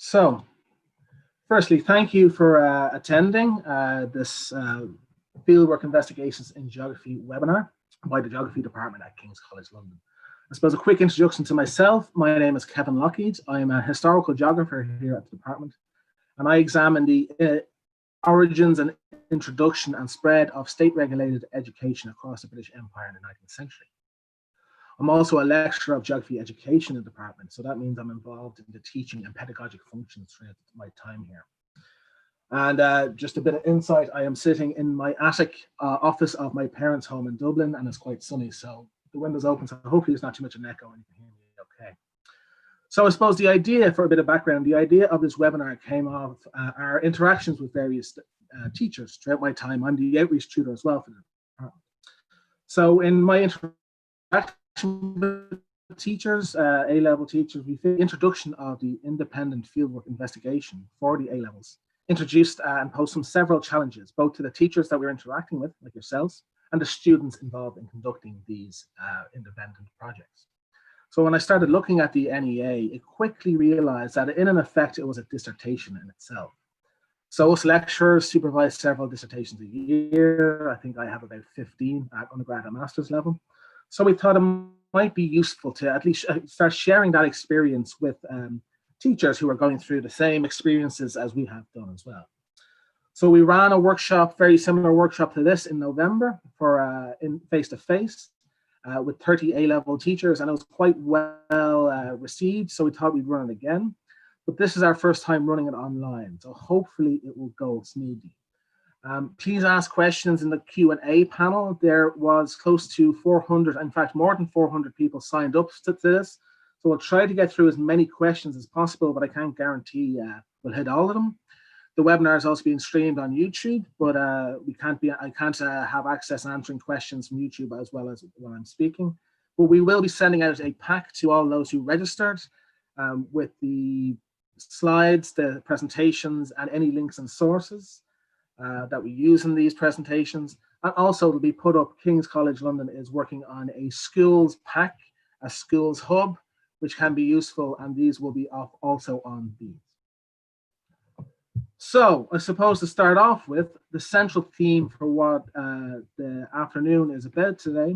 So, firstly, thank you for attending this Fieldwork Investigations in Geography webinar by the Geography Department at King's College London. I suppose a quick introduction to myself. My name is Kevin Lockheed. I am a historical geographer here at the department, and I examine the origins and introduction and spread of state-regulated education across the British Empire in the 19th century. I'm also a lecturer of geography education in the department, so that means I'm involved in the teaching and pedagogic functions throughout my time here. And just a bit of insight, I am sitting in my attic office of my parents' home in Dublin, and it's quite sunny, so the window's open, so hopefully there's not too much of an echo and you can hear me okay. So I suppose the idea, for a bit of background, the idea of this webinar came off our interactions with various teachers throughout my time. I'm the outreach tutor as well for the department. So in my interaction with teachers, A-level teachers, we found the introduction of the independent fieldwork investigation for the A-levels introduced and posed several challenges, both to the teachers that we're interacting with, like yourselves, and the students involved in conducting these independent projects. So when I started looking at the NEA, it quickly realized that in effect, it was a dissertation in itself. So us lecturers supervise several dissertations a year. I think I have about 15 at undergrad and master's level. So we thought it might be useful to at least start sharing that experience with teachers who are going through the same experiences as we have done as well. So we ran a workshop, very similar workshop to this in November for in face-to-face with 30 A-level teachers, and it was quite well received, so we thought we'd run it again. But this is our first time running it online, so hopefully it will go smoothly. Please ask questions in the Q&A panel. There was close to 400, in fact, more than 400 people signed up to this. So we'll try to get through as many questions as possible, but I can't guarantee we'll hit all of them. The webinar is also being streamed on YouTube, but I can't have access answering questions from YouTube as well as when I'm speaking. But we will be sending out a pack to all those who registered with the slides, the presentations, and any links and sources that we use in these presentations. And also it'll be put up, King's College London is working on a schools pack, a schools hub, which can be useful, and these will be also on these. So I suppose to start off with, the central theme for what the afternoon is about today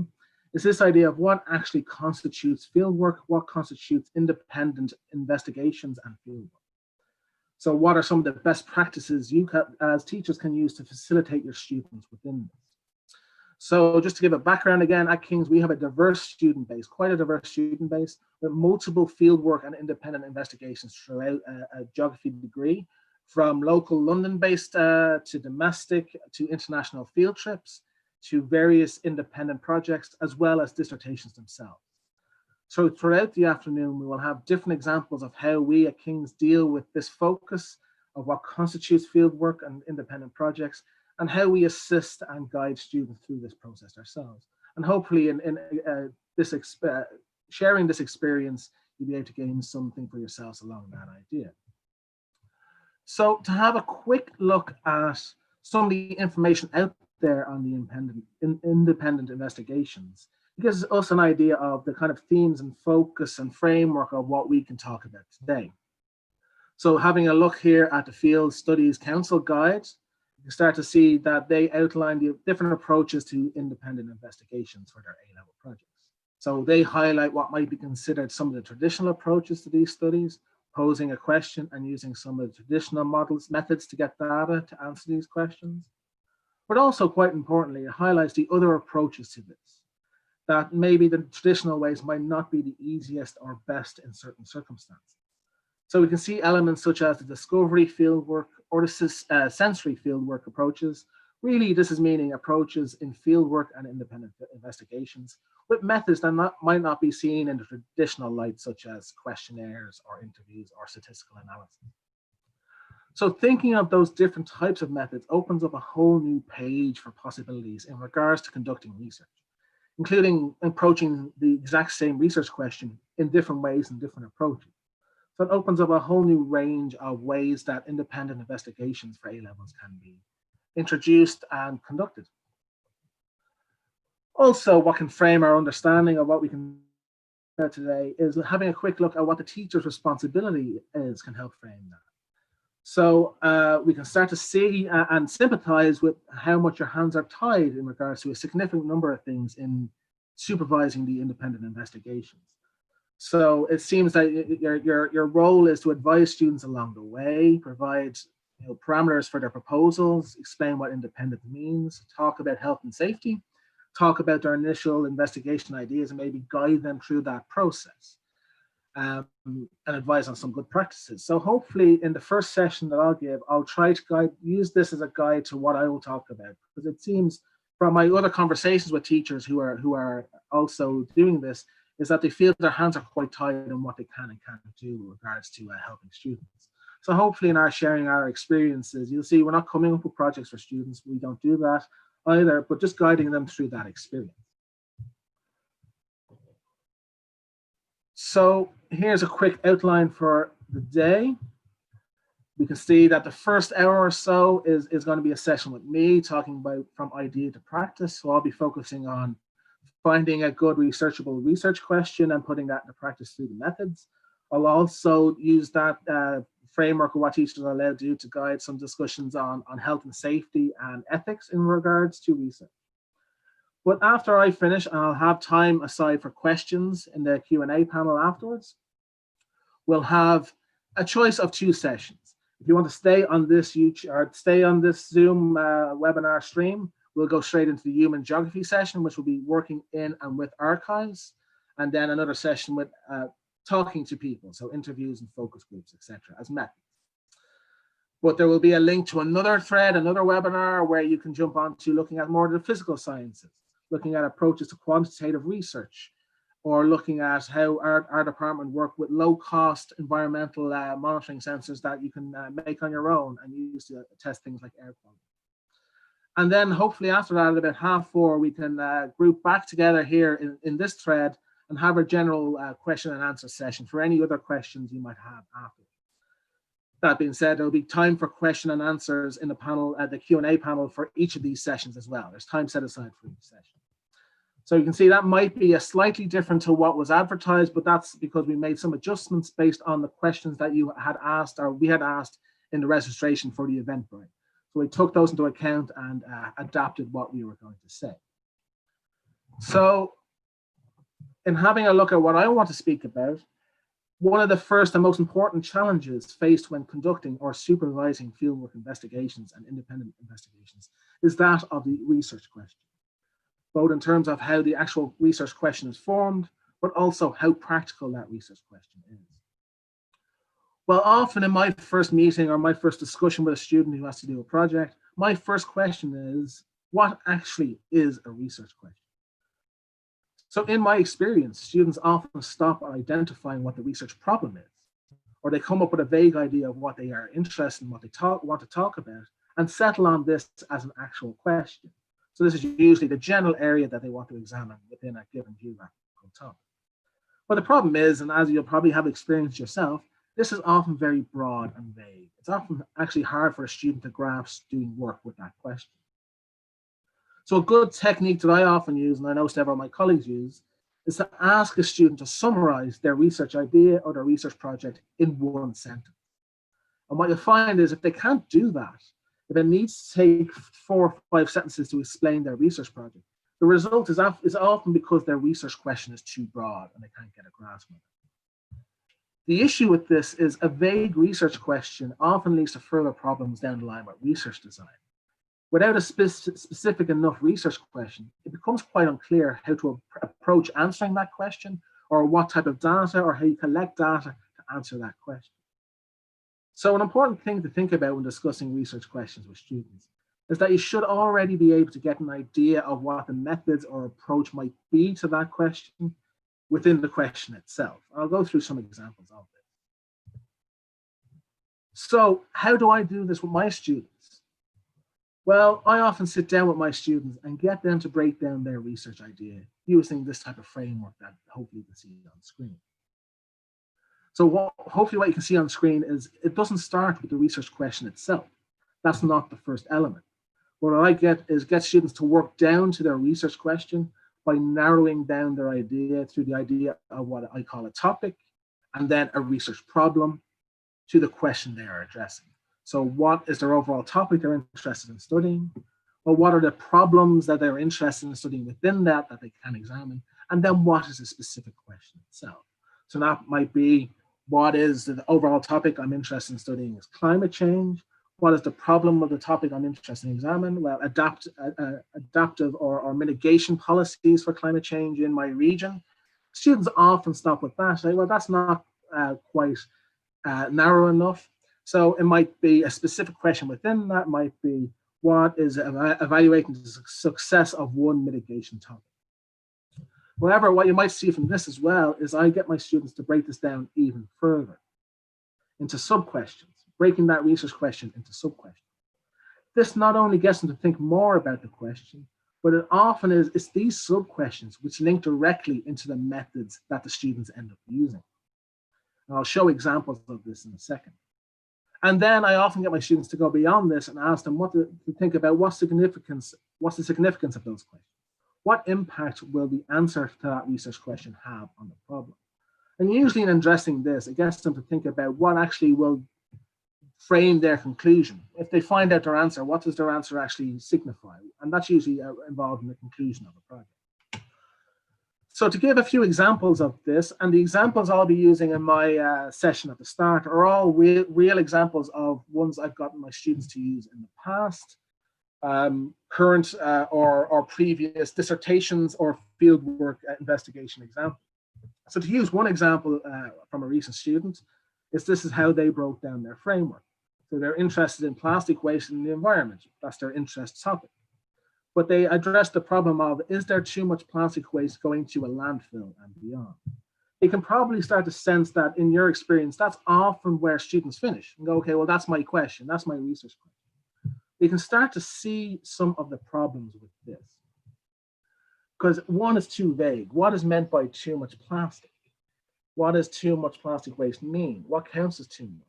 is this idea of what actually constitutes fieldwork, what constitutes independent investigations and fieldwork. So what are some of the best practices you as teachers can use to facilitate your students within this? So just to give a background again, at King's we have a diverse student base, quite a diverse student base, with multiple fieldwork and independent investigations throughout a geography degree, from local London-based to domestic to international field trips to various independent projects, as well as dissertations themselves. So throughout the afternoon, we will have different examples of how we at King's deal with this focus of what constitutes fieldwork and independent projects, and how we assist and guide students through this process ourselves. And hopefully sharing this experience, you'll be able to gain something for yourselves along that idea. So to have a quick look at some of the information out there on the independent investigations, it gives us an idea of the kind of themes and focus and framework of what we can talk about today. So having a look here at the Field Studies Council Guide, you can start to see that they outline the different approaches to independent investigations for their A-level projects. So they highlight what might be considered some of the traditional approaches to these studies, posing a question and using some of the traditional methods to get data to answer these questions. But also, quite importantly, it highlights the other approaches to this, that maybe the traditional ways might not be the easiest or best in certain circumstances. So we can see elements such as the discovery fieldwork or the sensory fieldwork approaches. Really, this is meaning approaches in fieldwork and independent investigations with methods that might not be seen in the traditional light, such as questionnaires or interviews or statistical analysis. So thinking of those different types of methods opens up a whole new page for possibilities in regards to conducting research, including approaching the exact same research question in different ways and different approaches. So it opens up a whole new range of ways that independent investigations for A-levels can be introduced and conducted. Also, what can frame our understanding of what we can do today is having a quick look at what the teacher's responsibility is can help frame that. So we can start to see and sympathize with how much your hands are tied in regards to a significant number of things in supervising the independent investigations. So it seems that your role is to advise students along the way, provide parameters for their proposals, explain what independent means, talk about health and safety, talk about their initial investigation ideas, and maybe guide them through that process. And advise on some good practices. So hopefully in the first session that I'll give, I'll try to use this as a guide to what I will talk about, because it seems from my other conversations with teachers who are also doing this, is that they feel their hands are quite tied in what they can and can't do with regards to helping students. So hopefully in our sharing our experiences, you'll see we're not coming up with projects for students. We don't do that either, but just guiding them through that experience. So here's a quick outline for the day. We can see that the first hour or so is going to be a session with me talking about from idea to practice. So I'll be focusing on finding a good researchable research question and putting that into practice through the methods. I'll also use that framework of what teachers are allowed to do to guide some discussions on health and safety and ethics in regards to research. But after I finish, I'll have time aside for questions in the Q&A panel afterwards. We'll have a choice of 2 sessions. If you want to stay on this Zoom webinar stream, we'll go straight into the human geography session, which will be working in and with archives, and then another session with talking to people, so interviews and focus groups, etc., as methods. But there will be a link to another thread, another webinar where you can jump on to looking at more of the physical sciences, looking at approaches to quantitative research, or looking at how our department work with low-cost environmental monitoring sensors that you can make on your own and use to test things like air quality. And then hopefully after that, at about 4:30, we can group back together here in this thread and have a general question and answer session for any other questions you might have after. That being said, there'll be time for question and answers in the panel, the Q&A panel for each of these sessions as well. There's time set aside for each session. So you can see that might be a slightly different to what was advertised, but that's because we made some adjustments based on the questions that you had asked, or we had asked in the registration for the Eventbrite. So we took those into account and adapted what we were going to say. So in having a look at what I want to speak about, one of the first and most important challenges faced when conducting or supervising fieldwork investigations and independent investigations is that of the research question, both in terms of how the actual research question is formed, but also how practical that research question is. Well, often in my first meeting or my first discussion with a student who has to do a project, my first question is, what actually is a research question? So in my experience, students often stop at identifying what the research problem is, or they come up with a vague idea of what they are interested in, what they want to talk about, and settle on this as an actual question. So this is usually the general area that they want to examine within a given geographical topic. But the problem is, and as you'll probably have experienced yourself, this is often very broad and vague. It's often actually hard for a student to grasp doing work with that question. So a good technique that I often use, and I know several of my colleagues use, is to ask a student to summarize their research idea or their research project in one sentence. And what you'll find is if they can't do that, if it needs to take 4 or 5 sentences to explain their research project, the result is often because their research question is too broad and they can't get a grasp of it. The issue with this is a vague research question often leads to further problems down the line with research design. Without a specific enough research question, it becomes quite unclear how to approach answering that question, or what type of data, or how you collect data to answer that question. So an important thing to think about when discussing research questions with students is that you should already be able to get an idea of what the methods or approach might be to that question within the question itself. I'll go through some examples of this. So how do I do this with my students? Well, I often sit down with my students and get them to break down their research idea using this type of framework that hopefully you can see on screen. So hopefully what you can see on screen is it doesn't start with the research question itself. That's not the first element. What I get students to work down to their research question by narrowing down their idea through the idea of what I call a topic, and then a research problem to the question they are addressing. So what is their overall topic they're interested in studying? Well, what are the problems that they're interested in studying within that they can examine? And then what is the specific question itself? So that might be, what is the overall topic I'm interested in studying is climate change. What is the problem of the topic I'm interested in examining? Well, adaptive or mitigation policies for climate change in my region. Students often stop with that. Say, well, that's not quite narrow enough. So it might be a specific question within that, might be, what is evaluating the success of one mitigation topic. However, what you might see from this as well is I get my students to break this down even further into sub-questions, breaking that research question into sub-questions. This not only gets them to think more about the question, but it often it's these sub-questions which link directly into the methods that the students end up using. And I'll show examples of this in a second. And then I often get my students to go beyond this and ask them what to think about what's the significance of those questions. What impact will the answer to that research question have on the problem? And usually in addressing this, it gets them to think about what actually will frame their conclusion. If they find out their answer, what does their answer actually signify? And that's usually involved in the conclusion of the project. So to give a few examples of this, and the examples I'll be using in my session at the start are all real examples of ones I've gotten my students to use in the past, current or previous dissertations or fieldwork investigation examples. So to use one example from a recent student, this is how they broke down their framework. So they're interested in plastic waste in the environment. That's their interest topic. But they address the problem of, is there too much plastic waste going to a landfill and beyond? You can probably start to sense that in your experience, that's often where students finish and go, okay, well, that's my question. That's my research question. You can start to see some of the problems with this. Because one is too vague. What is meant by too much plastic? What does too much plastic waste mean? What counts as too much?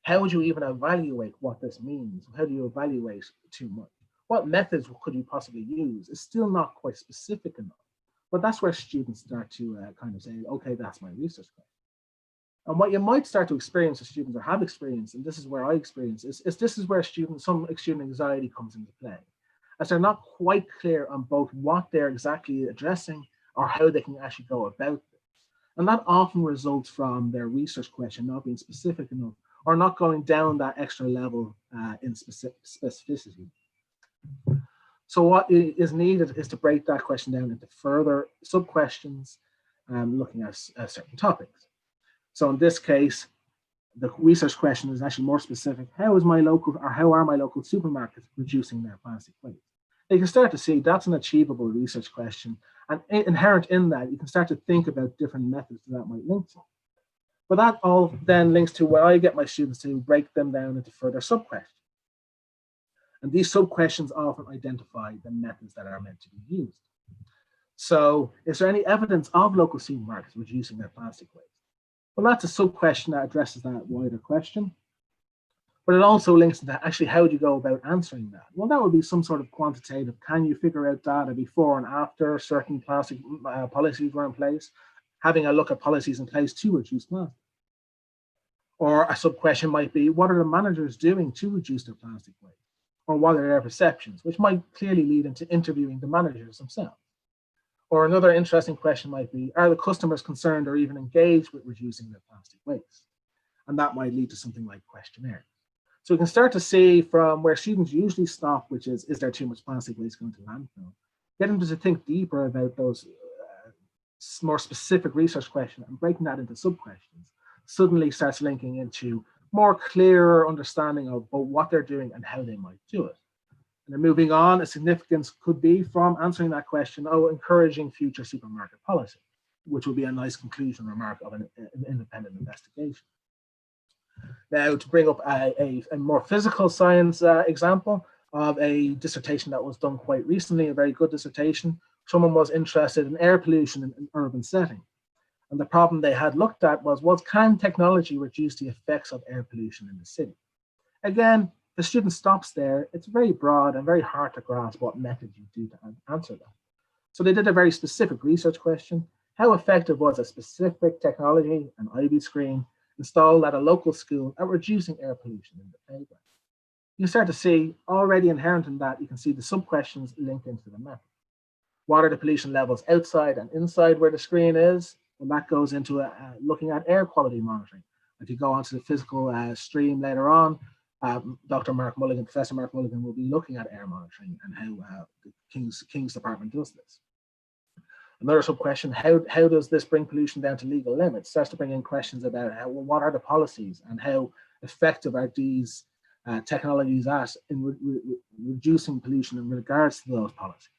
How would you even evaluate what this means? How do you evaluate too much? What methods could you possibly use? It's still not quite specific enough. But that's where students start to kind of say, okay, that's my research question. And what you might start to experience as students or have experienced, and this is where I experience, is this is where some student anxiety comes into play. As they're not quite clear on both what they're exactly addressing or how they can actually go about it. And that often results from their research question not being specific enough or not going down that extra level in specificity. So what is needed is to break that question down into further sub-questions, looking at certain topics. So in this case, the research question is actually more specific. How are my local supermarkets reducing their plastic waste? You can start to see that's an achievable research question. And inherent in that, you can start to think about different methods that might link to. But that all then links to where I get my students to break them down into further sub-questions. And these sub-questions often identify the methods that are meant to be used. So is there any evidence of local supermarkets reducing their plastic waste? Well, that's a sub-question that addresses that wider question. But it also links to actually how do you go about answering that? Well, that would be some sort of quantitative. Can you figure out data before and after certain plastic policies were in place? Having a look at policies in place to reduce plastic. Or a sub-question might be, what are the managers doing to reduce their plastic waste? Or what are their perceptions, which might clearly lead into interviewing the managers themselves. Or another interesting question might be, are the customers concerned or even engaged with reducing their plastic waste? And that might lead to something like questionnaires. So we can start to see from where students usually stop, which is there too much plastic waste going to landfill? Get them to think deeper about those more specific research questions and breaking that into sub-questions suddenly starts linking into more clearer understanding of both what they're doing and how they might do it. And then moving on, a significance could be from answering that question, encouraging future supermarket policy, which would be a nice conclusion remark of an independent investigation. Now, to bring up a more physical science example of a dissertation that was done quite recently, a very good dissertation, someone was interested in air pollution in an urban setting. And the problem they had looked at was can technology reduce the effects of air pollution in the city? Again, the student stops there. It's very broad and very hard to grasp what method you do to answer that. So they did a very specific research question. How effective was a specific technology, an IV screen, installed at a local school at reducing air pollution in the playground? you start to see already inherent in that, you can see the sub-questions linked into the method. What are the pollution levels outside and inside where the screen is? And that goes into looking at air quality monitoring. If you go onto the physical stream later on, Professor Mark Mulligan will be looking at air monitoring and how the King's Department does this. Another sub-question, how does this bring pollution down to legal limits? Starts to bring in questions about what are the policies and how effective are these technologies at in reducing pollution in regards to those policies.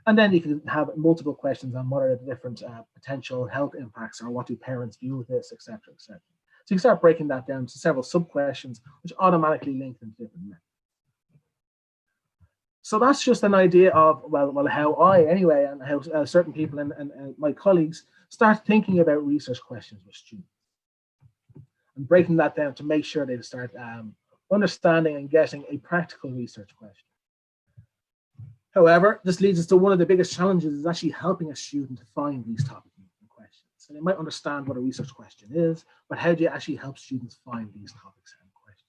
And then you can have multiple questions on what are the different potential health impacts, or what do parents view with this, etc., etc. So you can start breaking that down to several sub-questions, which automatically link into different methods. So that's just an idea of, well, how I, anyway, and how certain people and my colleagues start thinking about research questions with students. And breaking that down to make sure they start understanding and getting a practical research question. However, this leads us to one of the biggest challenges, is actually helping a student to find these topics and questions. So they might understand what a research question is, but how do you actually help students find these topics and questions?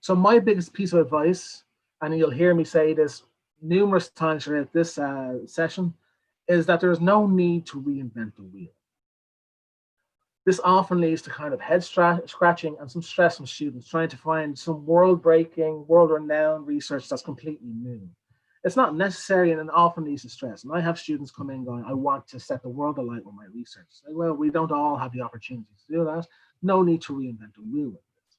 So my biggest piece of advice, and you'll hear me say this numerous times throughout this session, is that there is no need to reinvent the wheel. This often leads to kind of head scratching and some stress from students trying to find some world-breaking, world-renowned research that's completely new. It's not necessary, and it often leads to stress. And I have students come in going, I want to set the world alight with my research. Say, well, we don't all have the opportunity to do that. No need to reinvent the wheel with this.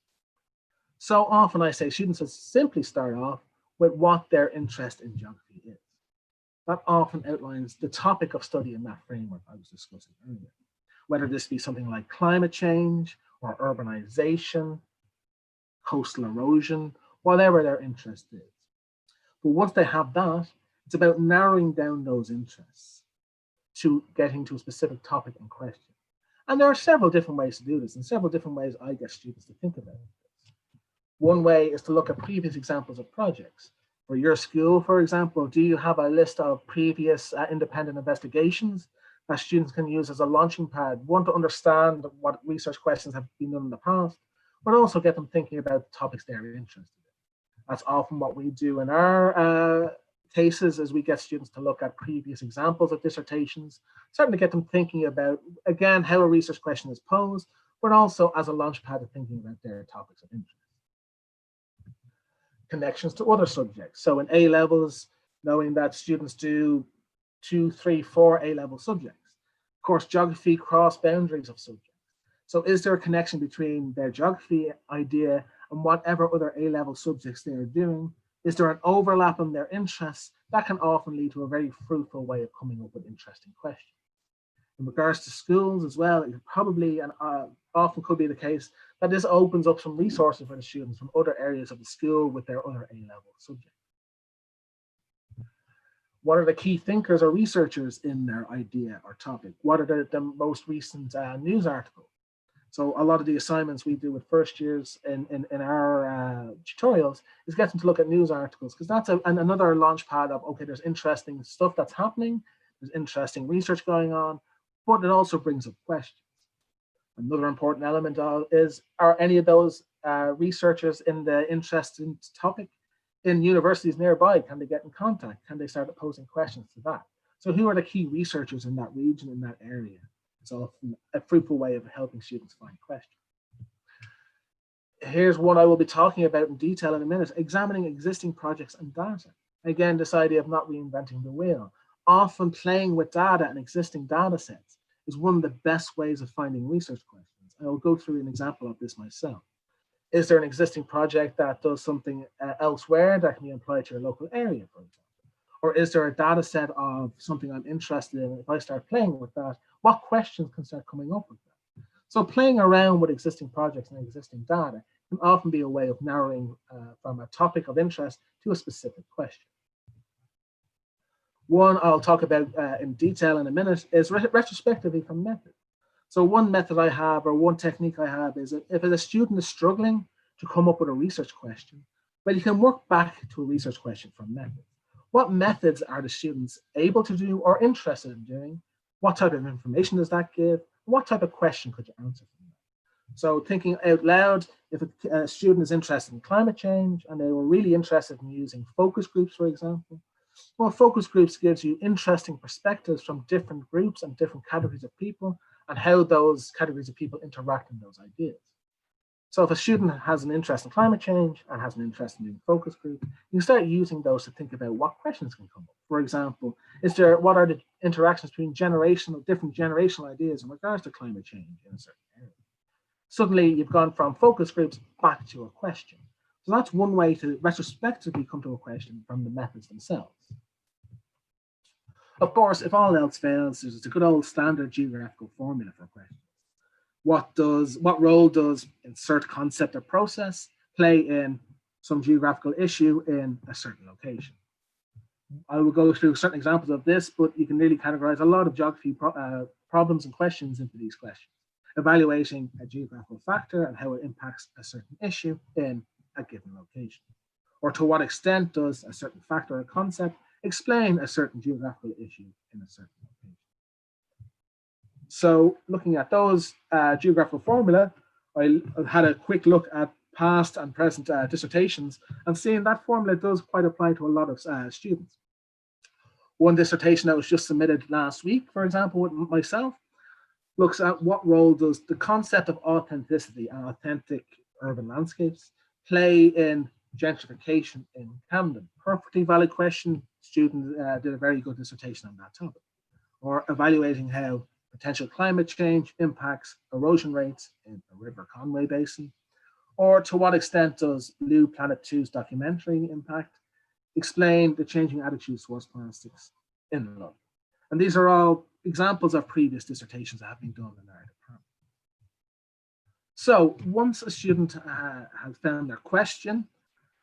So often I say students should simply start off with what their interest in geography is. That often outlines the topic of study in that framework I was discussing earlier. Whether this be something like climate change or urbanization, coastal erosion, whatever their interest is. But once they have that, it's about narrowing down those interests to getting to a specific topic in question. And there are several different ways to do this, and several different ways I get students to think about this. One way is to look at previous examples of projects. For your school, for example, do you have a list of previous independent investigations that students can use as a launching pad? One, to understand what research questions have been done in the past, but also get them thinking about the topics they're interested in. That's often what we do in our cases, is we get students to look at previous examples of dissertations, starting to get them thinking about, again, how a research question is posed, but also as a launch pad of thinking about their topics of interest. Connections to other subjects. So in A levels, knowing that students do 2, 3, 4 A-level subjects. Of course, geography cross boundaries of subjects. So is there a connection between their geography idea and whatever other A-level subjects they are doing? Is there an overlap in their interests? That can often lead to a very fruitful way of coming up with interesting questions. In regards to schools as well, it probably and often could be the case that this opens up some resources for the students from other areas of the school with their other A-level subjects. What are the key thinkers or researchers in their idea or topic? What are the most recent news articles? So a lot of the assignments we do with first years in our tutorials is get them to look at news articles, because that's another launch pad of, okay, there's interesting stuff that's happening, there's interesting research going on, but it also brings up questions. Another important element is, are any of those researchers in the interesting topic in universities nearby? Can they get in contact? Can they start posing questions to that? So who are the key researchers in that region, in that area? It's often a fruitful way of helping students find questions. Here's what I will be talking about in detail in a minute: examining existing projects and data. Again, this idea of not reinventing the wheel. Often playing with data and existing data sets is one of the best ways of finding research questions. I will go through an example of this myself. Is there an existing project that does something elsewhere that can be applied to your local area, for example? Or is there a data set of something I'm interested in? If I start playing with that, what questions can start coming up with that? So playing around with existing projects and existing data can often be a way of narrowing from a topic of interest to a specific question. One I'll talk about in detail in a minute is retrospectively from method. So one method I have, or one technique I have, is if a student is struggling to come up with a research question, well, you can work back to a research question from method. What methods are the students able to do or interested in doing? What type of information does that give? What type of question could you answer from that? So thinking out loud, if a student is interested in climate change and they were really interested in using focus groups, for example, well, focus groups gives you interesting perspectives from different groups and different categories of people and how those categories of people interact in those ideas. So if a student has an interest in climate change and has an interest in doing focus group, you can start using those to think about what questions can come up. For example, what are the interactions between different generational ideas in regards to climate change in a certain area? Suddenly you've gone from focus groups back to a question. So that's one way to retrospectively come to a question from the methods themselves. Of course, if all else fails, there's a good old standard geographical formula for questions. What role does insert concept or process play in some geographical issue in a certain location? I will go through certain examples of this, but you can really categorize a lot of geography problems and questions into these questions, evaluating a geographical factor and how it impacts a certain issue in a given location. Or to what extent does a certain factor or concept explain a certain geographical issue in a certain location? So looking at those geographical formula, I had a quick look at past and present dissertations and seeing that formula does quite apply to a lot of students. One dissertation that was just submitted last week, for example, with myself, looks at what role does the concept of authenticity and authentic urban landscapes play in gentrification in Camden. Perfectly valid question. Student did a very good dissertation on that topic. Or evaluating how potential climate change impacts erosion rates in the River Conway Basin, or to what extent does Blue Planet 2's documentary impact explain the changing attitudes towards plastics in London. And these are all examples of previous dissertations that have been done in our department. So once a student has found their question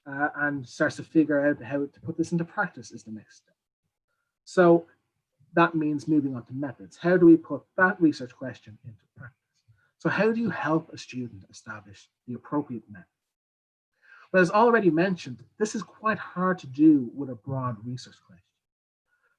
and starts to figure out how to put this into practice is the next step. So that means moving on to methods. How do we put that research question into practice? So how do you help a student establish the appropriate method? Well, as already mentioned, this is quite hard to do with a broad research question.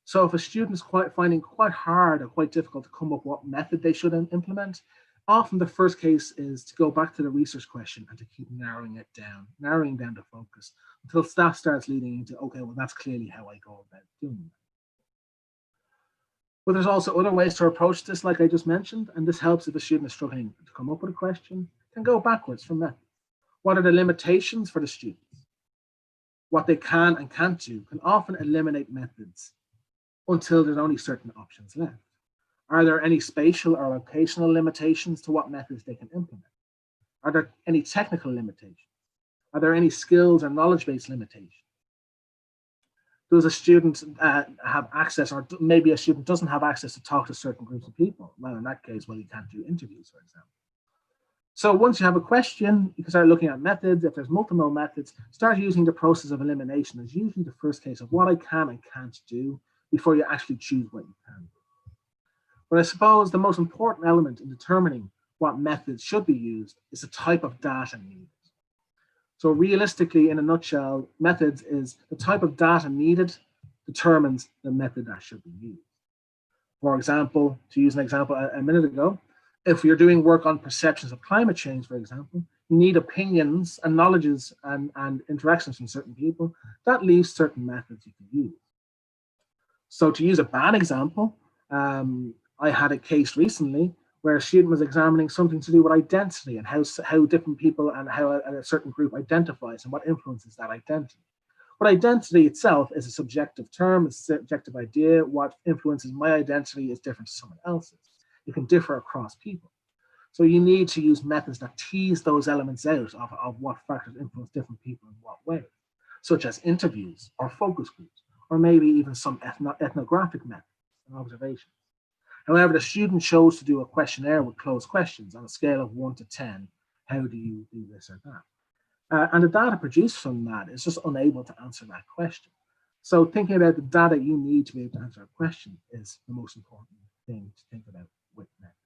So if a student is finding quite hard or quite difficult to come up with what method they should implement, often the first case is to go back to the research question and to keep narrowing down the focus until that starts leading into, okay, well, that's clearly how I go about doing that. But there's also other ways to approach this, like I just mentioned, and this helps if a student is struggling to come up with a question, can go backwards from that. What are the limitations for the students? What they can and can't do can often eliminate methods until there's only certain options left. Are there any spatial or locational limitations to what methods they can implement? Are there any technical limitations? Are there any skills or knowledge-based limitations? Does a student have access, or maybe a student doesn't have access to talk to certain groups of people? Well, in that case, well, you can't do interviews, for example. So once you have a question, you can start looking at methods. If there's multiple methods, start using the process of elimination as usually the first case of what I can and can't do before you actually choose what you can do. But I suppose the most important element in determining what methods should be used is the type of data needed. So realistically, in a nutshell, methods is the type of data needed determines the method that should be used. For example, to use an example a minute ago, if you're doing work on perceptions of climate change, for example, you need opinions and knowledges and interactions from certain people. That leaves certain methods you can use. So to use a bad example, I had a case recently where a student was examining something to do with identity and how different people and how a certain group identifies and what influences that identity. But identity itself is a subjective term, it's a subjective idea. What influences my identity is different to someone else's. It can differ across people. So you need to use methods that tease those elements out of what factors influence different people in what way, such as interviews or focus groups, or maybe even some ethnographic methods and observations. However, the student chose to do a questionnaire with closed questions on a scale of 1 to 10. How do you do this or that? And the data produced from that is just unable to answer that question. So thinking about the data you need to be able to answer a question is the most important thing to think about with methods.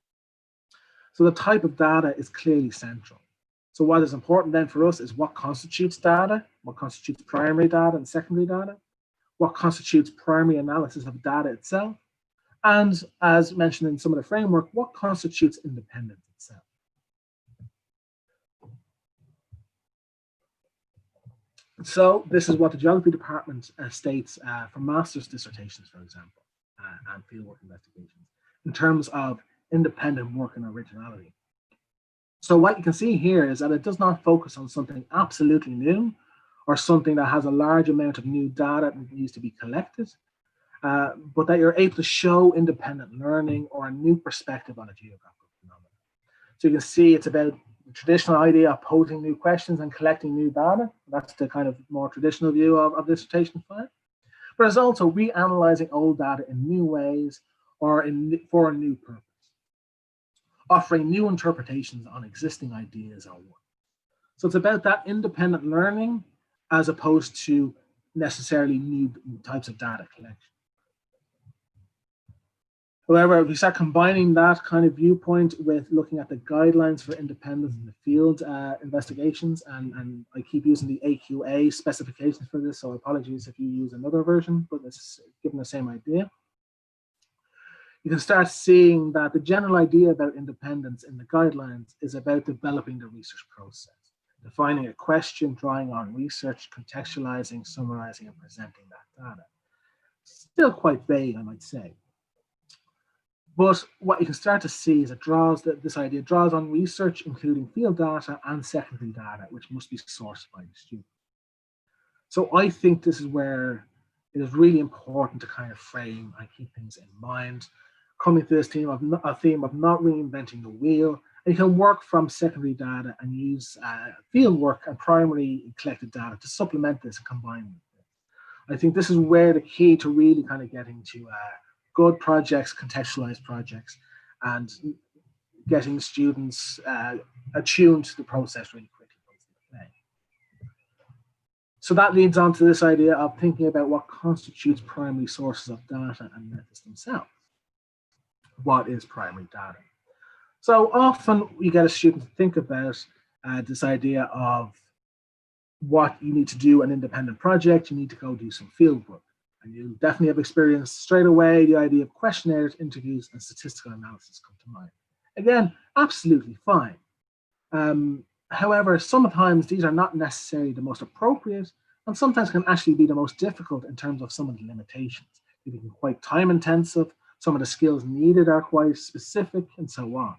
So the type of data is clearly central. So what is important then for us is what constitutes data, what constitutes primary data and secondary data, what constitutes primary analysis of data itself, and as mentioned in some of the framework, what constitutes independence itself. So this is what the geography department states for master's dissertations, for example, and fieldwork investigations, in terms of independent work and originality. So what you can see here is that it does not focus on something absolutely new or something that has a large amount of new data that needs to be collected, but that you're able to show independent learning or a new perspective on a geographical phenomenon. So you can see it's about the traditional idea of posing new questions and collecting new data. That's the kind of more traditional view of dissertation science. But it's also reanalyzing old data in new ways or for a new purpose, offering new interpretations on existing ideas or work. So it's about that independent learning as opposed to necessarily new types of data collection. However, if we start combining that kind of viewpoint with looking at the guidelines for independence in the field investigations, and I keep using the AQA specifications for this, so apologies if you use another version, but it's given the same idea. You can start seeing that the general idea about independence in the guidelines is about developing the research process, defining a question, drawing on research, contextualizing, summarizing, and presenting that data. Still quite vague, I might say. But what you can start to see is this idea draws on research, including field data and secondary data, which must be sourced by the student. So I think this is where it is really important to kind of frame and keep things in mind, coming to this theme of not reinventing the wheel. And you can work from secondary data and use field work and primary collected data to supplement this and combine with it. I think this is where the key to really kind of getting to good projects, contextualized projects, and getting students attuned to the process really quickly. So that leads on to this idea of thinking about what constitutes primary sources of data and methods themselves. What is primary data? So often we get a student to think about this idea of what you need to do an independent project, you need to go do some field work. And you definitely have experienced straight away the idea of questionnaires, interviews, and statistical analysis come to mind. Again, absolutely fine. However, sometimes these are not necessarily the most appropriate, and sometimes can actually be the most difficult in terms of some of the limitations. They can be quite time intensive, some of the skills needed are quite specific, and so on.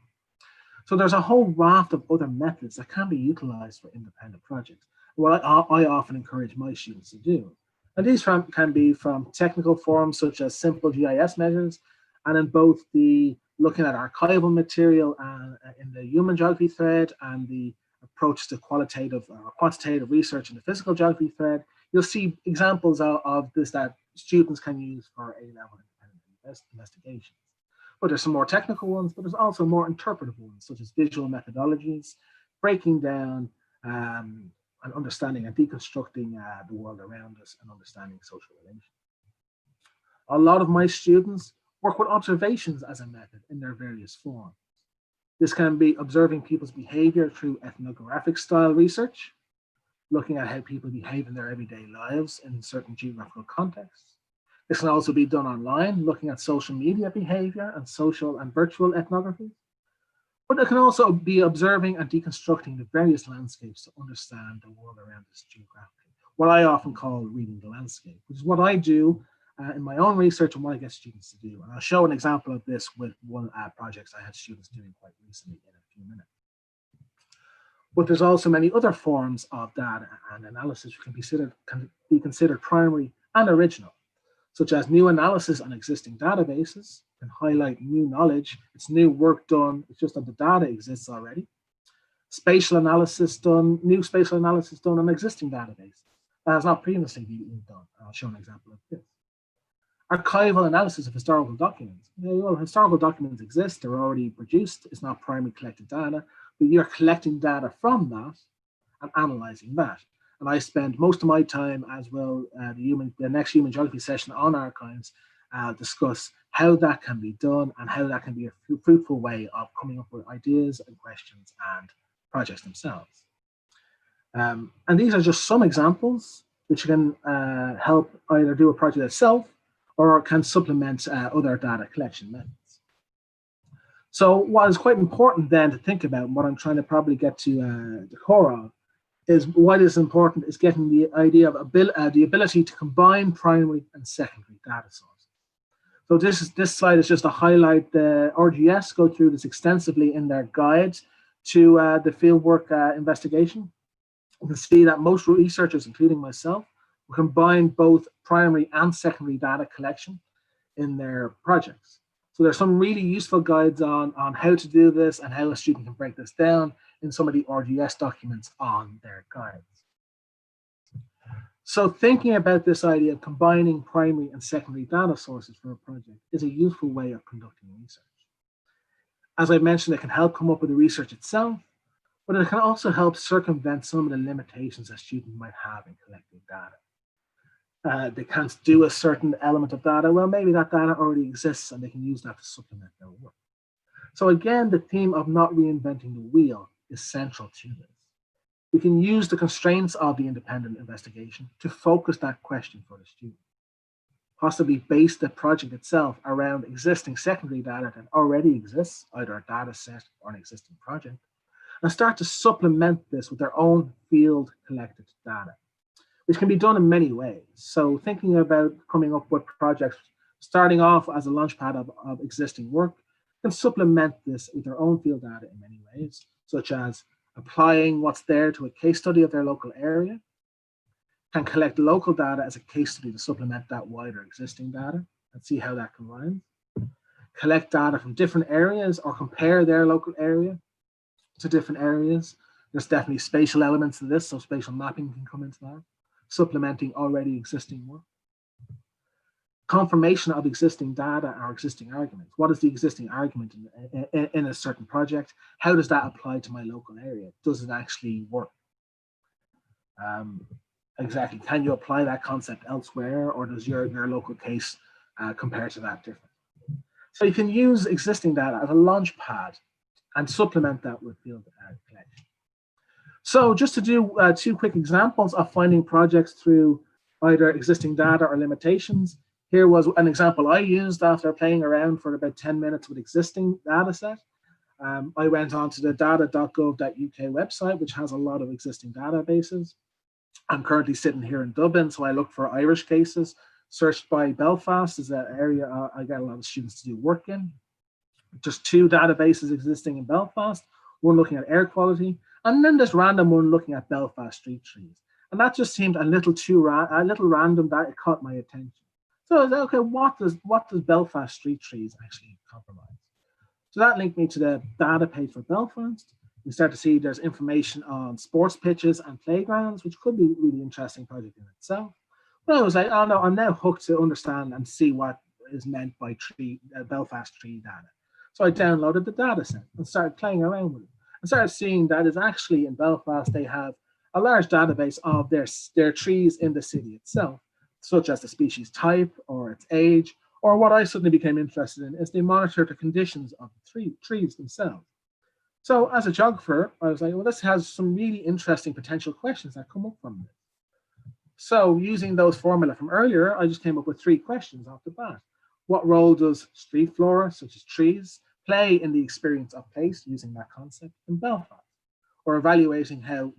So there's a whole raft of other methods that can be utilized for independent projects, what I often encourage my students to do. And these can be from technical forms such as simple GIS measures, and in both the looking at archival material in the human geography thread and the approach to qualitative or quantitative research in the physical geography thread, you'll see examples of this that students can use for A-level independent investigations. But there's some more technical ones, but there's also more interpretive ones, such as visual methodologies, breaking down and understanding and deconstructing the world around us and understanding social relations. A lot of my students work with observations as a method in their various forms. This can be observing people's behavior through ethnographic style research, looking at how people behave in their everyday lives in certain geographical contexts. This can also be done online, looking at social media behavior and social and virtual ethnography. But it can also be observing and deconstructing the various landscapes to understand the world around us geographically, what I often call reading the landscape, which is what I do in my own research and what I get students to do. And I'll show an example of this with one project I had students doing quite recently in a few minutes. But there's also many other forms of data and analysis which can be considered primary and original, such as new analysis on existing databases, can highlight new knowledge, it's new work done, it's just that the data exists already. Spatial analysis done, new spatial analysis done on existing databases that has not previously been done. I'll show an example of this. Archival analysis of historical documents. Well, historical documents exist, they're already produced, it's not primary collected data, but you're collecting data from that and analyzing that. And I spend most of my time, as well, the next human geography session on archives, discuss how that can be done and how that can be a fruitful way of coming up with ideas and questions and projects themselves. And these are just some examples which can help either do a project itself or can supplement other data collection methods. So what is quite important then to think about, and what I'm trying to probably get to the core of, is what is important is getting the idea of the ability to combine primary and secondary data sources. So this slide is just to highlight the RGS go through this extensively in their guide to the fieldwork investigation. You can see that most researchers, including myself, will combine both primary and secondary data collection in their projects. So there's some really useful guides on how to do this and how a student can break this down in some of the RGS documents on their guides. So thinking about this idea of combining primary and secondary data sources for a project is a useful way of conducting research. As I mentioned, it can help come up with the research itself, but it can also help circumvent some of the limitations a student might have in collecting data. They can't do a certain element of data. Well, maybe that data already exists and they can use that to supplement their work. So again, the theme of not reinventing the wheel is central to this. We can use the constraints of the independent investigation to focus that question for the student. Possibly base the project itself around existing secondary data that already exists, either a data set or an existing project, and start to supplement this with their own field collected data, which can be done in many ways. So thinking about coming up with projects, starting off as a launchpad of existing work, can supplement this with their own field data in many ways, such as applying what's there to a case study of their local area, can collect local data as a case study to supplement that wider existing data and see how that combines, collect data from different areas or compare their local area to different areas. There's definitely spatial elements to this, so spatial mapping can come into that, supplementing already existing work. Confirmation of existing data or existing arguments. What is the existing argument in a certain project? How does that apply to my local area? Does it actually work? Exactly, can you apply that concept elsewhere, or does your local case compare to that different? So you can use existing data as a launch pad and supplement that with field collection. So just to do two quick examples of finding projects through either existing data or limitations. Here was an example I used after playing around for about 10 minutes with existing data set. I went on to the data.gov.uk website, which has a lot of existing databases. I'm currently sitting here in Dublin, so I look for Irish cases. Searched by Belfast is an area I get a lot of students to do work in. Just two databases existing in Belfast, one looking at air quality, and then this random one looking at Belfast street trees. And that just seemed a little random that it caught my attention. So I was like, okay, what does Belfast street trees actually compromise? So that linked me to the data page for Belfast. We start to see there's information on sports pitches and playgrounds, which could be a really interesting project in itself. But I was like, oh no, I'm now hooked to understand and see what is meant by Belfast tree data. So I downloaded the data set and started playing around with it. And started seeing that is actually in Belfast, they have a large database of their trees in the city itself, such as the species type or its age, or what I suddenly became interested in is they monitor the conditions of the trees themselves. So as a geographer, I was like, well, this has some really interesting potential questions that come up from this. So using those formula from earlier, I just came up with 3 questions off the bat. What role does street flora, such as trees, play in the experience of place using that concept in Belfast? Or evaluating how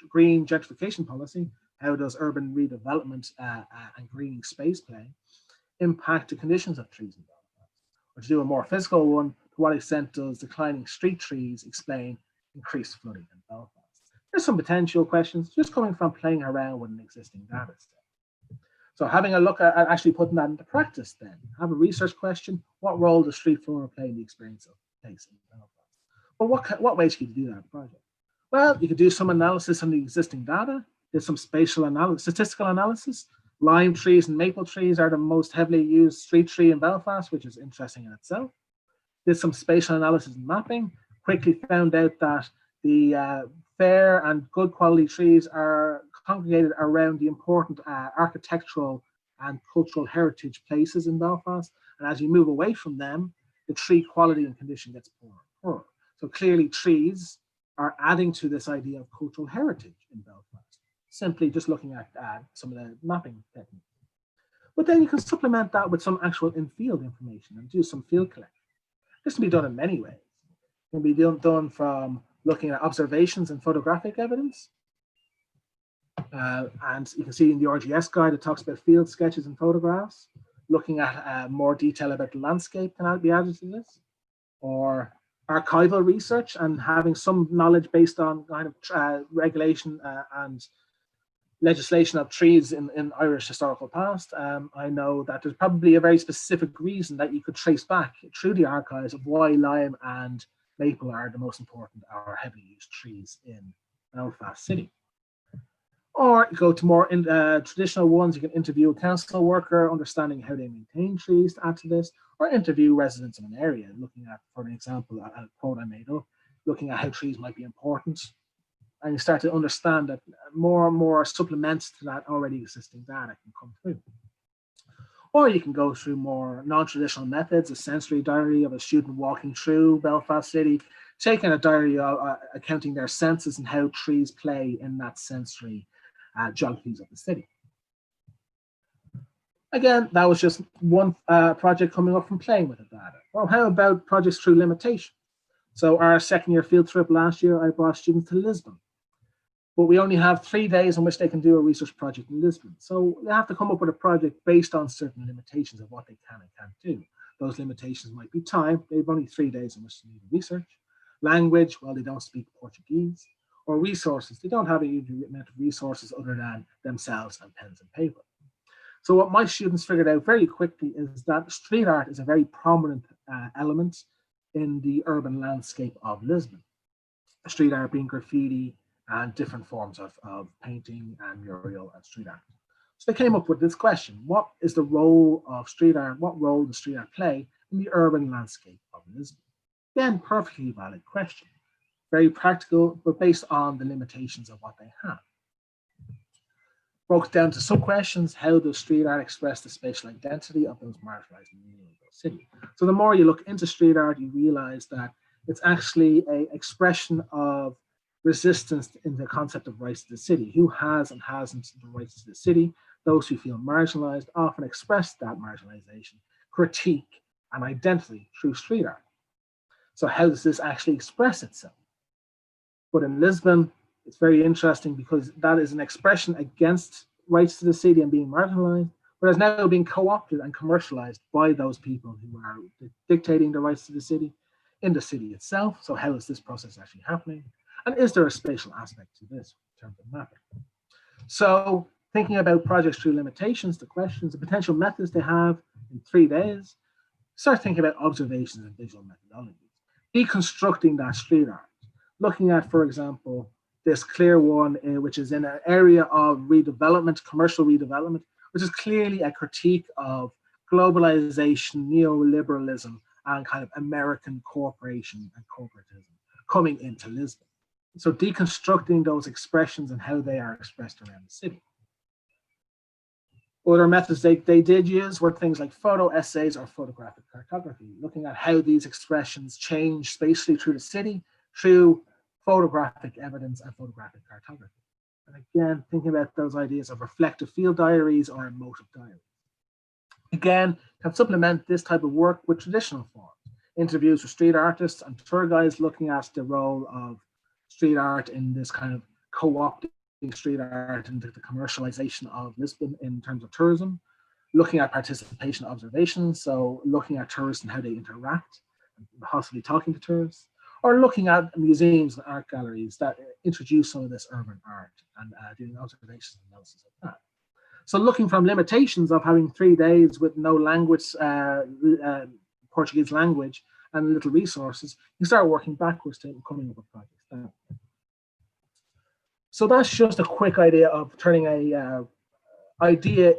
green gentrification policy, how does urban redevelopment and greening space play, impact the conditions of trees in Belfast? Or to do a more physical one, to what extent does declining street trees explain increased flooding in Belfast? There's some potential questions just coming from playing around with an existing data set. So having a look at actually putting that into practice then, have a research question, what role does street flora play in the experience of place in Belfast? Well, what ways can you do that project? Well, you could do some analysis on the existing data. There's some spatial analysis, statistical analysis. Lime trees and maple trees are the most heavily used street tree in Belfast, which is interesting in itself. Did some spatial analysis and mapping. Quickly found out that the fair and good quality trees are congregated around the important architectural and cultural heritage places in Belfast. And as you move away from them, the tree quality and condition gets poorer and poorer. So clearly trees are adding to this idea of cultural heritage in Belfast, simply just looking at some of the mapping techniques. But then you can supplement that with some actual in-field information and do some field collection. This can be done in many ways. It can be done from looking at observations and photographic evidence, And you can see in the RGS guide, it talks about field sketches and photographs. Looking at more detail about the landscape can be added to this. Or archival research and having some knowledge based on kind of regulation and legislation of trees in Irish historical past. I know that there's probably a very specific reason that you could trace back through the archives of why lime and maple are the most important or heavily used trees in Belfast City. Or go to more traditional ones. You can interview a council worker, understanding how they maintain trees to add to this, or interview residents of an area, looking at, for an example, a quote I made up, looking at how trees might be important. And you start to understand that more and more supplements to that already existing data can come through. Or you can go through more non-traditional methods, a sensory diary of a student walking through Belfast City, taking a diary accounting their senses and how trees play in that sensory geographies of the city. Again, that was just one project coming up from playing with the data. Well, how about projects through limitation? So our second year field trip last year, I brought students to Lisbon. But we only have 3 days in which they can do a research project in Lisbon. So they have to come up with a project based on certain limitations of what they can and can't do. Those limitations might be time. They have only 3 days in which to do the research. Language, well, they don't speak Portuguese. Or resources, they don't have a huge amount of resources other than themselves and pens and paper. So what my students figured out very quickly is that street art is a very prominent element in the urban landscape of Lisbon. Street art being graffiti and different forms of painting and mural and street art. So they came up with this question: what is the role of street art? What role does street art play in the urban landscape of Lisbon? Again, perfectly valid question. Very practical, but based on the limitations of what they have. Broke down to some questions. How does street art express the spatial identity of those marginalized areas of the city? So the more you look into street art, you realize that it's actually an expression of resistance in the concept of rights to the city. Who has and hasn't the rights to the city? Those who feel marginalized often express that marginalization, critique, and identity through street art. So how does this actually express itself? But in Lisbon, it's very interesting because that is an expression against rights to the city and being marginalized, but is now being co-opted and commercialized by those people who are dictating the rights to the city in the city itself. So how is this process actually happening? And is there a spatial aspect to this in terms of mapping? So thinking about projects through limitations, the questions, the potential methods they have in 3 days, start thinking about observations and visual methodologies, deconstructing that street art. Looking at, for example, this clear one, which is in an area of redevelopment, commercial redevelopment, which is clearly a critique of globalization, neoliberalism, and kind of American corporation and corporatism coming into Lisbon. So deconstructing those expressions and how they are expressed around the city. Other methods they did use were things like photo essays or photographic cartography, looking at how these expressions change spatially through the city through photographic evidence and photographic cartography. And again, thinking about those ideas of reflective field diaries or emotive diaries. Again, can supplement this type of work with traditional forms. Interviews with street artists and tour guides looking at the role of street art in this kind of co-opting street art into the commercialization of Lisbon in terms of tourism. Looking at participation observations, so looking at tourists and how they interact, and possibly talking to tourists. Or looking at museums and art galleries that introduce some of this urban art and doing observations and analysis of that. So looking from limitations of having 3 days with no language, Portuguese language, and little resources, you start working backwards to coming up with projects. So that's just a quick idea of turning a idea,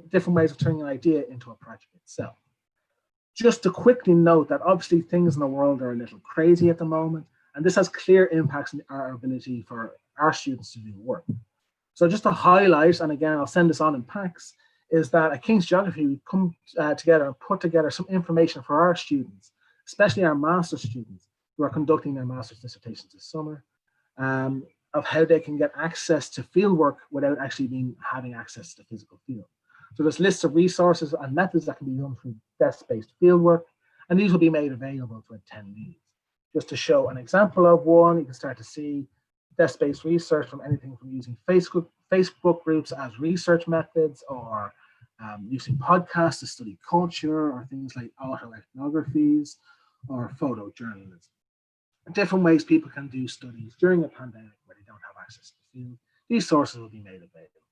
different ways of turning an idea into a project itself. Just to quickly note that obviously things in the world are a little crazy at the moment, and this has clear impacts on our ability for our students to do work. So just to highlight, and again, I'll send this on in packs, is that at King's Geography, we come together and put together some information for our students, especially our master's students who are conducting their master's dissertations this summer, of how they can get access to fieldwork without actually having access to the physical field. So there's lists of resources and methods that can be done through desk-based fieldwork, and these will be made available to attendees. Just to show an example of one, you can start to see desk-based research from anything from using Facebook Facebook groups as research methods, or using podcasts to study culture, or things like autoethnographies or photojournalism. Different ways people can do studies during a pandemic where they don't have access to the field. These sources will be made available.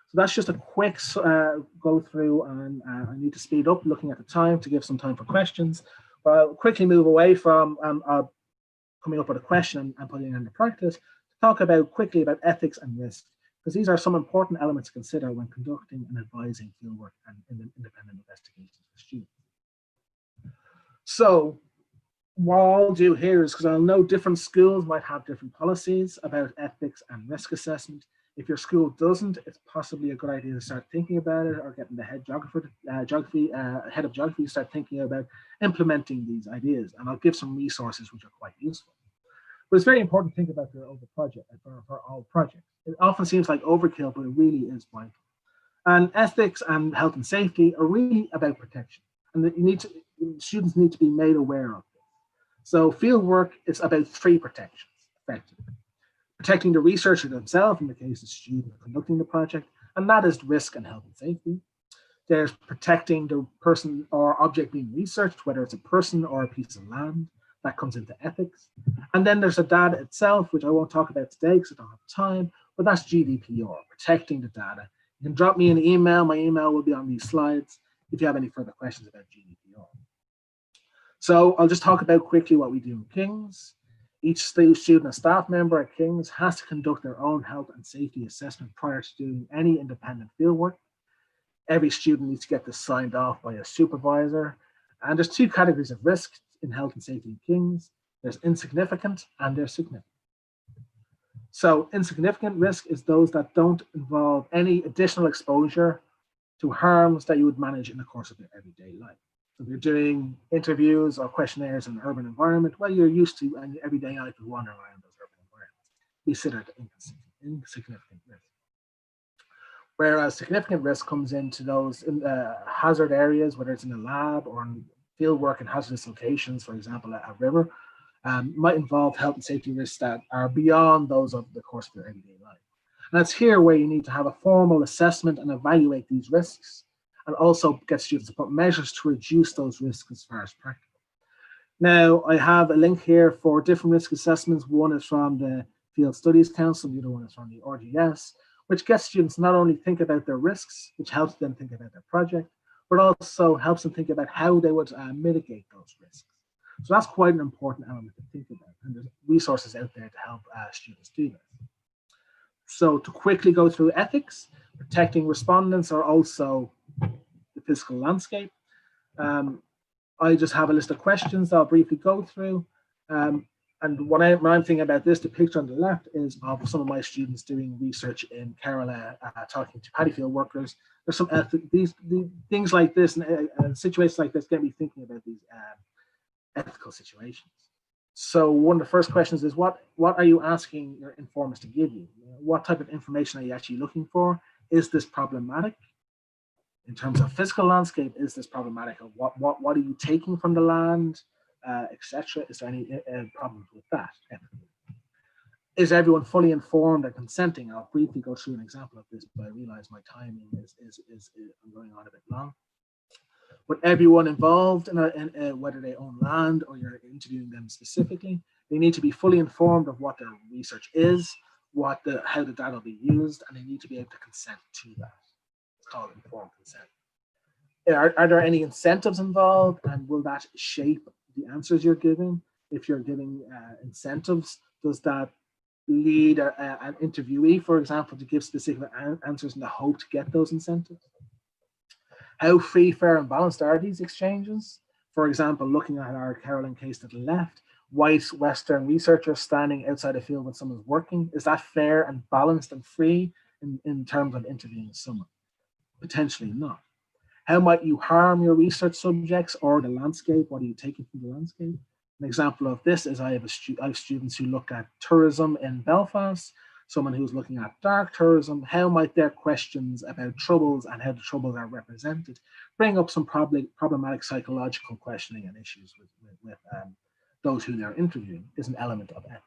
So that's just a quick go through, and I need to speed up looking at the time to give some time for questions. But I'll quickly move away from coming up with a question and putting it into practice to talk quickly about ethics and risk, because these are some important elements to consider when conducting and advising fieldwork and independent investigations for students. So what I'll do here is, because I know different schools might have different policies about ethics and risk assessment. If your school doesn't, it's possibly a good idea to start thinking about it, or getting the head head of geography to start thinking about implementing these ideas. And I'll give some resources which are quite useful. But it's very important to think about for all projects. It often seems like overkill, but it really is vital. And ethics and health and safety are really about protection, and that students need to be made aware of this. So fieldwork is about 3 protections, effectively. Protecting the researcher themselves in the case of students conducting the project, and that is risk and health and safety. There's protecting the person or object being researched, whether it's a person or a piece of land. That comes into ethics. And then there's the data itself, which I won't talk about today because I don't have time, but that's GDPR, protecting the data. You can drop me an email. My email will be on these slides if you have any further questions about GDPR. So I'll just talk about quickly what we do in King's. Each student and staff member at King's has to conduct their own health and safety assessment prior to doing any independent fieldwork. Every student needs to get this signed off by a supervisor. And there's 2 categories of risk in health and safety in King's. There's insignificant and there's significant. So insignificant risk is those that don't involve any additional exposure to harms that you would manage in the course of your everyday life. So if you're doing interviews or questionnaires in an urban environment, well, you're used to in your everyday life of wandering around those urban environments. We consider it insignificant risk. Whereas significant risk comes into those hazard areas, whether it's in a lab or in fieldwork in hazardous locations, for example, a river, might involve health and safety risks that are beyond those of the course of your everyday life. And it's here where you need to have a formal assessment and evaluate these risks, and also get students to put measures to reduce those risks as far as practical. Now, I have a link here for different risk assessments. One is from the Field Studies Council, the other one is from the RGS, which gets students not only think about their risks, which helps them think about their project, but also helps them think about how they would mitigate those risks. So that's quite an important element to think about, and there's resources out there to help students do this. So to quickly go through ethics, protecting respondents are also the physical landscape. I just have a list of questions that I'll briefly go through. And when I'm thinking about this, the picture on the left is of some of my students doing research in Kerala, talking to paddy field workers. There's some these things like this and situations like this get me thinking about these ethical situations. So one of the first questions is, what are you asking your informants to give you? What type of information are you actually looking for? Is this problematic? In terms of physical landscape, is this problematic? What are you taking from the land, etc.? Is there any problems with that? Is everyone fully informed and consenting? I'll briefly go through an example of this, but I realize my timing is I'm going on a bit long. But everyone involved in whether they own land or you're interviewing them specifically, they need to be fully informed of what their research is, how the data will be used, and they need to be able to consent to that. It's called informed consent. Are there any incentives involved, and will that shape the answers you're giving? If you're giving incentives, does that lead an interviewee, for example, to give specific answers in the hope to get those incentives? How free, fair, and balanced are these exchanges? For example, looking at our Carolyn case to the left, white Western researchers standing outside a field when someone's working. Is that fair and balanced and free in terms of interviewing someone? Potentially not. How might you harm your research subjects or the landscape? What are you taking from the landscape? An example of this is I have students who look at tourism in Belfast, someone who's looking at dark tourism. How might their questions about troubles and how the troubles are represented bring up some problematic psychological questioning and issues with those who they're interviewing? Is an element of ethics.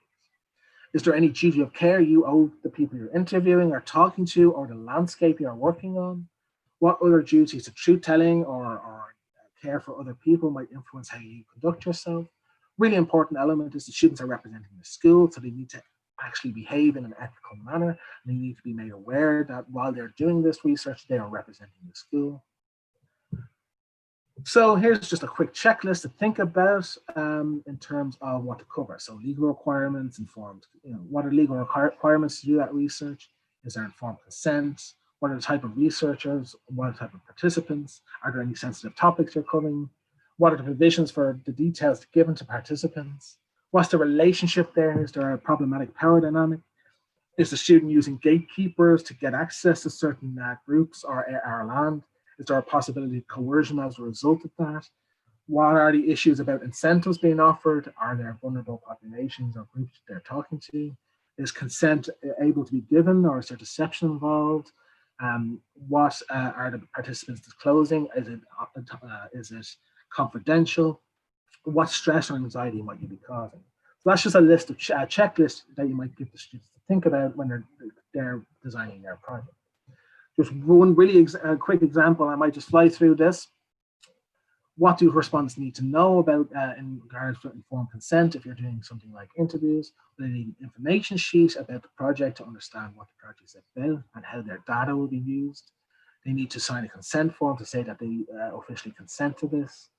Is there any duty of care you owe the people you're interviewing or talking to, or the landscape you're working on? What other duties of truth telling or care for other people might influence how you conduct yourself? Really important element is the students are representing the school, so they need to actually behave in an ethical manner, and they need to be made aware that while they're doing this research, they are representing the school. So here's just a quick checklist to think about in terms of what to cover. So legal requirements, informed, what are legal requirements to do that research? Is there informed consent? What are the type of researchers? What are the type of participants? Are there any sensitive topics you're covering? What are the provisions for the details given to participants? What's the relationship there? Is there a problematic power dynamic? Is the student using gatekeepers to get access to certain groups or land? Is there a possibility of coercion as a result of that? What are the issues about incentives being offered? Are there vulnerable populations or groups they're talking to? Is consent able to be given, or is there deception involved? What are the participants disclosing? Is it confidential? What stress or anxiety might you be causing? So that's just a list of checklist that you might give the students to think about when they're designing their project. Just one really quick example, I might just fly through this. What do respondents need to know about in regards to informed consent if you're doing something like interviews? They need an information sheet about the project to understand what the project is about and how their data will be used. They need to sign a consent form to say that they officially consent to this.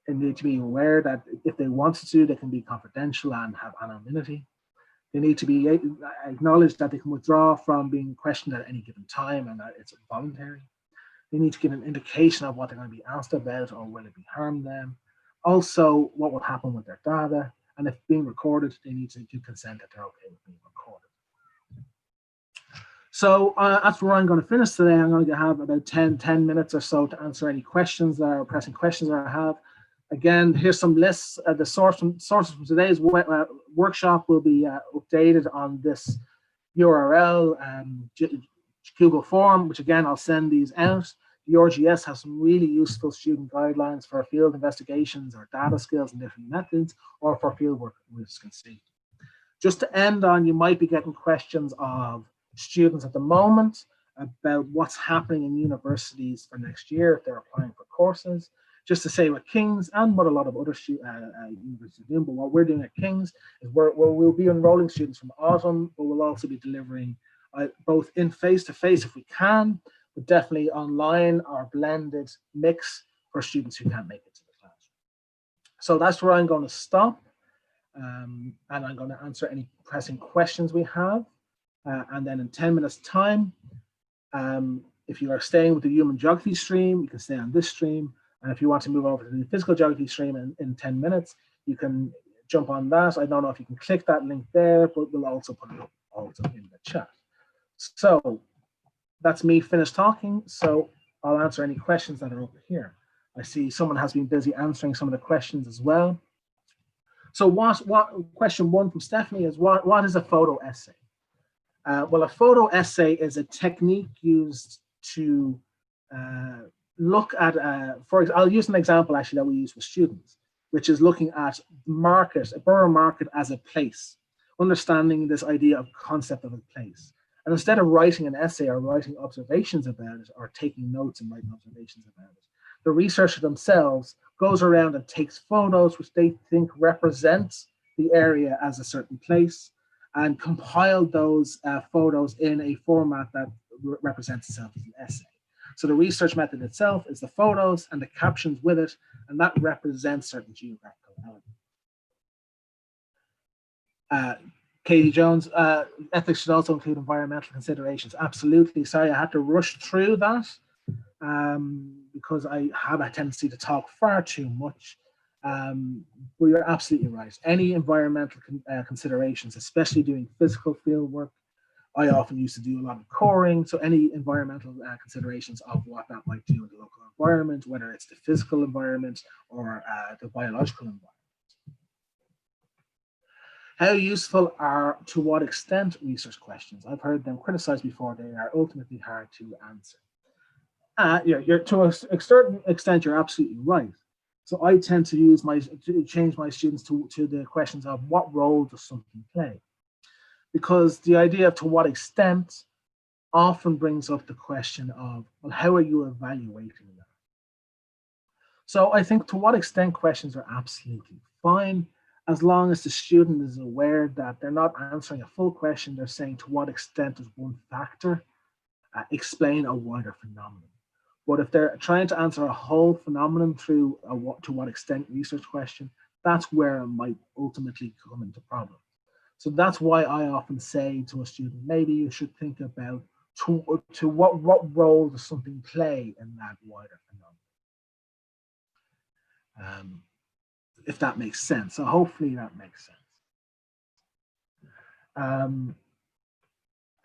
They need to be aware that if they want to, they can be confidential and have anonymity. They need to be acknowledged that they can withdraw from being questioned at any given time and that it's voluntary. They need to give an indication of what they're going to be asked about or will it be harm them. Also, what will happen with their data. And if being recorded, they need to give consent that they're okay with being recorded. So that's where I'm going to finish today. I'm going to have about 10 minutes or so to answer any questions that are pressing questions that I have. Again, here's some lists. The sources from today's workshop will be updated on this URL, Google form, which again, I'll send these out. The RGS has some really useful student guidelines for field investigations or data skills and different methods, or for fieldwork risk and safety. Just to end on, you might be getting questions of students at the moment about what's happening in universities for next year if they're applying for courses. Just to say what King's and what a lot of other universities are doing, but what we're doing at King's is we'll be enrolling students from autumn, but we'll also be delivering both in face-to-face if we can, but definitely online or blended mix for students who can't make it to the class. So that's where I'm going to stop, and I'm going to answer any pressing questions we have. And then in 10 minutes time, if you are staying with the human geography stream, you can stay on this stream. And if you want to move over to the physical geography stream in 10 minutes, you can jump on that. I don't know if you can click that link there, but we'll also put it up also in the chat. So that's me finished talking. So I'll answer any questions that are over here. I see someone has been busy answering some of the questions as well. So what question one from Stephanie is, what is a photo essay? Well, a photo essay is a technique used to look at, I'll use an example actually that we use with students, which is looking at a borough market as a place, understanding this idea of concept of a place. And instead of writing an essay or writing observations about it or taking notes and writing observations about it, the researcher themselves goes around and takes photos which they think represent the area as a certain place and compile those photos in a format that represents itself as an essay. So the research method itself is the photos and the captions with it, and that represents certain geographical elements. Katie Jones, ethics should also include environmental considerations. Absolutely. Sorry, I had to rush through that because I have a tendency to talk far too much. But you're absolutely right. Any environmental considerations, especially doing physical field work, I often used to do a lot of coring, so any environmental considerations of what that might do in the local environment, whether it's the physical environment or the biological environment. How useful are, to what extent, research questions? I've heard them criticized before. They are ultimately hard to answer. To a certain extent, you're absolutely right. So I tend to change my students to the questions of what role does something play? because the idea of to what extent often brings up the question of, well, how are you evaluating that? So I think to what extent questions are absolutely fine, as long as the student is aware that they're not answering a full question, they're saying to what extent does one factor explain a wider phenomenon. But if they're trying to answer a whole phenomenon through a to what extent research question, that's where it might ultimately come into problem. So that's why I often say to a student, maybe you should think about to what role does something play in that wider phenomenon, if that makes sense. So hopefully that makes sense.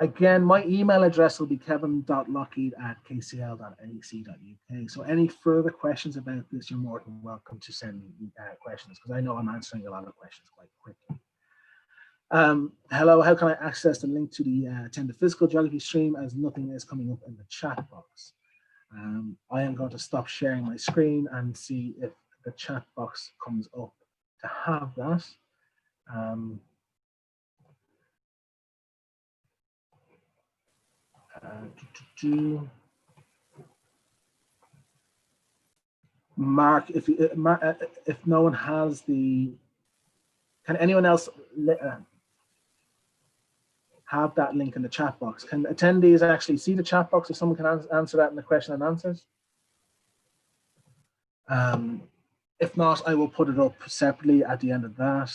Again, my email address will be kevin.lockheed@kcl.ac.uk. So any further questions about this, you're more than welcome to send me questions, because I know I'm answering a lot of questions quite quickly. Hello, how can I access the link to the attend the physical geography stream, as nothing is coming up in the chat box? I am going to stop sharing my screen and see if the chat box comes up to have that. Mark, if no one has the, can anyone else have that link in the chat box? Can attendees actually see the chat box, if someone can answer that in the question and answers? If not, I will put it up separately at the end of that.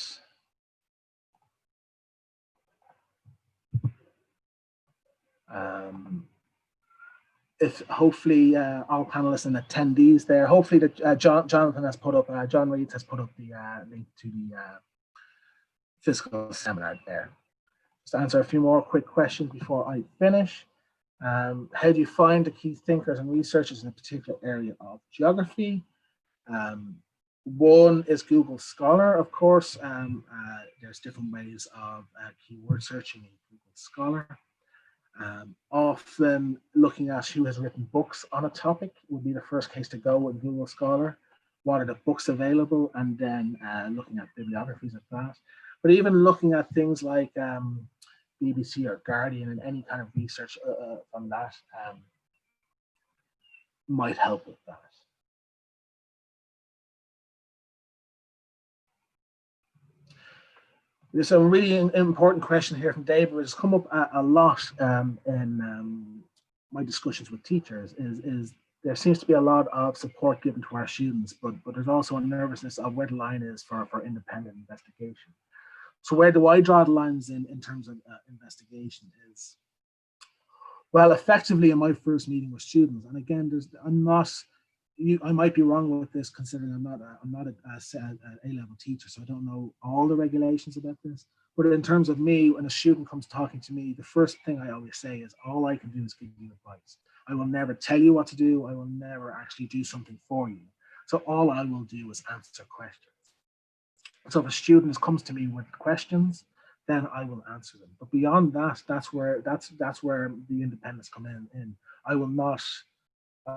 If hopefully all panelists and attendees there, hopefully that Jonathan has put up, John Reed has put up the link to the physical seminar there. Just to answer a few more quick questions before I finish. How do you find the key thinkers and researchers in a particular area of geography? One is Google Scholar, of course. There's different ways of keyword searching in Google Scholar. Often looking at who has written books on a topic would be the first case to go in Google Scholar. What are the books available? And then looking at bibliographies of that. But even looking at things like BBC or Guardian and any kind of research on that might help with that. There's a really important question here from David, which has come up a lot in my discussions with teachers, is there seems to be a lot of support given to our students, but there's also a nervousness of where the line is for independent investigation. So where do I draw the lines in terms of investigation is, well, effectively in my first meeting with students, and again, I might be wrong with this, considering I'm not a A-level teacher, so I don't know all the regulations about this. But in terms of me, when a student comes talking to me, the first thing I always say is, all I can do is give you advice. I will never tell you what to do. I will never actually do something for you. So all I will do is answer questions. So if a student comes to me with questions, then I will answer them. But beyond that, that's where the independence come in. I will not,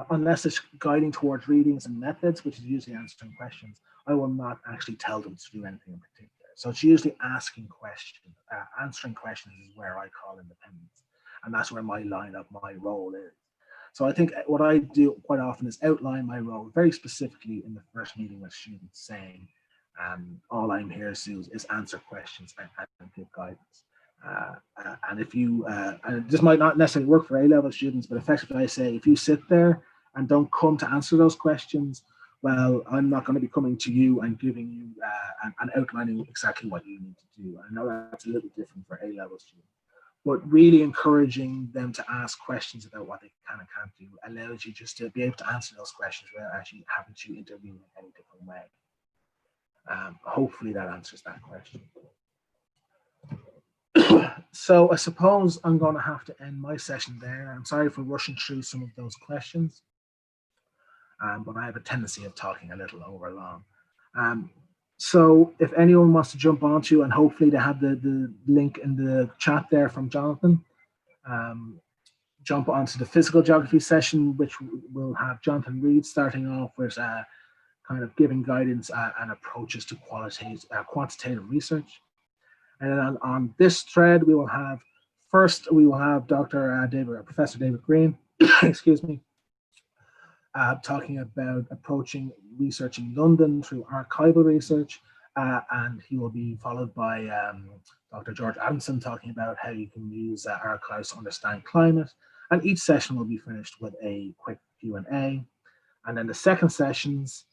unless it's guiding towards readings and methods, which is usually answering questions, I will not actually tell them to do anything in particular. So it's usually asking questions, answering questions is where I call independence. And that's where my line of my role is. So I think what I do quite often is outline my role very specifically in the first meeting with students, saying, all I'm here to do is answer questions and give guidance. And if you, and this might not necessarily work for A-level students, but effectively I say, if you sit there and don't come to answer those questions, well, I'm not going to be coming to you and giving you and outlining exactly what you need to do. I know that's a little different for A-level students, but really encouraging them to ask questions about what they can and can't do allows you just to be able to answer those questions without actually having to intervene in any different way. Hopefully that answers that question. So I suppose I'm going to have to end my session there. I'm sorry for rushing through some of those questions, but I have a tendency of talking a little over long. So if anyone wants to jump onto, and hopefully they have the link in the chat there from Jonathan, jump onto the physical geography session, which will have Jonathan Reed starting off with kind of giving guidance and approaches to quantitative research. And then on this thread, we will have Professor David Green, excuse me, talking about approaching research in London through archival research. And he will be followed by Dr. George Adamson talking about how you can use archives to understand climate. And each session will be finished with a quick Q&A. And then the second sessions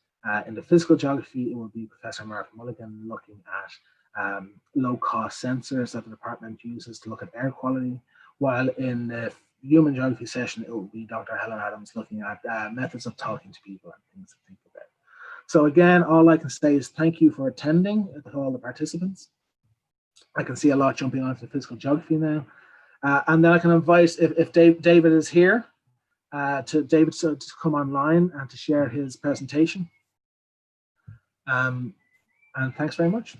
in the physical geography, it will be Professor Mark Mulligan looking at low-cost sensors that the department uses to look at air quality, while in the human geography session, it will be Dr. Helen Adams looking at methods of talking to people and things to think about. So again, all I can say is thank you for attending to all the participants. I can see a lot jumping onto the physical geography now. And then I can invite, if David is here, to come online and to share his presentation. And thanks very much.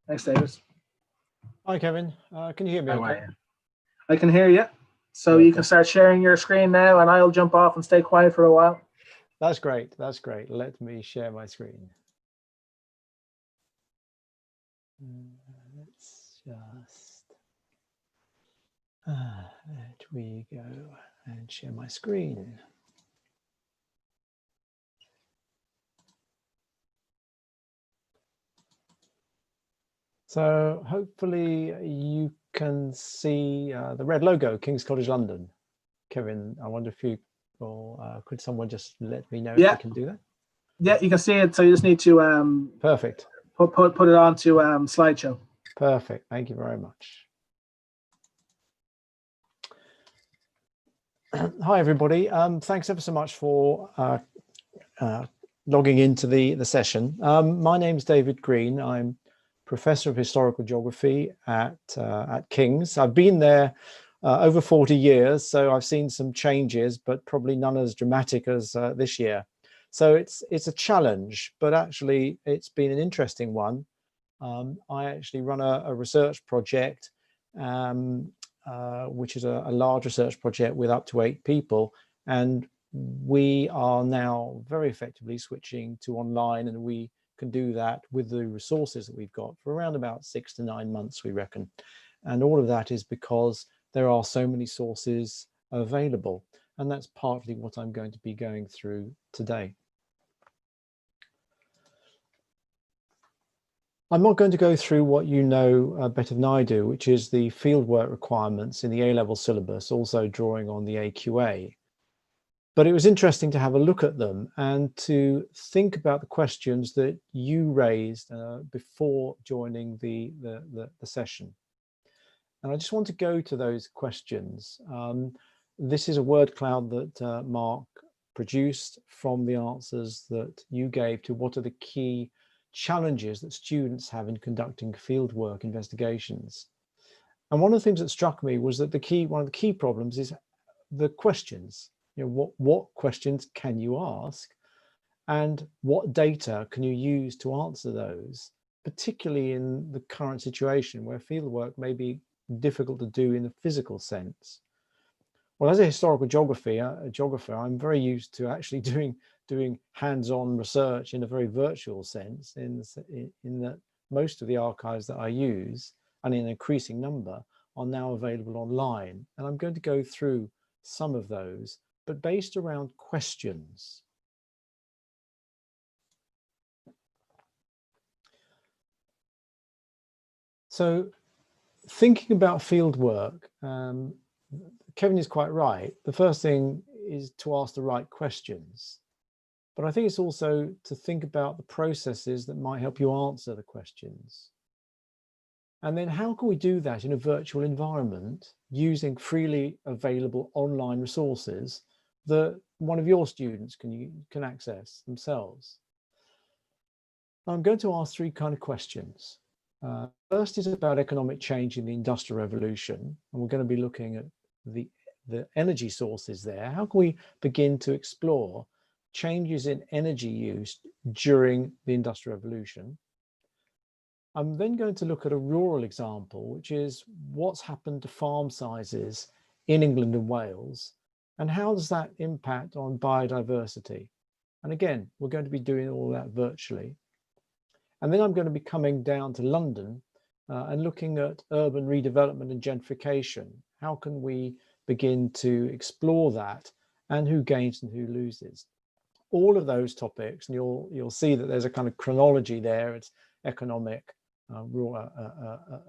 Thanks, David. Hi, Kevin. Can you hear me okay? I can hear you. So you can start sharing your screen now, and I'll jump off and stay quiet for a while. That's great. That's great. Let me share my screen. Let's just, let me go and share my screen. So hopefully you can see the red logo, King's College London. Kevin, I wonder if you, or could someone just let me know if you can do that? Yeah, you can see it. So you just need to perfect. Put it onto slideshow. Perfect. Thank you very much. Hi, everybody. Thanks ever so much for logging into the session. My name's David Green. I'm Professor of Historical Geography at King's. I've been there over 40 years, so I've seen some changes, but probably none as dramatic as this year. So it's a challenge, but actually it's been an interesting one. I actually run a research project, which is a large research project with up to 8 people. And we are now very effectively switching to online, and we can do that with the resources that we've got for around about 6 to 9 months, we reckon. And all of that is because there are so many sources available. And that's partly what I'm going to be going through today. I'm not going to go through what you know better than I do, which is the fieldwork requirements in the A-level syllabus, also drawing on the AQA. But it was interesting to have a look at them and to think about the questions that you raised before joining the session. And I just want to go to those questions. This is a word cloud that Mark produced from the answers that you gave to what are the key challenges that students have in conducting fieldwork investigations. And one of the things that struck me was that one of the key problems is the questions. You know, what questions can you ask, and what data can you use to answer those, particularly in the current situation where fieldwork may be difficult to do in a physical sense. Well, as a historical geographer, I'm very used to actually doing hands-on research in a very virtual sense, in that most of the archives that I use, and in an increasing number, are now available online. And I'm going to go through some of those, but based around questions. So thinking about fieldwork, Kevin is quite right. The first thing is to ask the right questions. But I think it's also to think about the processes that might help you answer the questions. And then how can we do that in a virtual environment using freely available online resources that one of your students can access themselves? I'm going to ask 3 kind of questions. First is about economic change in the Industrial Revolution, and we're going to be looking at the energy sources there. How can we begin to explore changes in energy use during the Industrial Revolution? I'm then going to look at a rural example, which is what's happened to farm sizes in England and Wales, and how does that impact on biodiversity? And again, we're going to be doing all that virtually. And then I'm going to be coming down to London and looking at urban redevelopment and gentrification. How can we begin to explore that, and who gains and who loses? All of those topics, and you'll see that there's a kind of chronology there. It's economic,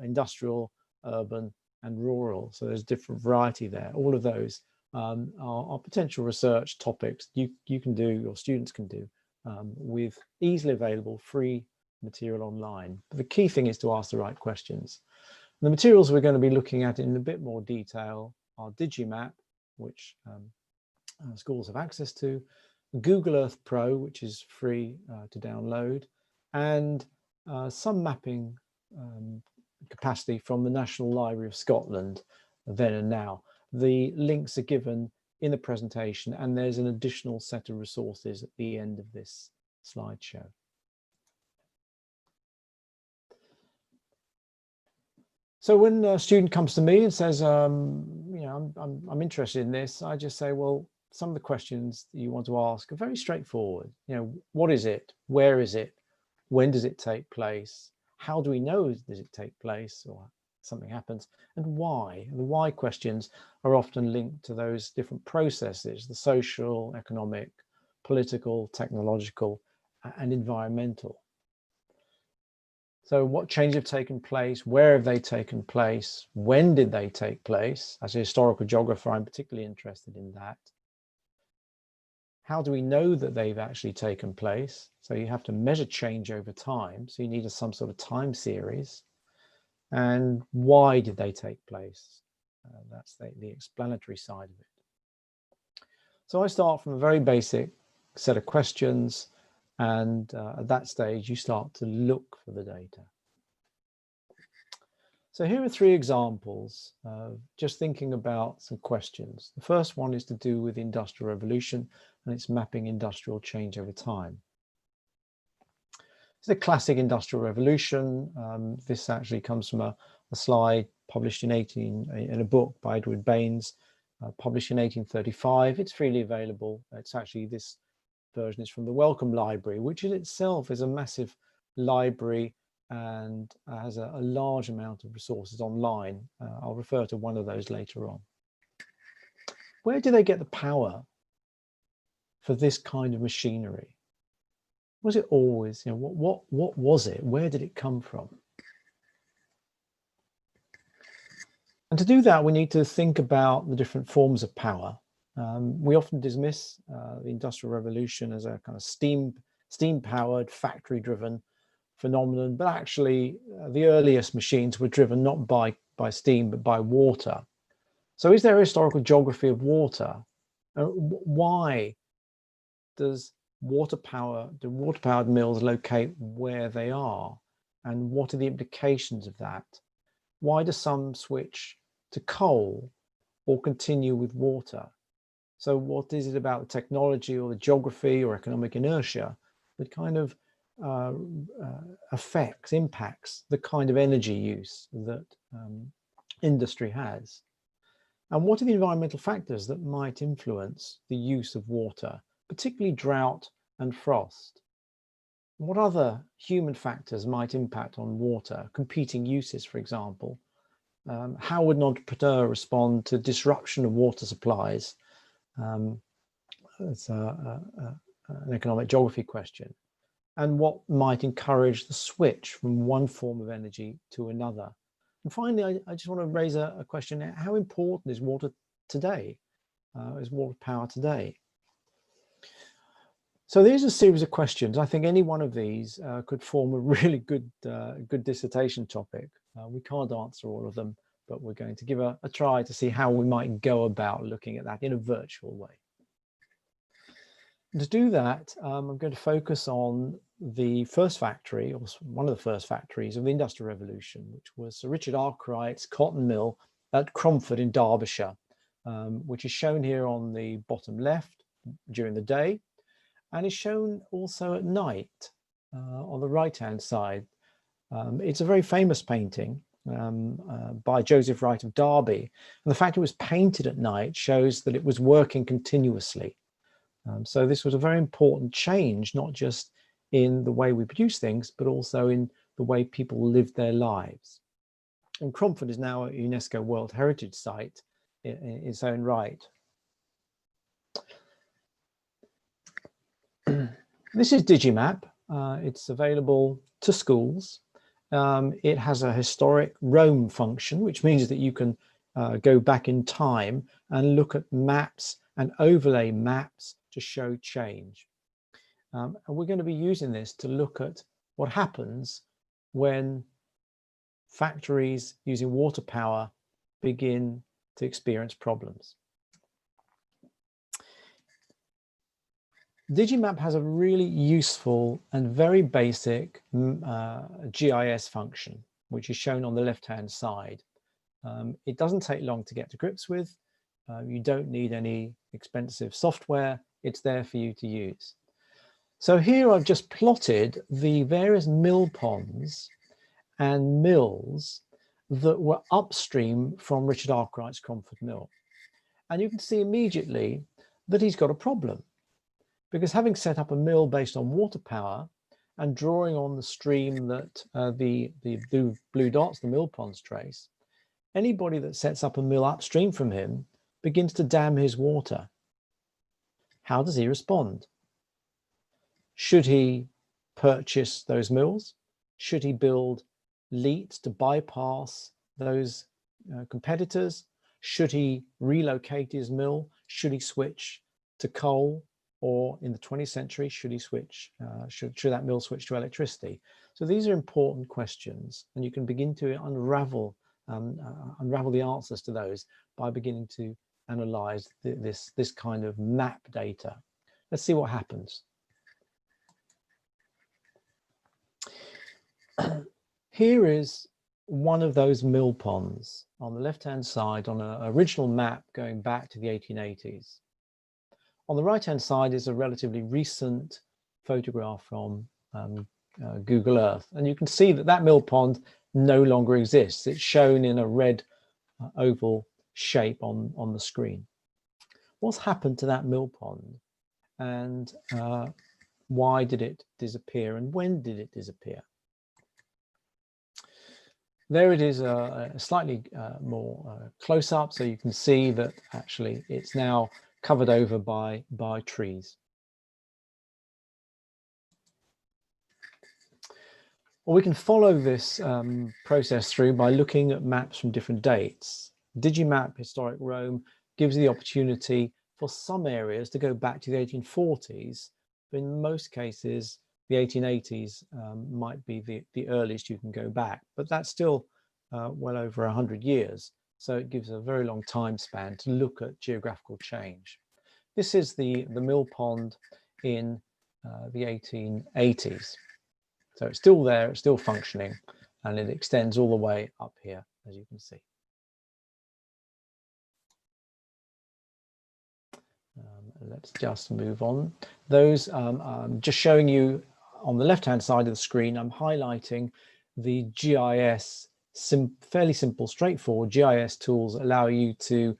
industrial, urban, and rural. So there's different variety there. All of those are potential research topics you can do, your students can do, with easily available free material online. But the key thing is to ask the right questions. And the materials we're going to be looking at in a bit more detail are Digimap, which schools have access to, Google Earth Pro, which is free to download, and some mapping capacity from the National Library of Scotland then and now. The links are given in the presentation, and there's an additional set of resources at the end of this slideshow. So when a student comes to me and says, you know, I'm interested in this, I just say, well, some of the questions that you want to ask are very straightforward. You know, what is it? Where is it? When does it take place? How do we know does it take place or something happens? And why? And the why questions are often linked to those different processes, the social, economic, political, technological, and environmental. So what changes have taken place? Where have they taken place? When did they take place? As a historical geographer, I'm particularly interested in that. How do we know that they've actually taken place? So you have to measure change over time. So you need some sort of time series. And why did they take place? That's the explanatory side of it. So I start from a very basic set of questions. And at that stage, you start to look for the data. So here are 3 examples, just thinking about some questions. The first one is to do with the Industrial Revolution, and it's mapping industrial change over time. It's a classic Industrial Revolution. This actually comes from a slide published in a book by Edward Baines, published in 1835. It's freely available. It's actually, this version is from the Wellcome Library, which in itself is a massive library and has a large amount of resources online. I'll refer to one of those later on. Where do they get the power for this kind of machinery? Was it always, you know, what was it? Where did it come from? And to do that, we need to think about the different forms of power. We often dismiss the Industrial Revolution as a kind of steam-powered, factory-driven phenomenon, but actually the earliest machines were driven not by steam, but by water. So is there a historical geography of water? Why do water-powered mills locate where they are? And what are the implications of that? Why do some switch to coal or continue with water? So what is it about the technology or the geography or economic inertia that kind of impacts the kind of energy use that industry has? And what are the environmental factors that might influence the use of water, particularly drought and frost? What other human factors might impact on water, competing uses, for example? How would an entrepreneur respond to disruption of water supplies? It's an economic geography question. And what might encourage the switch from one form of energy to another? And finally, I just want to raise a question. How important is water today? Is water power today? So there's a series of questions. I think any one of these could form a really good dissertation topic. We can't answer all of them, but we're going to give a try to see how we might go about looking at that in a virtual way. And to do that, I'm going to focus on the first factory, or one of the first factories of the Industrial Revolution, which was Sir Richard Arkwright's cotton mill at Cromford in Derbyshire, which is shown here on the bottom left during the day, and is shown also at night on the right-hand side. It's a very famous painting by Joseph Wright of Derby, and the fact it was painted at night shows that it was working continuously. So this was a very important change, not just in the way we produce things, but also in the way people live their lives. And Cromford is now a UNESCO World Heritage Site in its own right. This is Digimap. It's available to schools. It has a historic roam function, which means that you can go back in time and look at maps and overlay maps to show change. And we're going to be using this to look at what happens when factories using water power begin to experience problems. Digimap has a really useful and very basic GIS function, which is shown on the left-hand side. It doesn't take long to get to grips with. You don't need any expensive software. It's there for you to use. So here I've just plotted the various mill ponds and mills that were upstream from Richard Arkwright's Cromford Mill. And you can see immediately that he's got a problem, because having set up a mill based on water power and drawing on the stream that the blue dots, the mill ponds, trace, anybody that sets up a mill upstream from him begins to dam his water. How does he respond? Should he purchase those mills? Should he build leats to bypass those competitors? Should he relocate his mill? Should he switch to coal? Or in the 20th century, should he switch? Should that mill switch to electricity? So these are important questions, and you can begin to unravel the answers to those by beginning to analyze this kind of map data. Let's see what happens. Here is one of those mill ponds on the left-hand side on an original map going back to the 1880s. On the right-hand side is a relatively recent photograph from Google Earth, and you can see that that mill pond no longer exists. It's shown in a red oval shape on the screen. What's happened to that mill pond, and why did it disappear, and when did it disappear? There it is, a slightly more close-up, so you can see that actually it's now covered over by trees. Well, we can follow this process through by looking at maps from different dates. Digimap Historic Rome gives you the opportunity for some areas to go back to the 1840s, but in most cases, the 1880s might be the earliest you can go back, but that's still well over 100 years. So it gives a very long time span to look at geographical change. This is the mill pond in the 1880s. So it's still there, it's still functioning, and it extends all the way up here, as you can see. Let's just move on. Those, I'm just showing you on the left-hand side of the screen, I'm highlighting the GIS, fairly simple, straightforward GIS tools allow you to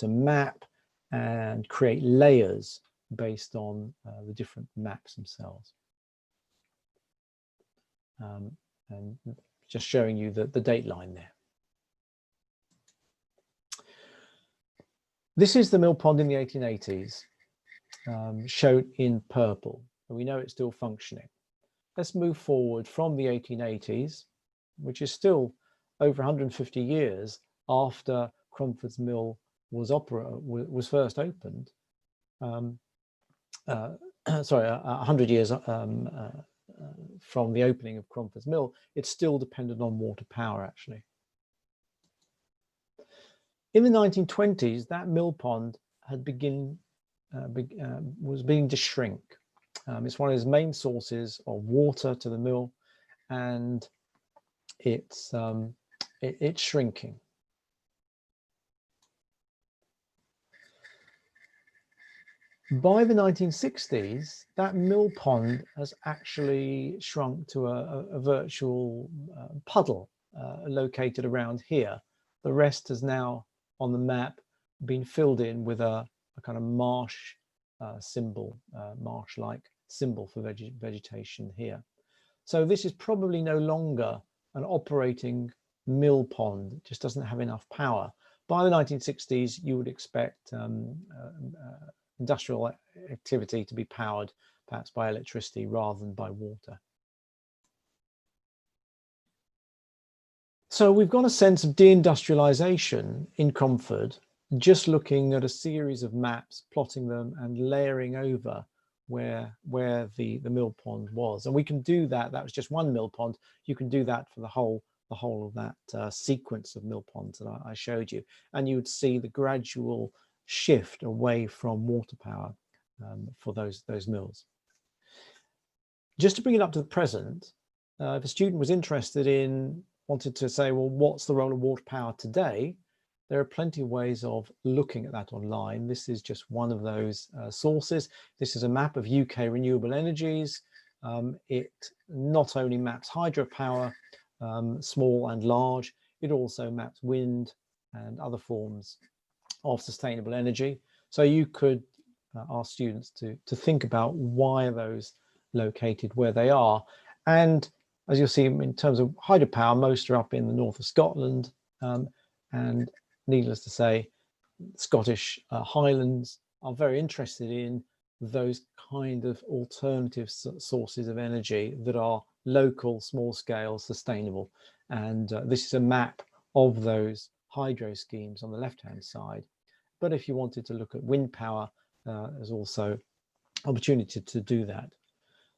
map and create layers based on the different maps themselves. And just showing you the date line there. This is the mill pond in the 1880s, shown in purple. We know it's still functioning. Let's move forward from the 1880s, which is still over 150 years after Cromford's Mill was first opened. Sorry, 100 years from the opening of Cromford's Mill. It's still dependent on water power, actually. In the 1920s, that mill pond had was beginning to shrink. It's one of its main sources of water to the mill, and it's shrinking. By the 1960s, that mill pond has actually shrunk to a virtual puddle located around here. The rest has now, on the map, been filled in with a kind of marsh symbol, marsh-like symbol for vegetation here. So this is probably no longer an operating mill pond. It just doesn't have enough power. By the 1960s, you would expect industrial activity to be powered perhaps by electricity rather than by water. So we've got a sense of deindustrialization in Cromford, just looking at a series of maps, plotting them and layering over where the mill pond was. And we can do that. That was just one mill pond. You can do that for the whole of that sequence of mill ponds that I showed you. And you would see the gradual shift away from water power for those mills. Just to bring it up to the present, if a student was wanted to say, well, what's the role of water power today? There are plenty of ways of looking at that online. This is just one of those sources. This is a map of UK renewable energies. It not only maps hydropower, small and large, it also maps wind and other forms of sustainable energy. So you could ask students to think about why are those located where they are. And as you'll see, in terms of hydropower, most are up in the north of Scotland, and needless to say, Scottish Highlands are very interested in those kind of alternative sources of energy that are local, small scale, sustainable. And this is a map of those hydro schemes on the left-hand side. But if you wanted to look at wind power, there's also opportunity to do that.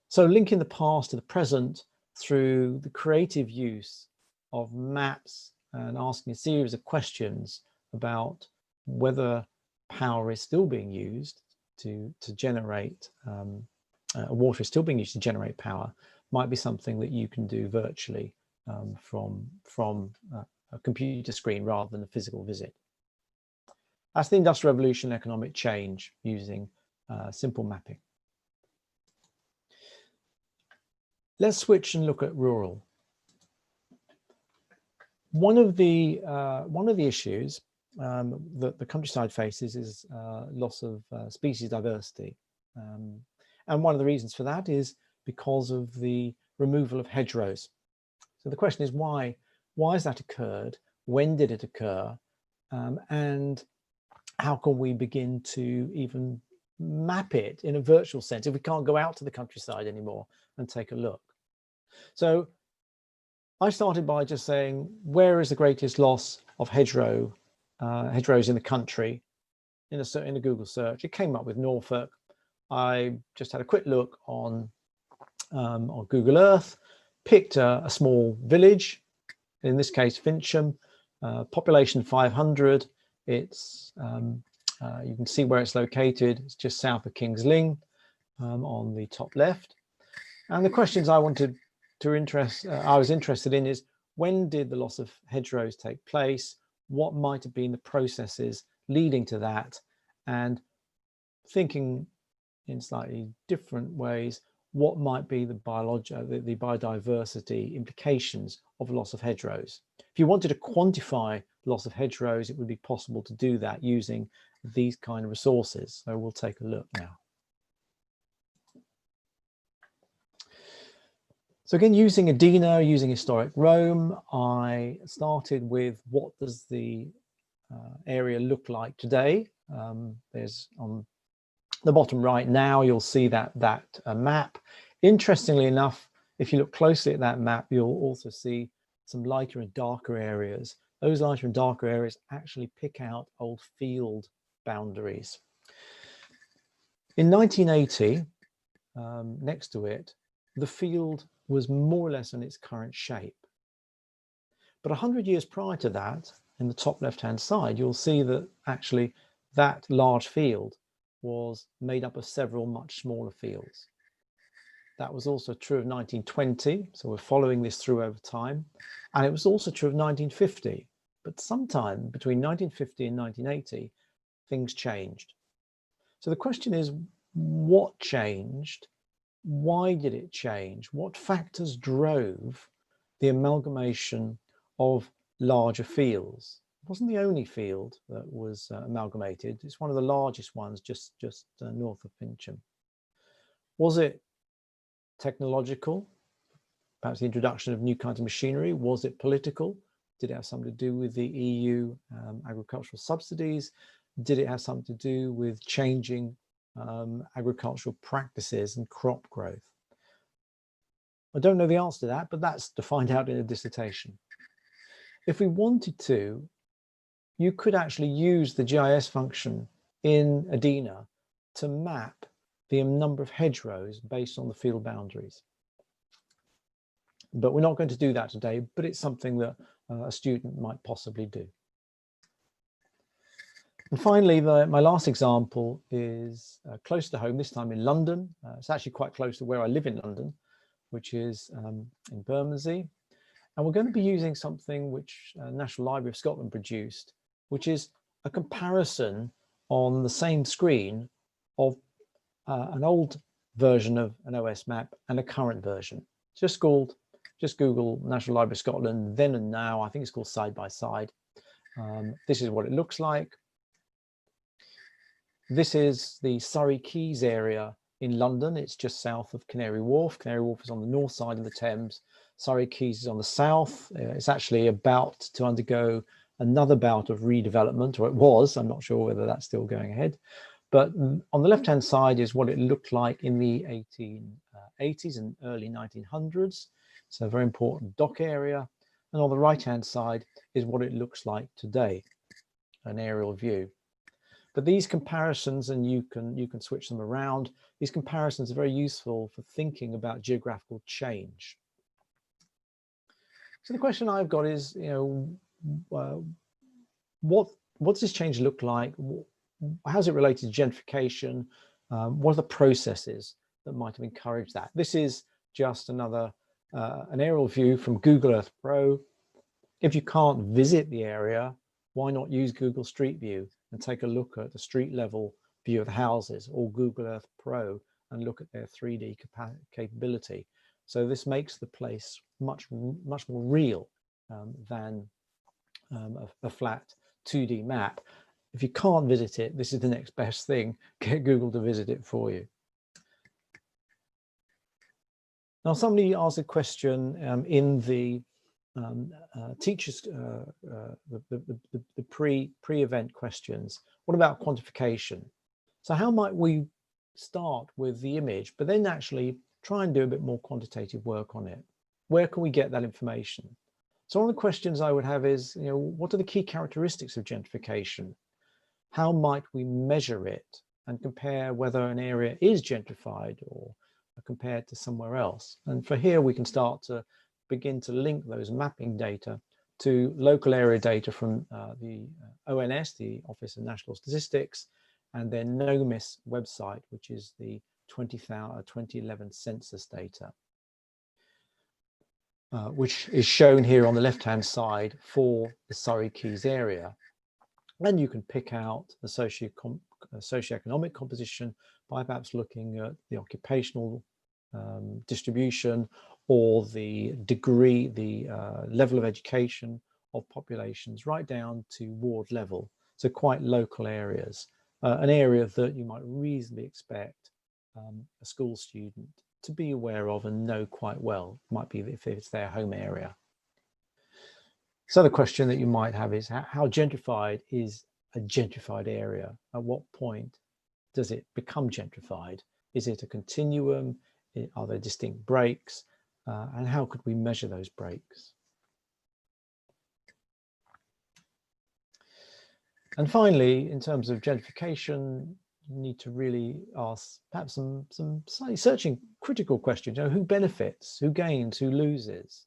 So linking the past to the present through the creative use of maps and asking a series of questions about whether power is still being used to generate, water is still being used to generate power, might be something that you can do virtually from a computer screen rather than a physical visit. That's the Industrial Revolution, economic change using simple mapping. Let's switch and look at rural. One of the issues that the countryside faces is loss of species diversity, and one of the reasons for that is because of the removal of hedgerows. So the question is why has that occurred? When did it occur? And how can we begin to even map it in a virtual sense if we can't go out to the countryside anymore and take a look? So I started by just saying, where is the greatest loss of hedgerows in the country? In a Google search, it came up with Norfolk. I just had a quick look on Google Earth, picked a small village, in this case Fincham, population 500. It's you can see where it's located. It's just south of King's Lynn on the top left. And the questions I was interested in is, when did the loss of hedgerows take place? What might have been the processes leading to that? And thinking in slightly different ways, what might be the biodiversity implications of loss of hedgerows? If you wanted to quantify loss of hedgerows, it would be possible to do that using these kind of resources. So we'll take a look now. So again, using Adena, using historic Rome, I started with what does the area look like today. There's on the bottom right now, you'll see that map. Interestingly enough, if you look closely at that map, you'll also see some lighter and darker areas. Those lighter and darker areas actually pick out old field boundaries. In 1980, next to it, the field was more or less in its current shape. But 100 years prior to that, in the top left-hand side, you'll see that actually that large field was made up of several much smaller fields. That was also true of 1920, so we're following this through over time. And it was also true of 1950. But sometime between 1950 and 1980, things changed. So the question is, what changed? Why did it change? What factors drove the amalgamation of larger fields? It wasn't the only field that was amalgamated. It's one of the largest ones just north of Fincham. Was it technological? Perhaps the introduction of new kinds of machinery? Was it political? Did it have something to do with the EU agricultural subsidies? Did it have something to do with changing agricultural practices and crop growth? I don't know the answer to that, but that's to find out in a dissertation. If we wanted to, you could actually use the GIS function in ADINA to map the number of hedgerows based on the field boundaries. But we're not going to do that today, but it's something that a student might possibly do. And finally, my last example is close to home, this time in London. It's actually quite close to where I live in London, which is in Bermondsey. And we're going to be using something which National Library of Scotland produced, which is a comparison on the same screen of an old version of an OS map and a current version. Just Google National Library of Scotland then and now. I think it's called side by side. This is what it looks like. This is the Surrey Quays area in London. It's just south of Canary Wharf. Canary Wharf is on the north side of the Thames. Surrey Quays is on the south. It's actually about to undergo another bout of redevelopment, or it was. I'm not sure whether that's still going ahead. But on the left-hand side is what it looked like in the 1880s and early 1900s. It's a very important dock area. And on the right-hand side is what it looks like today, an aerial view. But these comparisons, and you can switch them around, these comparisons are very useful for thinking about geographical change. So the question I've got is, what does this change look like? How's it related to gentrification? What are the processes that might have encouraged that? This is just another an aerial view from Google Earth Pro. If you can't visit the area, why not use Google Street View and take a look at the street level view of the houses, or Google Earth Pro and look at their 3D capability. So this makes the place much more real than a flat 2D map. If you can't visit it, this is the next best thing. Get Google to visit it for you. Now, somebody asked a question in the teachers, the pre-event questions. What about quantification? So how might we start with the image, but then actually try and do a bit more quantitative work on it? Where can we get that information? So one of the questions I would have is, what are the key characteristics of gentrification? How might we measure it and compare whether an area is gentrified or compared to somewhere else? And for here, we can start to begin to link those mapping data to local area data from the ONS, the Office of National Statistics, and their NOMIS website, which is the 2011 census data, which is shown here on the left-hand side for the Surrey Quays area. And you can pick out the socioeconomic composition by perhaps looking at the occupational distribution, or the degree, the level of education of populations, right down to ward level. So quite local areas, an area that you might reasonably expect a school student to be aware of and know quite well. Might be if it's their home area. So the question that you might have is, how gentrified is a gentrified area? At what point does it become gentrified? Is it a continuum? Are there distinct breaks? And how could we measure those breaks? And finally, in terms of gentrification, you need to really ask perhaps some slightly searching critical questions. Who benefits, who gains, who loses?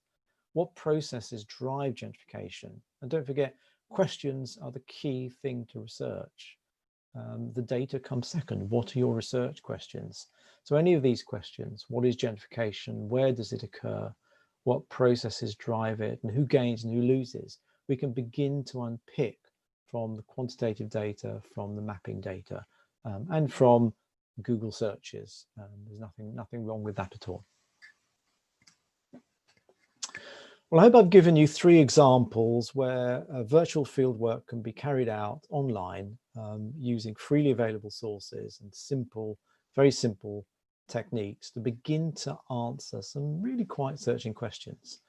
What processes drive gentrification? And don't forget, questions are the key thing to research. The data comes second. What are your research questions? So any of these questions, what is gentrification? Where does it occur? What processes drive it? And who gains and who loses? We can begin to unpick from the quantitative data, from the mapping data, and from Google searches. There's nothing wrong with that at all. Well, I hope I've given you 3 examples where virtual fieldwork can be carried out online using freely available sources and very simple techniques to begin to answer some really quite searching questions.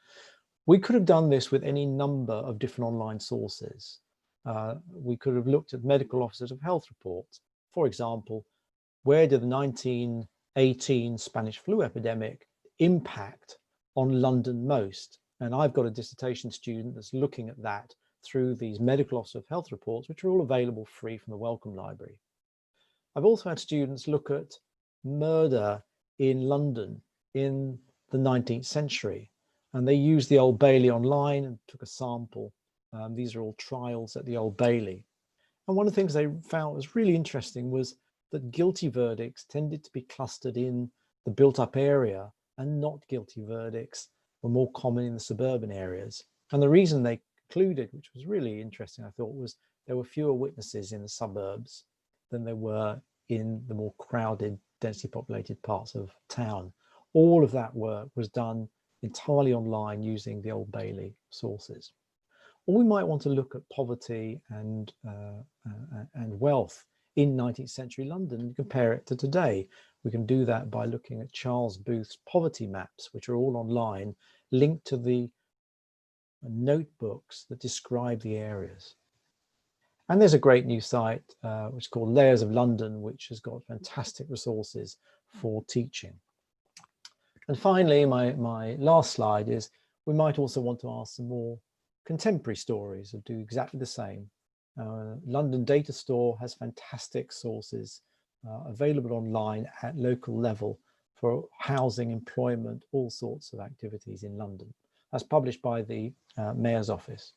We could have done this with any number of different online sources. We could have looked at medical officers of health reports. For example, where did the 1918 Spanish flu epidemic impact on London most? And I've got a dissertation student that's looking at that through these medical officer of health reports, which are all available free from the Wellcome Library. I've also had students look at murder in London in the 19th century, and they used the Old Bailey online and took a sample. These are all trials at the Old Bailey. And one of the things they found was really interesting was that guilty verdicts tended to be clustered in the built-up area, and not guilty verdicts were more common in the suburban areas. And the reason they concluded, which was really interesting, I thought, was there were fewer witnesses in the suburbs than there were in the more crowded, densely populated parts of town. All of that work was done entirely online using the Old Bailey sources. Or we might want to look at poverty and wealth in 19th century London and compare it to today. We can do that by looking at Charles Booth's poverty maps, which are all online, linked to the notebooks that describe the areas. And there's a great new site which is called Layers of London, which has got fantastic resources for teaching. And finally, my last slide is we might also want to ask some more contemporary stories that do exactly the same. London Data Store has fantastic sources available online at local level for housing, employment, all sorts of activities in London. That's published by the Mayor's Office.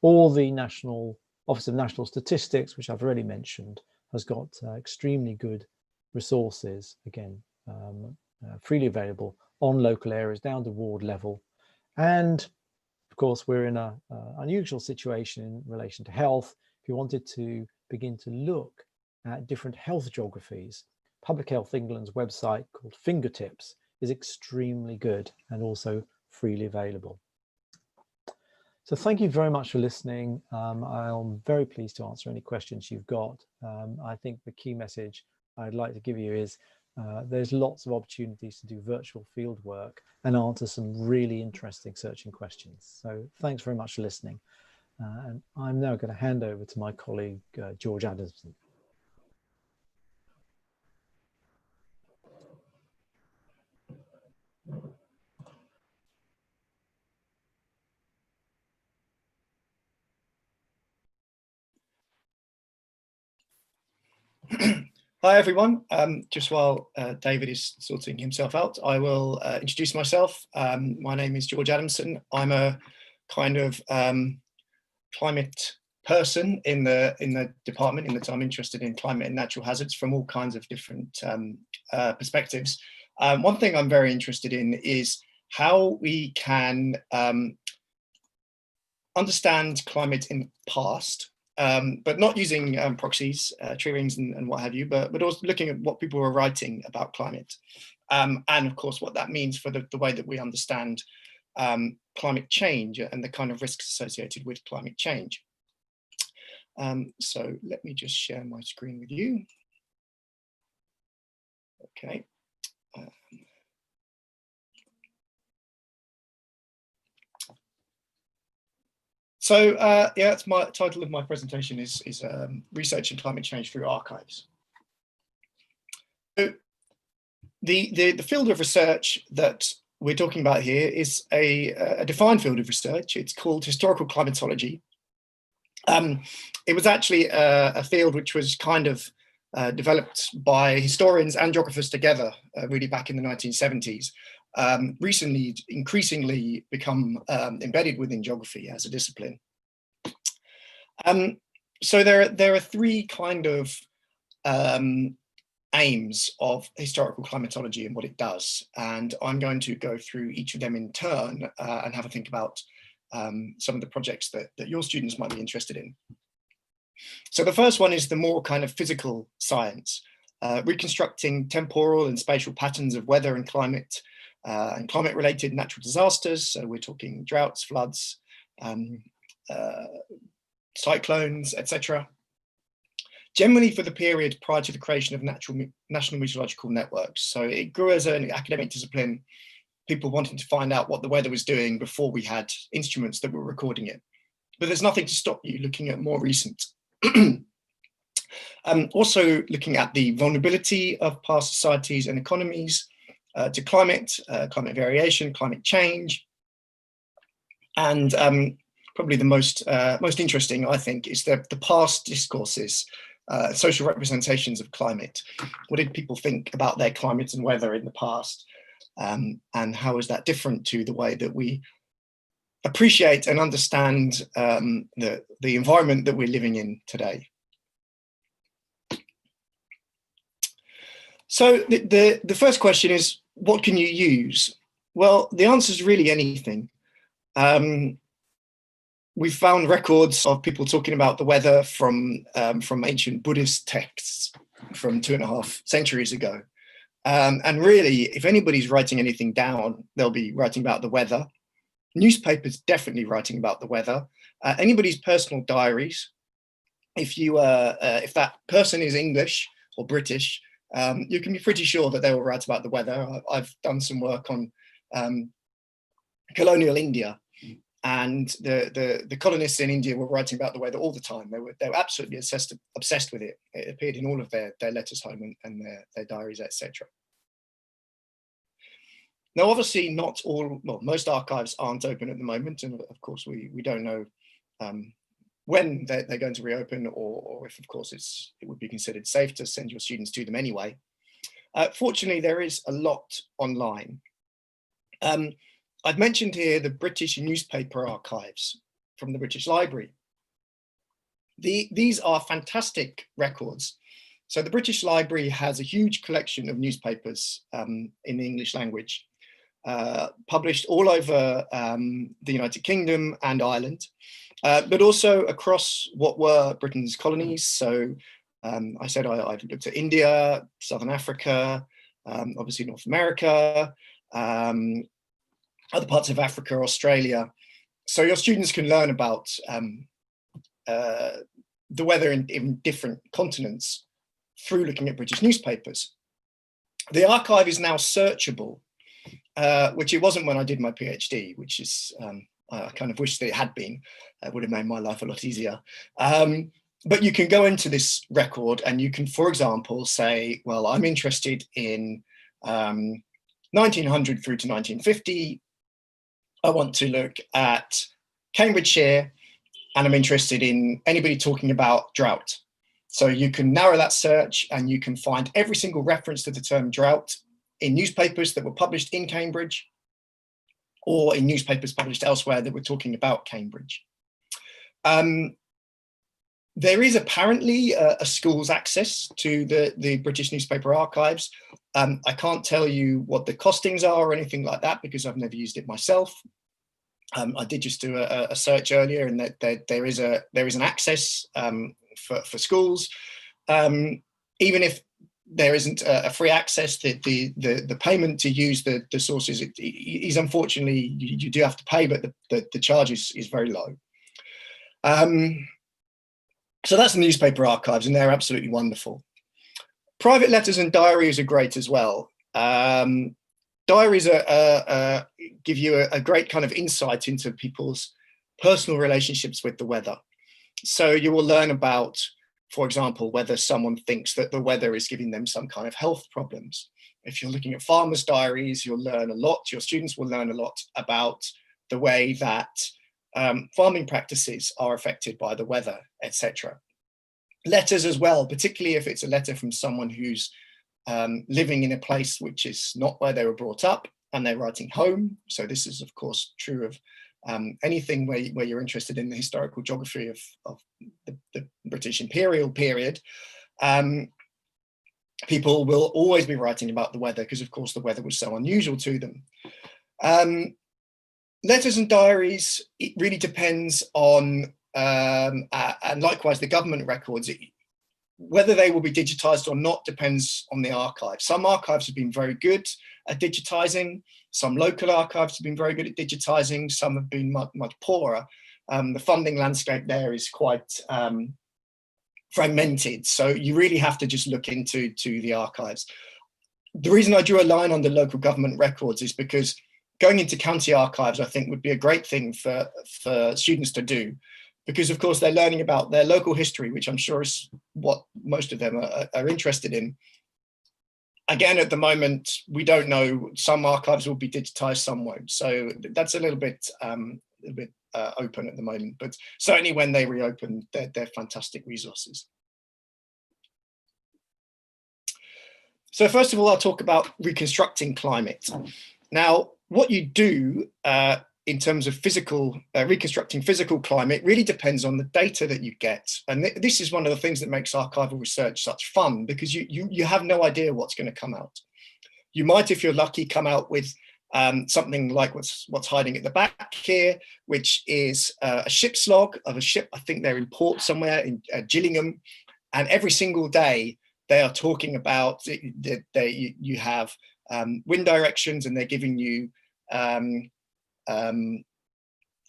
Or the National Office of National Statistics, which I've already mentioned, has got extremely good resources, again, freely available on local areas down to ward level. And of course, we're in an unusual situation in relation to health. If you wanted to begin to look at different health geographies, Public Health England's website called Fingertips is extremely good and also freely available. So thank you very much for listening. I'm very pleased to answer any questions you've got. I think the key message I'd like to give you is there's lots of opportunities to do virtual field work and answer some really interesting searching questions. So thanks very much for listening. And I'm now going to hand over to my colleague, George Adamson. Hi everyone, just while David is sorting himself out, I will introduce myself. My name is George Adamson. I'm a kind of climate person in the department, in that I'm interested in climate and natural hazards from all kinds of different perspectives. One thing I'm very interested in is how we can understand climate in the past, but not using proxies, tree rings and what have you, but also looking at what people were writing about climate. And of course, what that means for the way that we understand climate change and the kind of risks associated with climate change. So let me just share my screen with you. Okay. So yeah, that's my title of my presentation is Researching Climate Change Through Archives. So the field of research that we're talking about here is a defined field of research. It's called historical climatology. It was actually a field which was kind of developed by historians and geographers together, really back in the 1970s. Recently increasingly become embedded within geography as a discipline. So there are three kind of aims of historical climatology and what it does, and I'm going to go through each of them in turn and have a think about some of the projects that your students might be interested in. So the first one is the more kind of physical science, reconstructing temporal and spatial patterns of weather and climate-related natural disasters. So we're talking droughts, floods, cyclones, etc. generally for the period prior to the creation of national meteorological networks. So it grew as an academic discipline, people wanting to find out what the weather was doing before we had instruments that were recording it. But there's nothing to stop you looking at more recent. Also looking at the vulnerability of past societies and economies to climate variation, climate change. And probably the most interesting, I think, is the past discourses, social representations of climate. What did people think about their climate and weather in the past? And how is that different to the way that we appreciate and understand the environment that we're living in today? So the first question is, what can you use? Well, the answer is really anything. We've found records of people talking about the weather from ancient Buddhist texts from 2.5 centuries ago. And really, if anybody's writing anything down, they'll be writing about the weather. Newspapers definitely writing about the weather. Anybody's personal diaries. If that person is English or British, you can be pretty sure that they will write about the weather. I've done some work on colonial India, and the colonists in India were writing about the weather all the time. They were absolutely obsessed with it. It appeared in all of their letters home and their diaries, etc. Now, obviously, most archives aren't open at the moment, and of course, we don't know when they're going to reopen, or if, of course, it would be considered safe to send your students to them anyway. Fortunately, there is a lot online. I've mentioned here the British newspaper archives from the British Library. These are fantastic records. So the British Library has a huge collection of newspapers in the English language, published all over the United Kingdom and Ireland, but also across what were Britain's colonies. So I said I've looked at India, Southern Africa, obviously North America, other parts of Africa, Australia. So your students can learn about the weather in different continents through looking at British newspapers. The archive is now searchable, which it wasn't when I did my PhD, which is, I kind of wish that it had been. It would have made my life a lot easier. But you can go into this record and you can, for example, say, well, I'm interested in 1900 through to 1950. I want to look at Cambridgeshire, and I'm interested in anybody talking about drought. So you can narrow that search and you can find every single reference to the term drought in newspapers that were published in Cambridge or in newspapers published elsewhere that were talking about Cambridge. There is apparently a school's access to the British newspaper archives. I can't tell you what the costings are or anything like that because I've never used it myself. I did just do a search earlier, and that there is an access for schools. Even if there isn't a free access, the payment to use the sources is unfortunately you do have to pay, but the charge is very low. So that's the newspaper archives, and they're absolutely wonderful. Private letters and diaries are great as well. Diaries give you a great kind of insight into people's personal relationships with the weather. So you will learn about, for example, whether someone thinks that the weather is giving them some kind of health problems. If you're looking at farmers' diaries, you'll learn a lot. Your students will learn a lot about the way that farming practices are affected by the weather, etc. Letters as well, particularly if it's a letter from someone who's living in a place which is not where they were brought up and they're writing home. So this is, of course, true of anything where you're interested in the historical geography of the British imperial period. People will always be writing about the weather because, of course, the weather was so unusual to them. Letters and diaries, it really depends on, and likewise the government records, whether they will be digitized or not depends on the archive. Some archives have been very good at digitizing. Some local archives have been very good at digitizing. Some have been much poorer. The funding landscape there is quite fragmented. So you really have to just look into the archives. The reason I drew a line on the local government records is because going into county archives, I think, would be a great thing for students to do, because of course they're learning about their local history, which I'm sure is what most of them are interested in. Again, at the moment, we don't know. Some archives will be digitized, some won't. So that's a little bit open at the moment, but certainly when they reopen, they're fantastic resources. So first of all, I'll talk about reconstructing climate. Now, what you do in terms of reconstructing physical climate really depends on the data that you get. And this is one of the things that makes archival research such fun, because you have no idea what's going to come out. You might, if you're lucky, come out with something like what's hiding at the back here, which is a ship's log of a ship. I think they're in port somewhere in Gillingham, and every single day they are talking about you have wind directions, and they're giving you not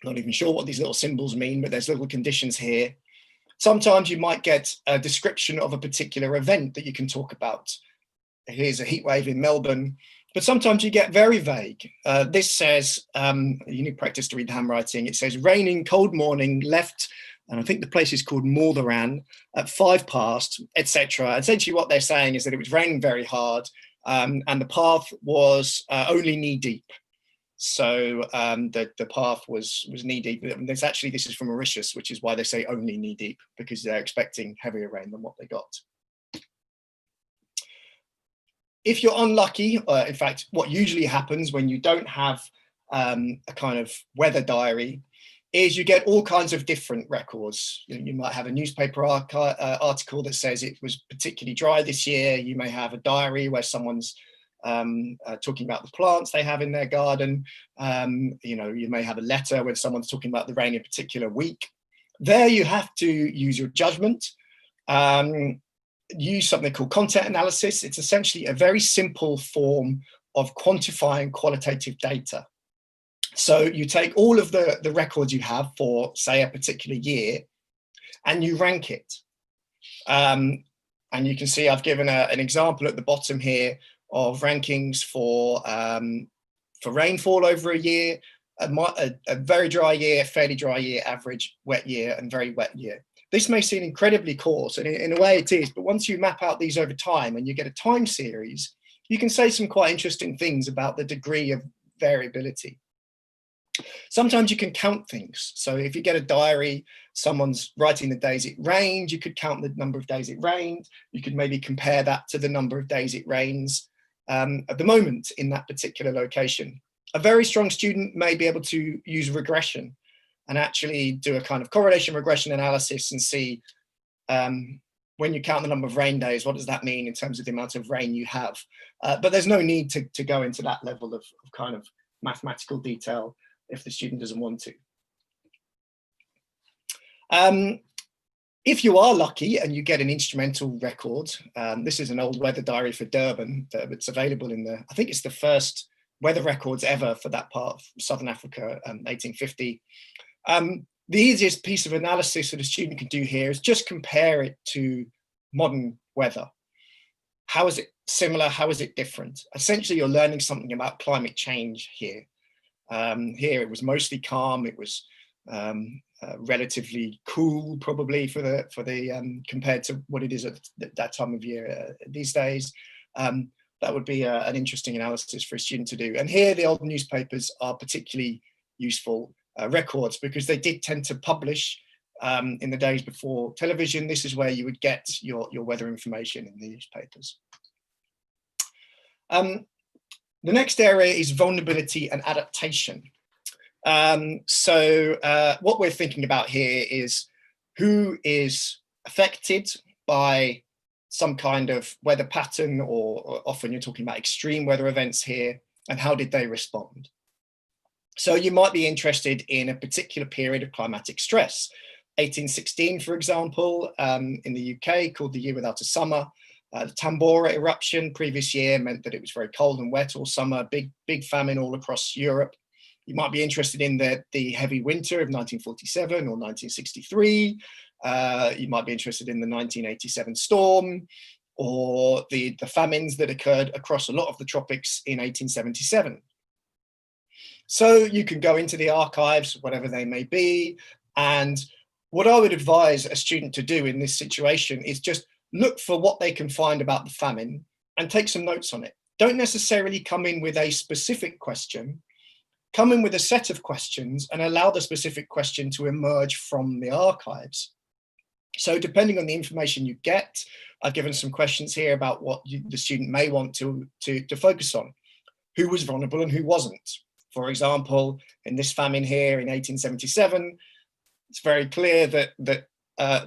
even sure what these little symbols mean, but there's little conditions here. Sometimes you might get a description of a particular event that you can talk about. Here's a heat wave in Melbourne. But sometimes you get very vague. This says, you need practice to read the handwriting. It says, raining, cold morning, left, and I think the place is called Mortheran at 5 past, etc. Essentially what they're saying is that it was raining very hard, and the path was only knee deep. So the path was knee deep. This is from Mauritius, which is why they say only knee deep, because they're expecting heavier rain than what they got. If you're unlucky, in fact, what usually happens when you don't have a kind of weather diary is you get all kinds of different records. You might have a newspaper article that says it was particularly dry this year. You may have a diary where someone's talking about the plants they have in their garden. You may have a letter where someone's talking about the rain in a particular week. There you have to use your judgment. Use something called content analysis. It's essentially a very simple form of quantifying qualitative data. So you take all of the records you have for, say, a particular year, and you rank it. And you can see I've given an example at the bottom here of rankings for rainfall over a year, a very dry year, fairly dry year, average wet year, and very wet year. This may seem incredibly coarse, and in a way it is, but once you map out these over time and you get a time series, you can say some quite interesting things about the degree of variability. Sometimes you can count things. So if you get a diary, someone's writing the days it rained, you could count the number of days it rained. You could maybe compare that to the number of days it rains at the moment in that particular location. A very strong student may be able to use regression and actually do a kind of correlation regression analysis and see when you count the number of rain days, what does that mean in terms of the amount of rain you have? But there's no need to go into that level of kind of mathematical detail if the student doesn't want to. If you are lucky and you get an instrumental record, this is an old weather diary for Durban that's available in I think it's the first weather records ever for that part of Southern Africa, 1850. The easiest piece of analysis that a student can do here is just compare it to modern weather. How is it similar? How is it different? Essentially, you're learning something about climate change here. Here it was mostly calm. It was relatively cool, probably for the compared to what it is at that time of year these days. That would be an interesting analysis for a student to do. And here, the old newspapers are particularly useful records because they did tend to publish in the days before television. This is where you would get your weather information in the newspapers. The next area is vulnerability and adaptation. What we're thinking about here is who is affected by some kind of weather pattern, or often you're talking about extreme weather events here, and how did they respond? So you might be interested in a particular period of climatic stress. 1816, for example, in the UK, called the Year Without a Summer. The Tambora eruption previous year meant that it was very cold and wet all summer, big famine all across Europe. You might be interested in the heavy winter of 1947 or 1963. You might be interested in the 1987 storm, or the famines that occurred across a lot of the tropics in 1877. So you can go into the archives, whatever they may be, and what I would advise a student to do in this situation is just look for what they can find about the famine and take some notes on it. Don't necessarily come in with a specific question, come in with a set of questions and allow the specific question to emerge from the archives. So depending on the information you get, I've given some questions here about what the student may want to focus on. Who was vulnerable and who wasn't? For example, in this famine here in 1877, it's very clear that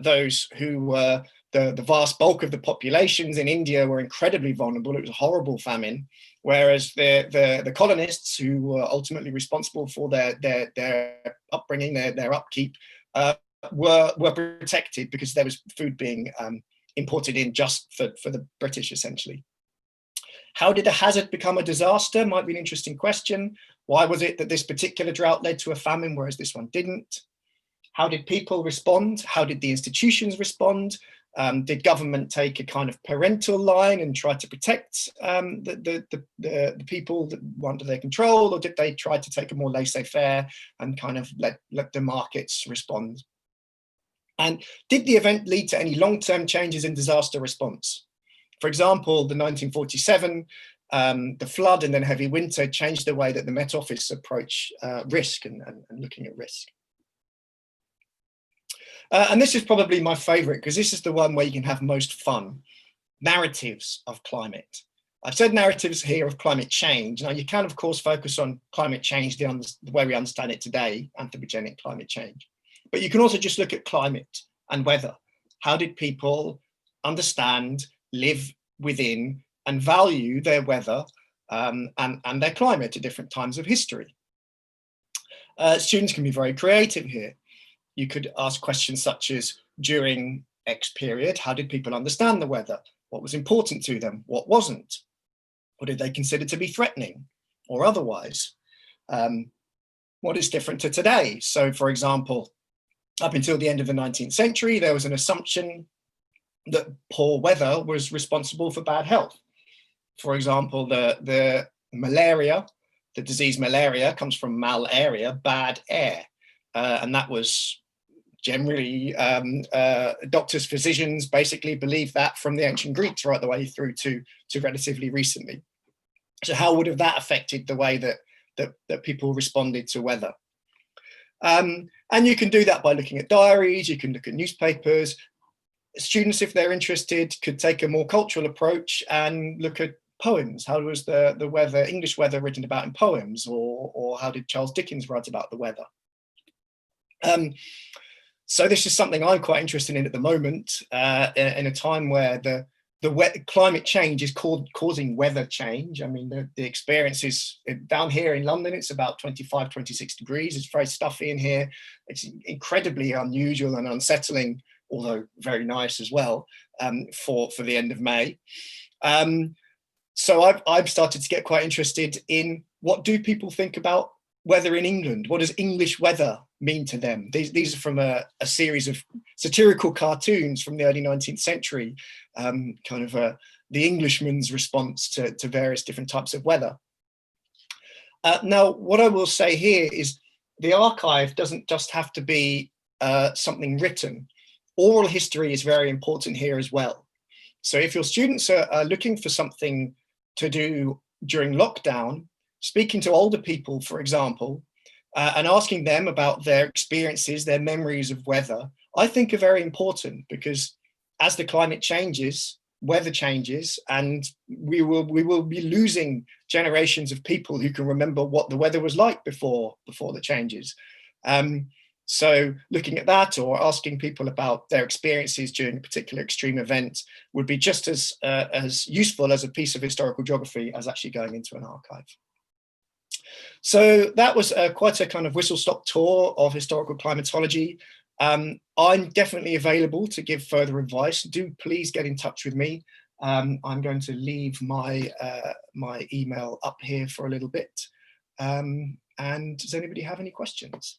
those who were the vast bulk of the populations in India were incredibly vulnerable. It was a horrible famine, whereas the colonists who were ultimately responsible for their upbringing, their upkeep, were protected because there was food being imported in just for the British, essentially. How did a hazard become a disaster? Might be an interesting question. Why was it that this particular drought led to a famine, whereas this one didn't? How did people respond? How did the institutions respond? Did government take a kind of parental line and try to protect the people that were under their control, or did they try to take a more laissez-faire and kind of let the markets respond? And did the event lead to any long-term changes in disaster response? For example, the 1947, the flood and then heavy winter changed the way that the Met Office approach risk and looking at risk. And this is probably my favorite because this is the one where you can have most fun. Narratives of climate. I've said narratives here of climate change. Now you can of course focus on climate change the way we understand it today, anthropogenic climate change. But you can also just look at climate and weather. How did people understand, live within and value their weather and their climate at different times of history? Students can be very creative here. You could ask questions such as, during X period, how did people understand the weather? What was important to them? What wasn't? What did they consider to be threatening or otherwise? What is different to today? So, for example, up until the end of the 19th century, there was an assumption that poor weather was responsible for bad health. For example, the malaria, the disease malaria comes from malaria, bad air. And that was generally, doctors, physicians basically believed that from the ancient Greeks right the way through to relatively recently. So how would have that affected the way that people responded to weather? And you can do that by looking at diaries, you can look at newspapers. Students, if they're interested, could take a more cultural approach and look at poems. How was the weather, English weather, written about in poems, or how did Charles Dickens write about the weather? So this is something I'm quite interested in at the moment, in a time where the climate change is causing weather change. I mean, the experience is down here in London, it's about 25, 26 degrees. It's very stuffy in here. It's incredibly unusual and unsettling, although very nice as well, for the end of May. So I've started to get quite interested in what do people think about weather in England? What does English weather mean to them? These are from a series of satirical cartoons from the early 19th century, kind of the Englishman's response to various different types of weather. Now, what I will say here is the archive doesn't just have to be something written. Oral history is very important here as well. So if your students are looking for something to do during lockdown, speaking to older people, for example, and asking them about their experiences, their memories of weather, I think are very important, because as the climate changes, weather changes, and we will be losing generations of people who can remember what the weather was like before the changes. So looking at that, or asking people about their experiences during a particular extreme event, would be just as useful as a piece of historical geography as actually going into an archive. So that was quite a kind of whistle-stop tour of historical climatology. I'm definitely available to give further advice. Do please get in touch with me. I'm going to leave my my email up here for a little bit. And And does anybody have any questions?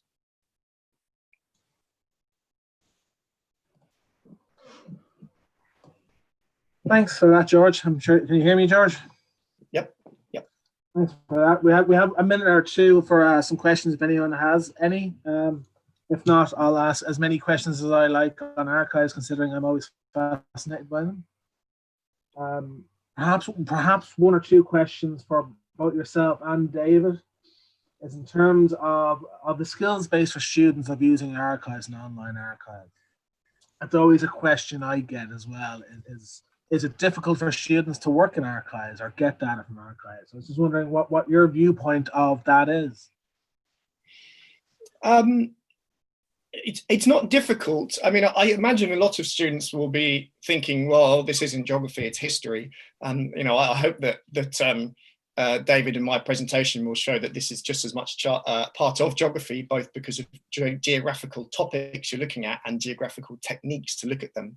Thanks for that, George. I'm sure, can you hear me, George? Yep. Thanks for that. We have a minute or two for some questions if anyone has any. If not, I'll ask as many questions as I like on archives, considering I'm always fascinated by them. Perhaps one or two questions for both yourself and David is in terms of the skills base for students of using archives and online archives. It's always a question I get as well. Is it difficult for students to work in archives or get data from archives? I was just wondering what your viewpoint of that is. It's not difficult. I mean, I imagine a lot of students will be thinking, well, this isn't geography, it's history. And, you know, I hope that David in my presentation will show that this is just as much part of geography, both because of geographical topics you're looking at and geographical techniques to look at them.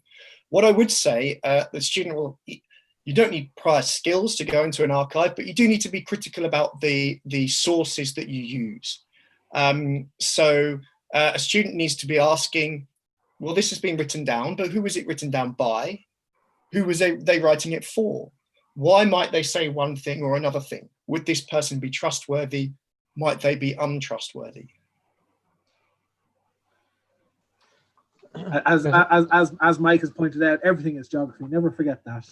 What I would say, the student will, you don't need prior skills to go into an archive, but you do need to be critical about the sources that you use. A student needs to be asking, well, this has been written down, but who was it written down by? Who was they writing it for? Why might they say one thing or another thing? Would this person be trustworthy? Might they be untrustworthy? As Mike has pointed out, everything is geography. Never forget that.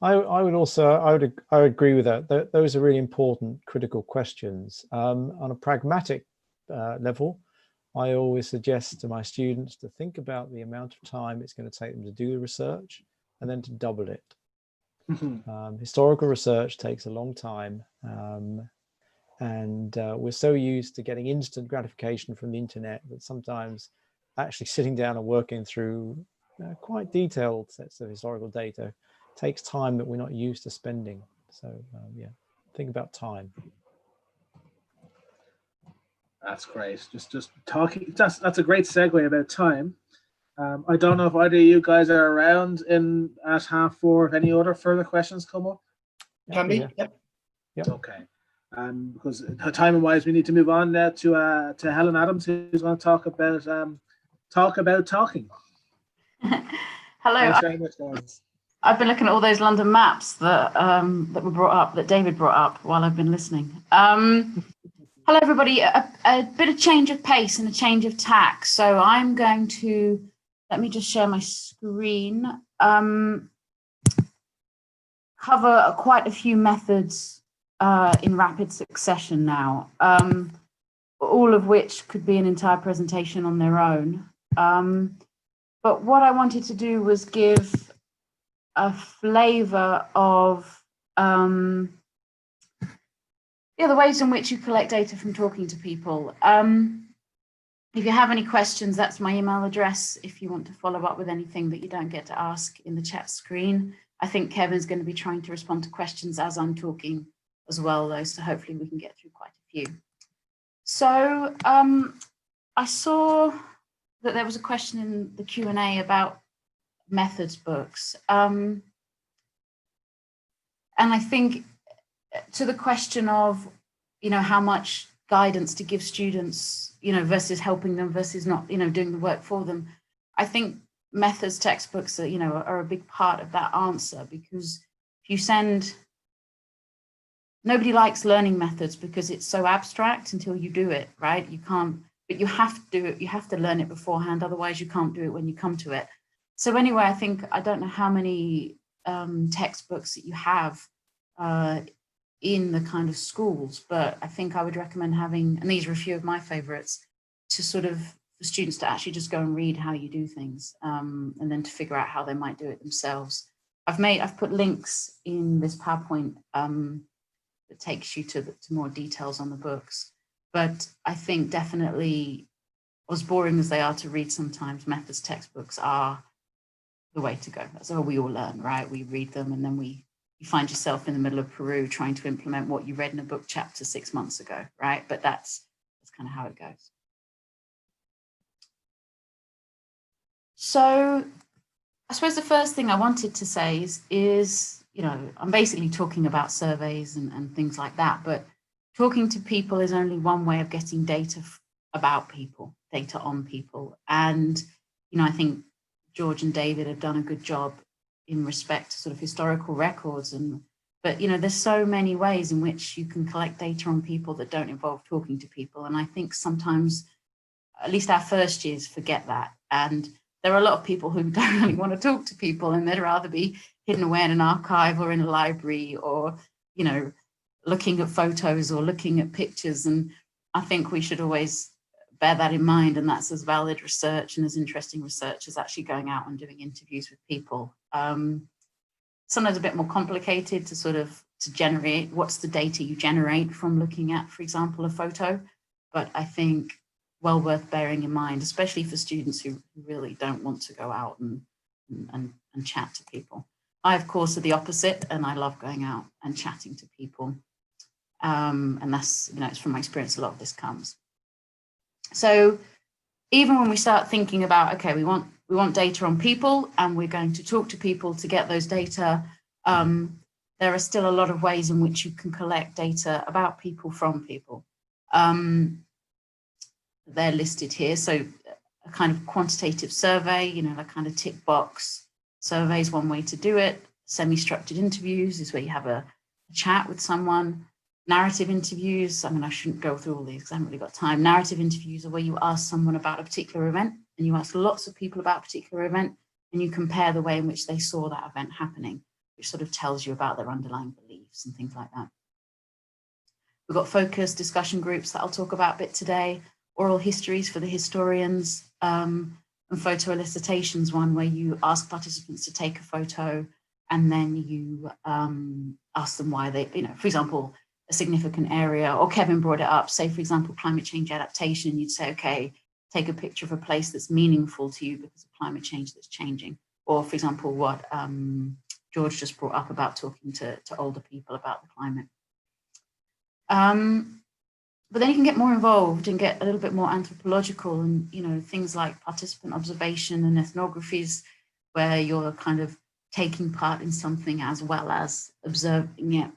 I would agree with that. Those are really important critical questions. On a pragmatic level, I always suggest to my students to think about the amount of time it's going to take them to do the research and then to double it. Historical research takes a long time, and we're so used to getting instant gratification from the internet that sometimes actually sitting down and working through quite detailed sets of historical data takes time that we're not used to spending. So yeah, think about time. That's great. Just talking. That's a great segue about time. I don't know if either of you guys are around at 4:30. If any other further questions come up. Can be. Yep. Okay. Because timing wise, we need to move on now to Helen Adams, who's going to talk about talking. Hello. Thanks very much, guys. I've been looking at all those London maps that were brought up, that David brought up while I've been listening. Hello, everybody. A bit of change of pace and a change of tack. So I'm going to, let me just share my screen, cover quite a few methods in rapid succession now, all of which could be an entire presentation on their own. But what I wanted to do was give a flavor of the ways in which you collect data from talking to people. If you have any questions, that's my email address. If you want to follow up with anything that you don't get to ask in the chat screen. I think Kevin's going to be trying to respond to questions as I'm talking as well, though, so hopefully we can get through quite a few. So I saw that there was a question in the Q&A about methods books. And I think to the question of, how much guidance to give students, versus helping them versus not, doing the work for them. I think methods textbooks are a big part of that answer, because if you send, nobody likes learning methods because it's so abstract until you do it, right? You can't, but you have to do it, you have to learn it beforehand, otherwise you can't do it when you come to it. So anyway, I don't know how many textbooks that you have in the kind of schools, but I think I would recommend having, and these are a few of my favorites, to sort of, for students to actually just go and read how you do things, and then to figure out how they might do it themselves. I've put links in this PowerPoint that takes you to more details on the books, but I think definitely, as boring as they are to read sometimes, methods textbooks are the way to go. That's how we all learn, right? We read them and then you find yourself in the middle of Peru trying to implement what you read in a book chapter 6 months ago, right? But that's kind of how it goes. So I suppose the first thing I wanted to say is I'm basically talking about surveys and things like that, but talking to people is only one way of getting data about people, data on people. And, you know, I think George and David have done a good job in respect to sort of historical records. But, you know, there's so many ways in which you can collect data on people that don't involve talking to people. And I think sometimes, at least our first years, forget that. And there are a lot of people who don't really want to talk to people, and they'd rather be hidden away in an archive or in a library, or, you know, looking at photos or looking at pictures. And I think we should always bear that in mind, and that's as valid research and as interesting research as actually going out and doing interviews with people. Sometimes a bit more complicated to generate what's the data you generate from looking at, for example, a photo. But I think well worth bearing in mind, especially for students who really don't want to go out and chat to people. I, of course, are the opposite, and I love going out and chatting to people. And that's, you know, it's from my experience, a lot of this comes. So even when we start thinking about, okay, we want data on people, and we're going to talk to people to get those data, there are still a lot of ways in which you can collect data about people from people. They're listed here. So a kind of quantitative survey, you know, a kind of tick box survey is one way to do it. Semi-structured interviews is where you have a chat with someone. Narrative interviews, I mean, I shouldn't go through all these because I haven't really got time. Narrative interviews are where you ask someone about a particular event, and you ask lots of people about a particular event, and you compare the way in which they saw that event happening, which sort of tells you about their underlying beliefs and things like that. We've got focus discussion groups that I'll talk about a bit today, oral histories for the historians, and photo elicitations, one where you ask participants to take a photo, and then you ask them why they, you know, for example, a significant area, or Kevin brought it up, say, for example, climate change adaptation, you'd say, okay, take a picture of a place that's meaningful to you because of climate change that's changing. Or, for example, what George just brought up about talking to older people about the climate. But then you can get more involved and get a little bit more anthropological, and, you know, things like participant observation and ethnographies, where you're kind of taking part in something as well as observing it.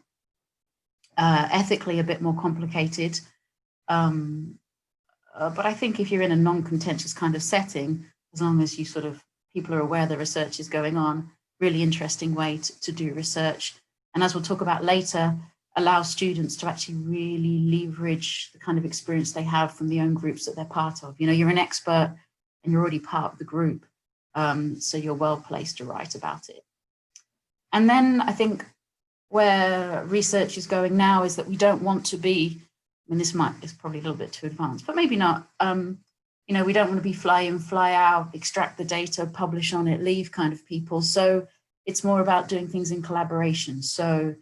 Ethically a bit more complicated. But I think if you're in a non-contentious kind of setting, as long as you sort of, people are aware the research is going on, really interesting way to do research. And as we'll talk about later, allow students to actually really leverage the kind of experience they have from the own groups that they're part of. You know, you're an expert and you're already part of the group, so you're well placed to write about it. And then I think where research is going now is that we don't want to be, I mean, this is probably a little bit too advanced, but maybe not. You know, we don't want to be fly in, fly out, extract the data, publish on it, leave kind of people. So it's more about doing things in collaboration. So,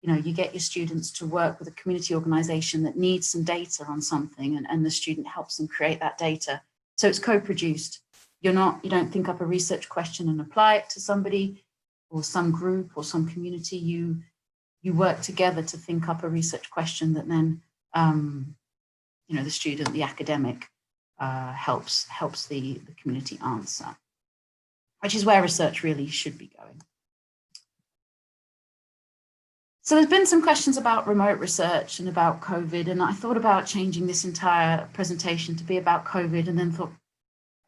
you know, you get your students to work with a community organization that needs some data on something, and the student helps them create that data. So it's co-produced. You don't think up a research question and apply it to somebody or some group or some community. You work together to think up a research question that then, you know, the student, the academic, helps the community answer, which is where research really should be going. So there's been some questions about remote research and about COVID, and I thought about changing this entire presentation to be about COVID, and then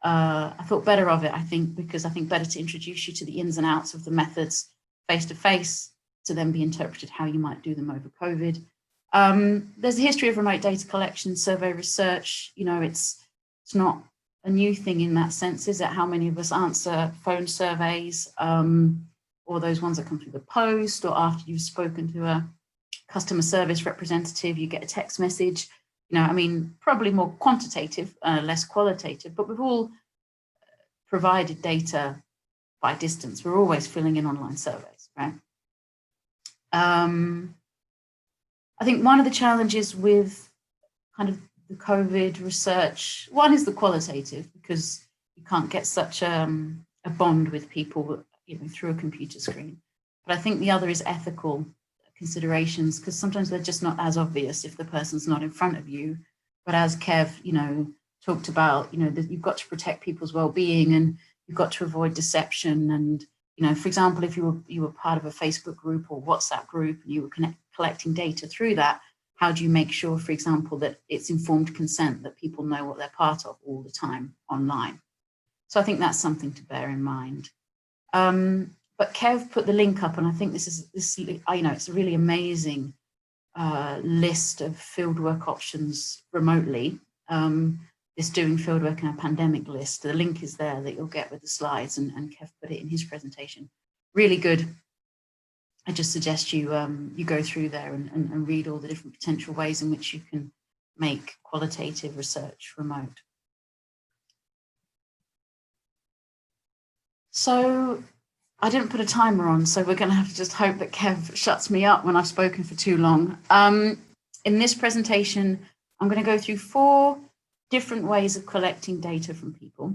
I thought better of it, I think, because I think better to introduce you to the ins and outs of the methods face-to-face, to then be interpreted how you might do them over COVID. There's a history of remote data collection, survey research. You know, it's not a new thing in that sense, is it? How many of us answer phone surveys, or those ones that come through the post, or after you've spoken to a customer service representative, you get a text message. You know, I mean, probably more quantitative, less qualitative, but we've all provided data by distance. We're always filling in online surveys, right? I think one of the challenges with kind of the COVID research, one is the qualitative, because you can't get such a bond with people, you know, through a computer screen. But I think the other is ethical considerations, because sometimes they're just not as obvious if the person's not in front of you. But as Kev, you know, talked about, you know, that you've got to protect people's well-being, and you've got to avoid deception. And, you know, for example, if you were part of a Facebook group or WhatsApp group and you were collecting data through that, how do you make sure, for example, that it's informed consent, that people know what they're part of all the time online? So I think that's something to bear in mind. But Kev put the link up, and I think this it's a really amazing list of fieldwork options remotely. This doing fieldwork in a pandemic list. The link is there that you'll get with the slides, and Kev put it in his presentation. Really good. I just suggest you you go through there and read all the different potential ways in which you can make qualitative research remote. So I didn't put a timer on, so we're going to have to just hope that Kev shuts me up when I've spoken for too long. In this presentation, I'm going to go through 4 different ways of collecting data from people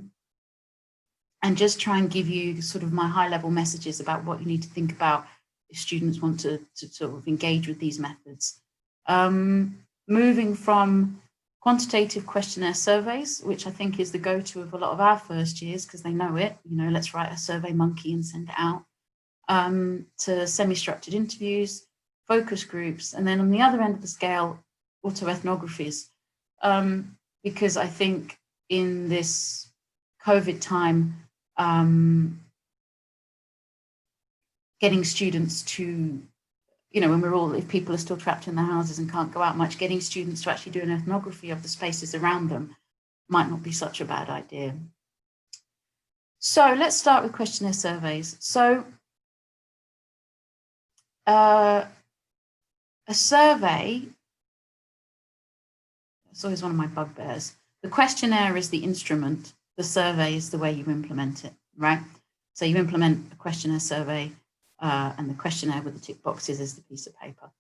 and just try and give you sort of my high-level messages about what you need to think about if students want to sort of engage with these methods. Moving from quantitative questionnaire surveys, which I think is the go-to of a lot of our first years because they know it, let's write a survey monkey and send it out, to semi-structured interviews, focus groups, and then on the other end of the scale, autoethnographies, because I think in this COVID time, getting students to, when if people are still trapped in their houses and can't go out much, getting students to actually do an ethnography of the spaces around them might not be such a bad idea. So let's start with questionnaire surveys. So a survey, it's always one of my bugbears. The questionnaire is the instrument, the survey is the way you implement it, right? So you implement a questionnaire survey, and the questionnaire with the tick boxes is the piece of paper.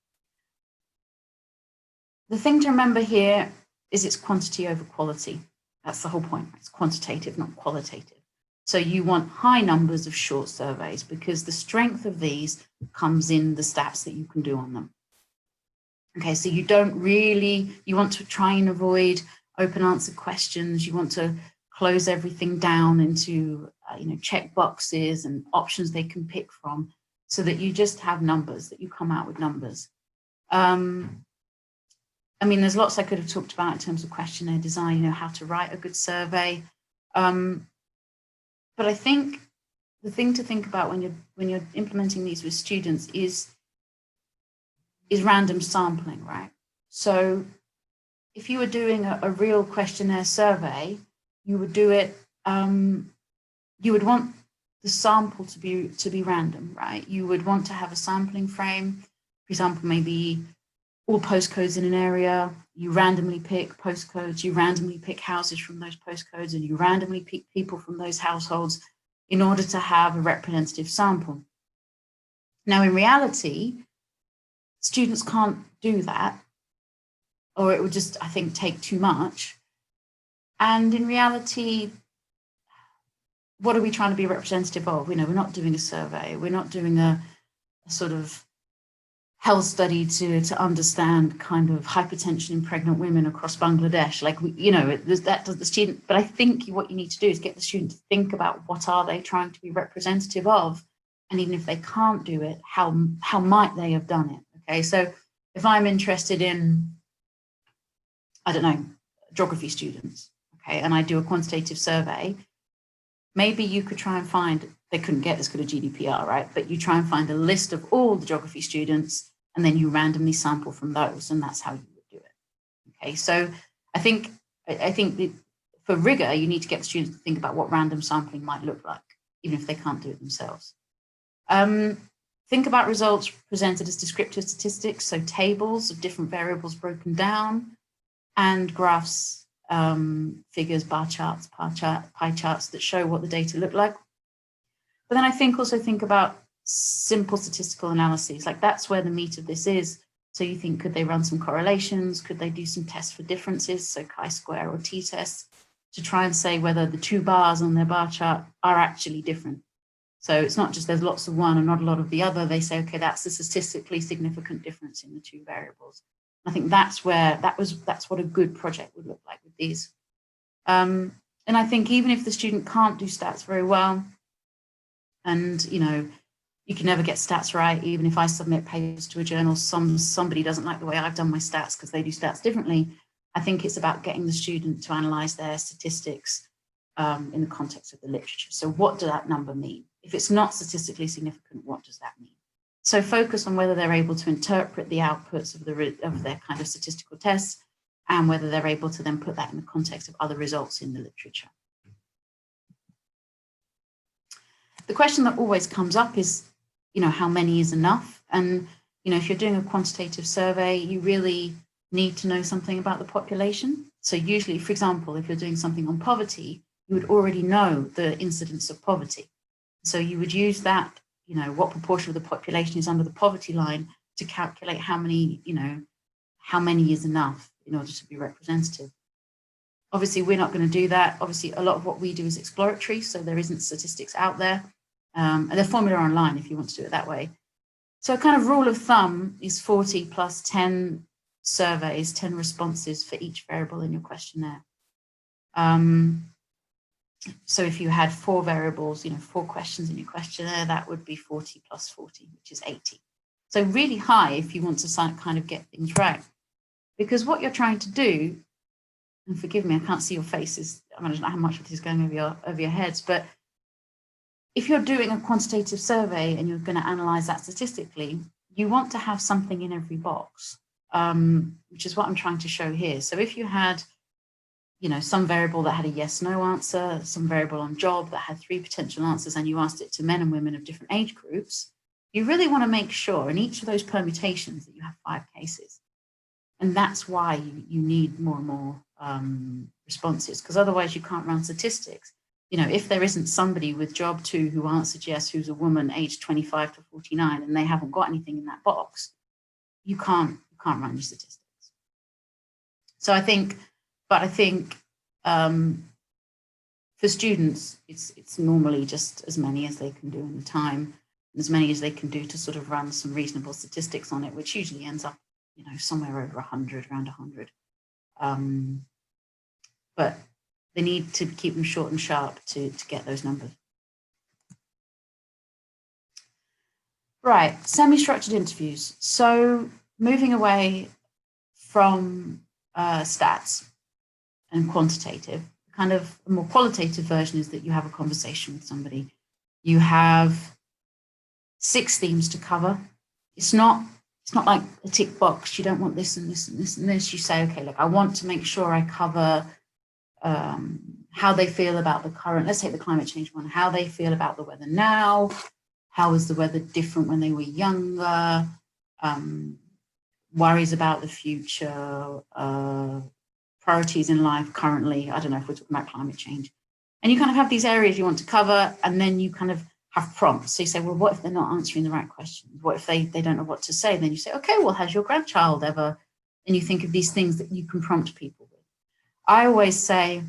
The thing to remember here is it's quantity over quality. That's the whole point. It's quantitative, not qualitative. So you want high numbers of short surveys because the strength of these comes in the stats that you can do on them. Okay, so you want to try and avoid open answer questions. You want to close everything down into check boxes and options they can pick from, so that you just have numbers, that you come out with numbers. There's lots I could have talked about in terms of questionnaire design, how to write a good survey. But I think the thing to think about when you're implementing these with students is random sampling, right? So if you were doing a real questionnaire survey, you would do it, you would want the sample to be random, right? You would want to have a sampling frame, for example, maybe all postcodes in an area, you randomly pick postcodes, you randomly pick houses from those postcodes, and you randomly pick people from those households in order to have a representative sample. Now, in reality, students can't do that, or it would just, I think, take too much. And in reality, what are we trying to be representative of? We're not doing a survey. We're not doing a sort of health study to understand kind of hypertension in pregnant women across Bangladesh. That does the student. But I think what you need to do is get the student to think about what are they trying to be representative of, and even if they can't do it, how might they have done it? Okay, so if I'm interested in, I don't know, geography students, okay, and I do a quantitative survey, maybe you could try and find, they couldn't get as good a GDPR, right? But you try and find a list of all the geography students, and then you randomly sample from those, and that's how you would do it. Okay, so I think that for rigor, you need to get the students to think about what random sampling might look like, even if they can't do it themselves. Think about results presented as descriptive statistics, so tables of different variables broken down, and graphs, figures, bar charts, pie charts that show what the data look like. But then I also think about simple statistical analyses, like that's where the meat of this is. So you think, could they run some correlations? Could they do some tests for differences, so chi-square or t-tests, to try and say whether the 2 bars on their bar chart are actually different? So it's not just there's lots of one and not a lot of the other. They say, okay, that's a statistically significant difference in the 2 variables. I think that's what a good project would look like with these. And I think even if the student can't do stats very well, and You can never get stats right. Even if I submit papers to a journal, somebody doesn't like the way I've done my stats because they do stats differently. I think it's about getting the student to analyze their statistics in the context of the literature. So what does that number mean? If it's not statistically significant, what does that mean? So focus on whether they're able to interpret the outputs of their kind of statistical tests, and whether they're able to then put that in the context of other results in the literature. The question that always comes up is, how many is enough? And, if you're doing a quantitative survey, you really need to know something about the population. So usually, for example, if you're doing something on poverty, you would already know the incidence of poverty. So you would use that, what proportion of the population is under the poverty line to calculate how many is enough in order to be representative. Obviously, we're not going to do that. Obviously, a lot of what we do is exploratory, so there isn't statistics out there. And the formula online if you want to do it that way. So a kind of rule of thumb is 40 plus 10 surveys, 10 responses for each variable in your questionnaire. So if you had 4 variables, 4 questions in your questionnaire, that would be 40 plus 40, which is 80. So really high if you want to kind of get things right. Because what you're trying to do, and forgive me, I can't see your faces, I don't know how much of this is going over your heads, but if you're doing a quantitative survey and you're going to analyze that statistically, you want to have something in every box, which is what I'm trying to show here. So if you had, some variable that had a yes/no answer, some variable on job that had 3 potential answers, and you asked it to men and women of different age groups, you really want to make sure in each of those permutations that you have 5 cases. And that's why you need more and more responses, because otherwise you can't run statistics. If there isn't somebody with job 2 who answered yes, who's a woman aged 25 to 49, and they haven't got anything in that box, you can't run your statistics. So I think for students, it's normally just as many as they can do in the time, and as many as they can do to sort of run some reasonable statistics on it, which usually ends up, somewhere over 100, around 100. But they need to keep them short and sharp to get those numbers. Right, semi-structured interviews. So moving away from stats and quantitative, kind of a more qualitative version is that you have a conversation with somebody. You have 6 themes to cover. It's not like a tick box. You don't want this and this and this and this. You say, okay, look, I want to make sure I cover how they feel about the current, let's take the climate change one, how they feel about the weather now, how is the weather different when they were younger, worries about the future, priorities in life currently. I don't know if we're talking about climate change. And you kind of have these areas you want to cover, and then you kind of have prompts. So you say, well, what if they're not answering the right questions? What if they don't know what to say? Then you say, okay, well, has your grandchild ever? And you think of these things that you can prompt people with. I always say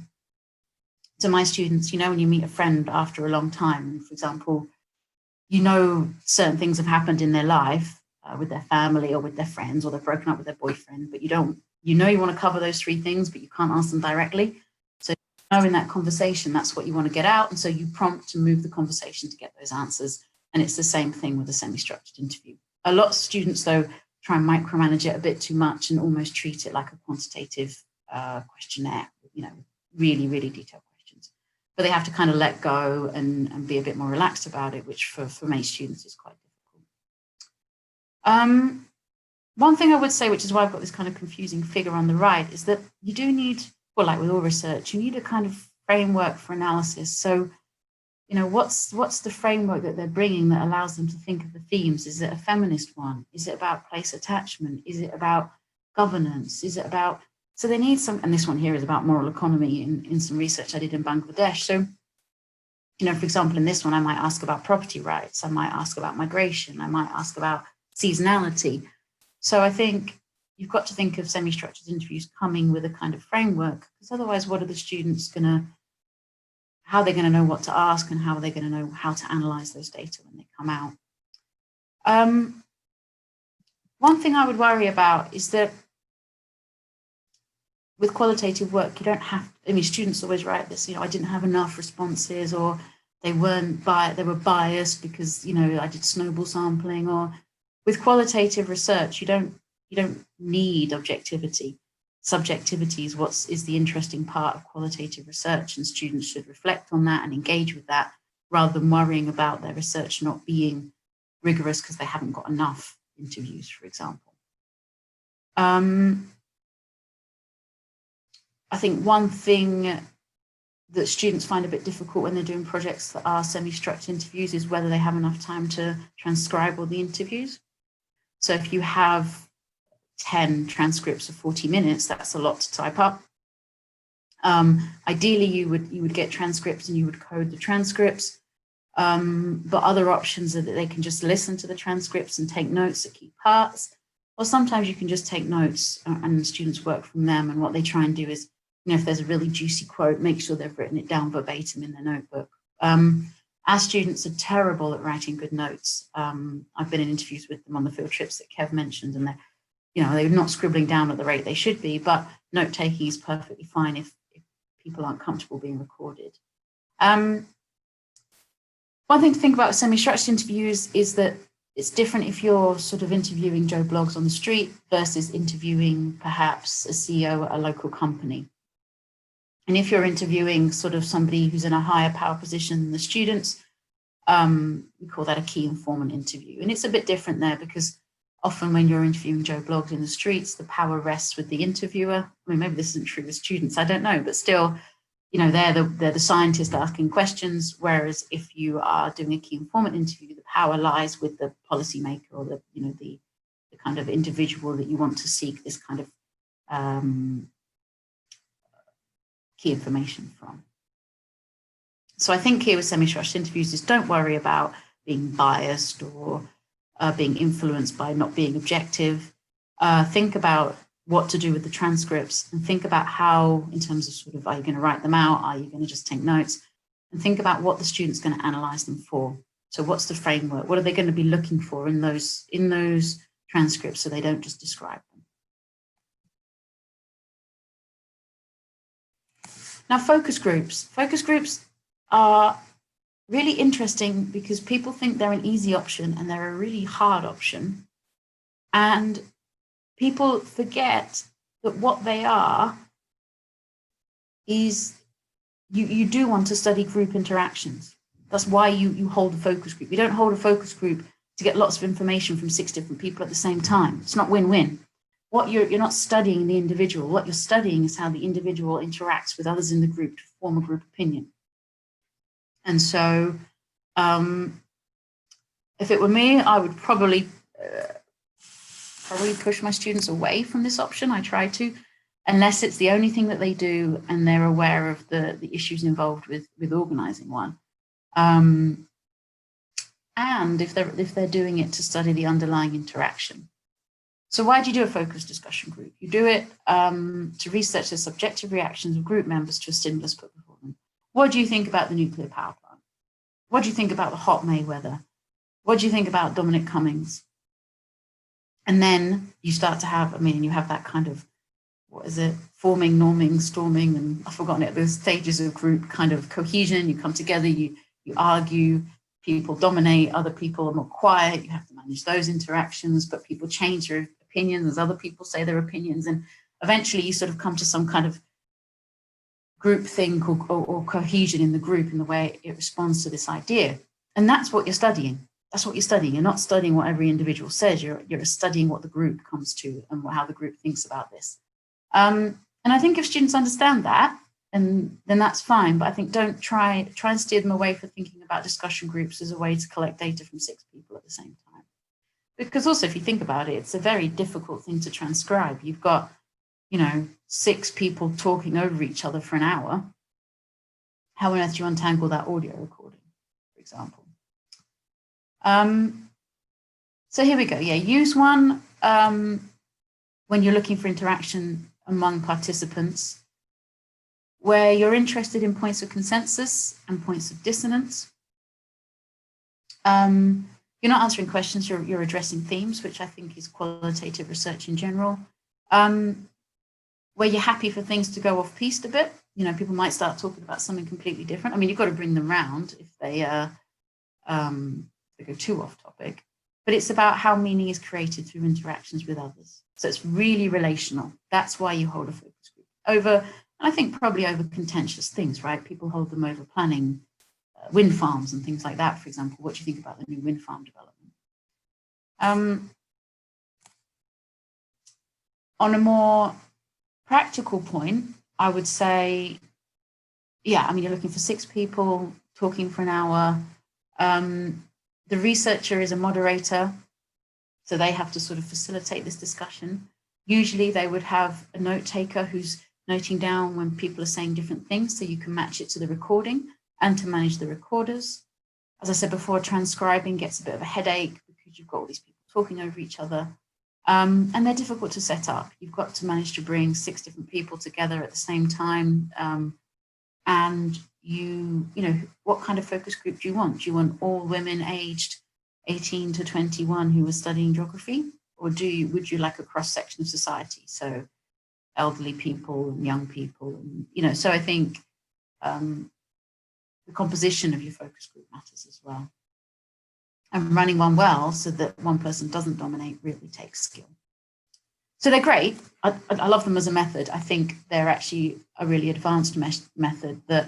to my students, when you meet a friend after a long time, for example, certain things have happened in their life with their family or with their friends, or they've broken up with their boyfriend, but you want to cover those 3 things, but you can't ask them directly. So in that conversation, that's what you want to get out. And so you prompt to move the conversation to get those answers. And it's the same thing with a semi-structured interview. A lot of students, though, try and micromanage it a bit too much and almost treat it like a quantitative questionnaire, really, really detailed questions. But they have to kind of let go and be a bit more relaxed about it, which for many students is quite difficult. One thing I would say, which is why I've got this kind of confusing figure on the right, is that you do need, well, like with all research, you need a kind of framework for analysis. So, what's the framework that they're bringing that allows them to think of the themes? Is it a feminist one? Is it about place attachment? Is it about governance? Is it about, so they need some, and this one here is about moral economy in some research I did in Bangladesh. So, for example, in this one, I might ask about property rights. I might ask about migration. I might ask about seasonality. So I think you've got to think of semi-structured interviews coming with a kind of framework, because otherwise what are the students how are they going to know what to ask, and how are they going to know how to analyze those data when they come out? One thing I would worry about is that with qualitative work, you don't have, students always write this, I didn't have enough responses, or they were biased because, you know, I did snowball sampling. Or with qualitative research, you don't need objectivity. Subjectivity is the interesting part of qualitative research, and students should reflect on that and engage with that rather than worrying about their research not being rigorous because they haven't got enough interviews, for example. I think one thing that students find a bit difficult when they're doing projects that are semi-structured interviews is whether they have enough time to transcribe all the interviews. So if you have 10 transcripts of 40 minutes, that's a lot to type up. Ideally, you would get transcripts and you would code the transcripts. But other options are that they can just listen to the transcripts and take notes at key parts. Or sometimes you can just take notes and students work from them. And what they try and do is, you know, if there's a really juicy quote, make sure they've written it down verbatim in their notebook. Our students are terrible at writing good notes. I've been in interviews with them on the field trips that Kev mentioned, and they're not scribbling down at the rate they should be, but note taking is perfectly fine if people aren't comfortable being recorded. One thing to think about with semi-structured interviews is that it's different if you're sort of interviewing Joe Bloggs on the street versus interviewing perhaps a CEO at a local company. And if you're interviewing sort of somebody who's in a higher power position than the students, we call that a key informant interview. And it's a bit different there because often when you're interviewing Joe Bloggs in the streets, the power rests with the interviewer. I mean, maybe this isn't true with students, I don't know, but still, you know, they're the scientist asking questions, whereas if you are doing a key informant interview, the power lies with the policymaker or the kind of individual that you want to seek this kind of key information from. So I think here with semi-structured interviews is don't worry about being biased or being influenced by not being objective. Think about what to do with the transcripts and think about how, in terms of sort of, are you going to write them out? Are you going to just take notes? And think about what the student's going to analyze them for. So what's the framework? What are they going to be looking for in those transcripts so they don't just describe them? Now, focus groups. Focus groups are really interesting because people think they're an easy option and they're a really hard option. And people forget that what they are is you do want to study group interactions. That's why you hold a focus group. You don't hold a focus group to get lots of information from 6 different people at the same time. It's not win-win. What you're not studying the individual. What you're studying is how the individual interacts with others in the group to form a group opinion. And so if it were me, I would probably push my students away from this option. I try to, unless it's the only thing that they do and they're aware of the issues involved with organizing one. And if they're doing it to study the underlying interaction. So why do you do a focused discussion group? You do it to research the subjective reactions of group members to a stimulus put before them. What do you think about the nuclear power plant? What do you think about the hot May weather? What do you think about Dominic Cummings? And then you start to have, you have that kind of, forming, norming, storming, and I've forgotten it, those stages of group kind of cohesion. You come together, you argue, people dominate, other people are more quiet, you have to manage those interactions, but people change their opinions as other people say their opinions, and eventually you sort of come to some kind of group think or cohesion in the group in the way it responds to this idea. And that's what you're studying. That's what you're studying. You're not studying what every individual says, you're studying what the group comes to and how the group thinks about this. And I think if students understand that, and then that's fine, but I think don't try and steer them away from thinking about discussion groups as a way to collect data from 6 people at the same time. Because also, if you think about it, it's a very difficult thing to transcribe. You've got, 6 people talking over each other for an hour. How on earth do you untangle that audio recording, for example? So here we go. Yeah, use one when you're looking for interaction among participants, where you're interested in points of consensus and points of dissonance. You're not answering questions, you're addressing themes, which I think is qualitative research in general. Where you're happy for things to go off-piste a bit. people might start talking about something completely different. I mean, you've got to bring them round if they go too off topic, but it's about how meaning is created through interactions with others. So it's really relational. That's why you hold a focus group over, I think probably over contentious things, right? People hold them over planning wind farms and things like that, for example. What do you think about the new wind farm development? On a more practical point, I would say, yeah, I mean, you're looking for 6 people talking for an hour. The researcher is a moderator, so they have to sort of facilitate this discussion. Usually they would have a note taker who's noting down when people are saying different things, so you can match it to the recording and to manage the recorders. As I said before, transcribing gets a bit of a headache because you've got all these people talking over each other. And they're difficult to set up. You've got to manage to bring 6 different people together at the same time. And you know, what kind of focus group do you want? Do you want all women aged 18 to 21 who are studying geography? Or would you like a cross-section of society? So elderly people and young people, and, you know, so I think the composition of your focus group matters as well. And running one well so that one person doesn't dominate really takes skill. So they're great. I love them as a method. I think they're actually a really advanced method that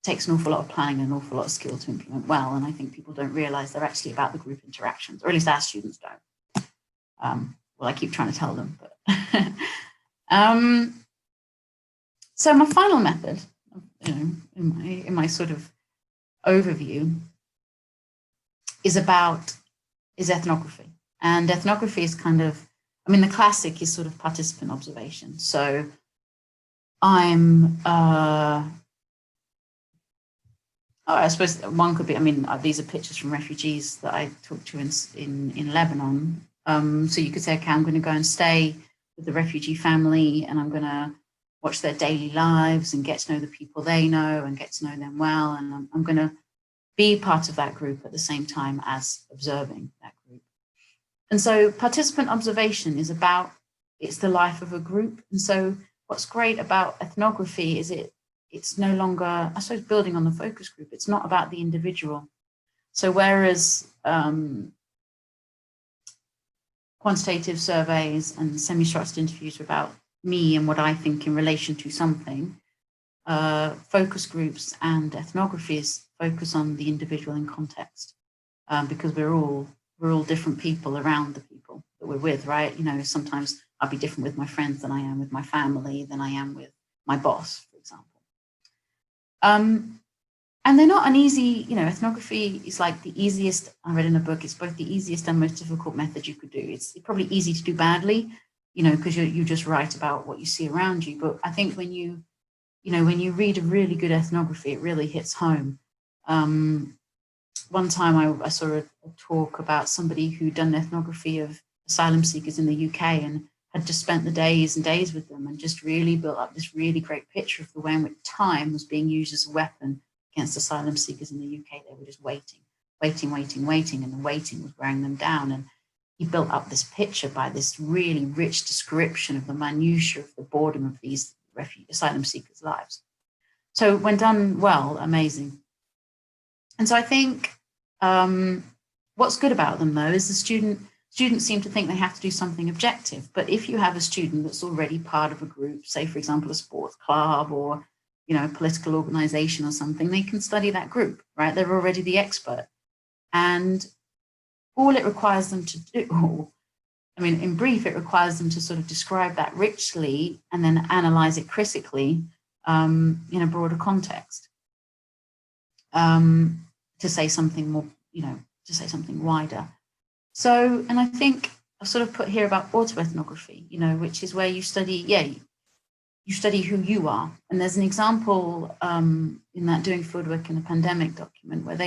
takes an awful lot of planning and an awful lot of skill to implement well. And I think people don't realize they're actually about the group interactions, or at least our students don't. Well, I keep trying to tell them, but so my final method, you know, in my sort of overview is ethnography. And ethnography is kind of, I mean, the classic is sort of participant observation. So I suppose one could be, I mean, these are pictures from refugees that I talked to in Lebanon. So you could say, okay, I'm going to go and stay with the refugee family and I'm going to watch their daily lives and get to know the people they know and get to know them well. And I'm going to be part of that group at the same time as observing that group. And so participant observation is it's the life of a group. And so what's great about ethnography is it's no longer, I suppose, building on the focus group. It's not about the individual. So whereas quantitative surveys and semi-structured interviews are about me and what I think in relation to something, focus groups and ethnographies focus on the individual in context, because we're all different people around the people that we're with, right? You know, sometimes I'll be different with my friends than I am with my family, than I am with my boss, for example. And they're not an easy, you know, ethnography is like the easiest, I read in a book, it's both the easiest and most difficult method you could do. It's probably easy to do badly, you know, because you just write about what you see around you. But I think when you read a really good ethnography, it really hits home. One time I saw a talk about somebody who'd done ethnography of asylum seekers in the UK and had just spent the days and days with them and just really built up this really great picture of the way in which time was being used as a weapon against asylum seekers in the UK. They were just waiting, and the waiting was wearing them down. And he built up this picture by this really rich description of the minutiae of the boredom of these asylum seekers' lives. So when done well, amazing. And so I think what's good about them, though, is the students seem to think they have to do something objective. But if you have a student that's already part of a group, say, for example, a sports club or, you know, a political organization or something, they can study that group, right? They're already the expert. And all it requires them to do, I mean, in brief, it requires them to sort of describe that richly and then analyze it critically in a broader context. To say something more, you know, to say something wider. So, and I think I've sort of put here about autoethnography, you know, which is where you study, you study who you are. And there's an example in that Doing Fieldwork in a Pandemic document where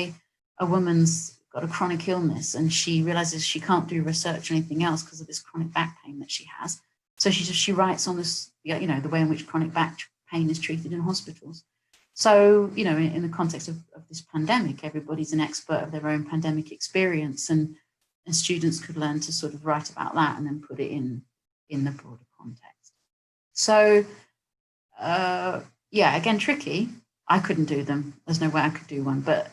a woman's got a chronic illness and she realizes she can't do research or anything else because of this chronic back pain that she has. So she writes on this, you know, the way in which chronic back pain is treated in hospitals. So, you know, in the context of this pandemic, everybody's an expert of their own pandemic experience, and students could learn to sort of write about that and then put it in the broader context. So yeah, again, tricky. I couldn't do them. There's no way I could do one, but